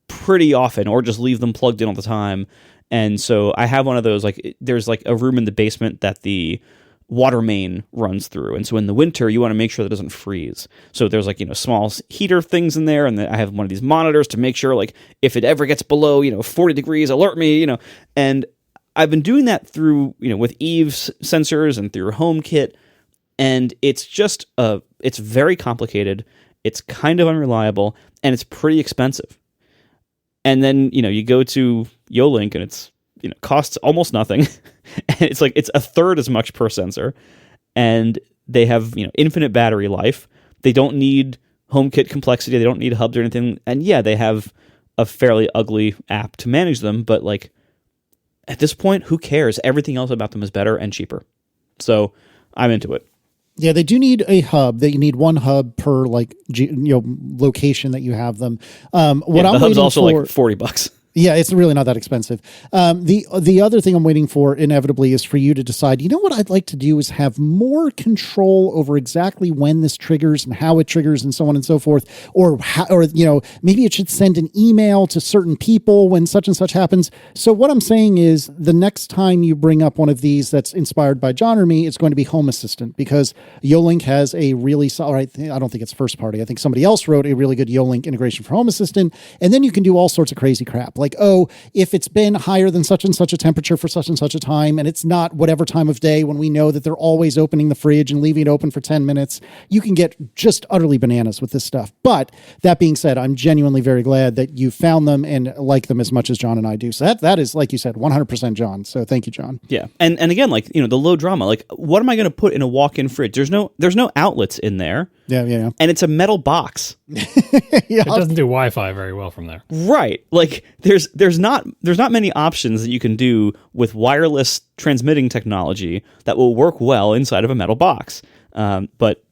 pretty often, or just leave them plugged in all the time. And so I have one of those. Like there's like a room in the basement that the water main runs through, and so in the winter you want to make sure that it doesn't freeze. So there's like small heater things in there, and I have one of these monitors to make sure like if it ever gets below 40 degrees, alert me. And I've been doing that through with Eve's sensors and through HomeKit, and it's just it's very complicated. It's kind of unreliable, and it's pretty expensive. And then you go to YoLink, and it's costs almost nothing. And it's like it's a third as much per sensor, and they have infinite battery life. They don't need HomeKit complexity. They don't need hubs or anything. And yeah, they have a fairly ugly app to manage them, but like at this point, who cares? Everything else about them is better and cheaper. So I'm into it.
Yeah, they do need a hub. They need one hub per location that you have them.
The hub's also like $40.
Yeah, it's really not that expensive. The other thing I'm waiting for inevitably is for you to decide, what I'd like to do is have more control over exactly when this triggers and how it triggers and so on and so forth. Or maybe it should send an email to certain people when such and such happens. So what I'm saying is the next time you bring up one of these that's inspired by John or me, it's going to be Home Assistant, because YoLink has a really solid, I don't think it's first party. I think somebody else wrote a really good YoLink integration for Home Assistant. And then you can do all sorts of crazy crap. Like, if it's been higher than such and such a temperature for such and such a time, and it's not whatever time of day when we know that they're always opening the fridge and leaving it open for 10 minutes, you can get just utterly bananas with this stuff. But that being said, I'm genuinely very glad that you found them and like them as much as John and I do. So that is, like you said, 100% John. So thank you, John.
Yeah. And again, like, the low drama, like what am I going to put in a walk-in fridge? There's no outlets in there.
Yeah.
And it's a metal box.
It doesn't do Wi-Fi very well from there.
Right. Like there's not many options that you can do with wireless transmitting technology that will work well inside of a metal box. But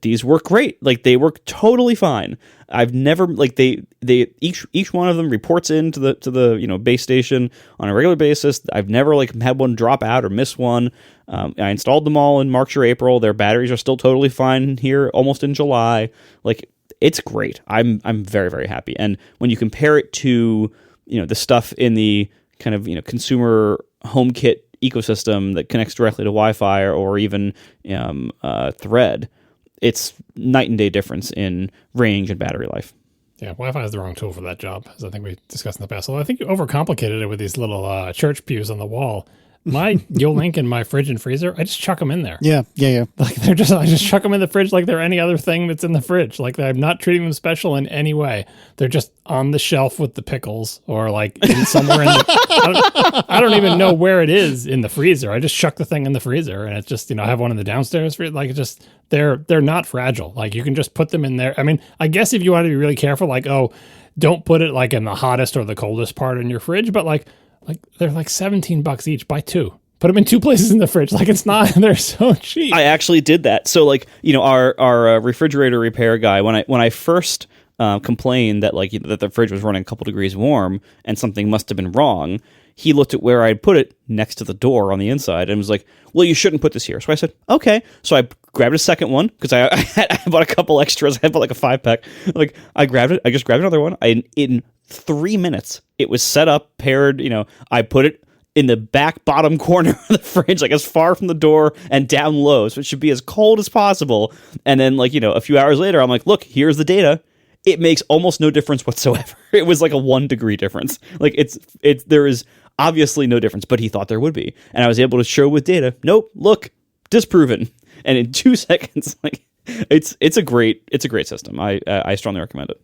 these work great. Like they work totally fine. I've never each one of them reports into the base station on a regular basis. I've never had one drop out or miss one. I installed them all in March or April. Their batteries are still totally fine here, almost in July. Like it's great. I'm very, very happy. And when you compare it to the stuff in the kind of consumer HomeKit ecosystem that connects directly to Wi-Fi or even Thread, it's night and day difference in range and battery life.
Yeah, Wi-Fi is the wrong tool for that job, as I think we discussed in the past. Although I think you overcomplicated it with these little church pews on the wall. My YoLink and my fridge and freezer, I just chuck them in there.
Yeah.
Like I just chuck them in the fridge like they're any other thing that's in the fridge. Like I'm not treating them special in any way. They're just on the shelf with the pickles, or like somewhere in the. I don't even know where it is in the freezer. I just chuck the thing in the freezer, and it's just I have one in the downstairs. Like it's just they're not fragile. Like you can just put them in there. I mean, I guess if you want to be really careful, like don't put it like in the hottest or the coldest part in your fridge, but like they're like $17 each. Buy two. Put them in two places in the fridge. Like it's not. They're so cheap.
I actually did that. So our refrigerator repair guy, when I first complained that that the fridge was running a couple degrees warm and something must have been wrong, he looked at where I'd put it next to the door on the inside and was like, "Well, you shouldn't put this here." So I said, "Okay." So I grabbed a second one because I bought a couple extras. I bought like a 5-pack. Like I grabbed it. I just grabbed another one. In 3 minutes, it was set up, paired. I put it in the back bottom corner of the fridge, like as far from the door and down low, so it should be as cold as possible. And then a few hours later, I'm like, look, here's the data. It makes almost no difference whatsoever. It was like a 1 degree difference. Like there is obviously no difference, but he thought there would be. And I was able to show with data, nope, look, disproven. And in 2 seconds, it's a great system. I strongly recommend it.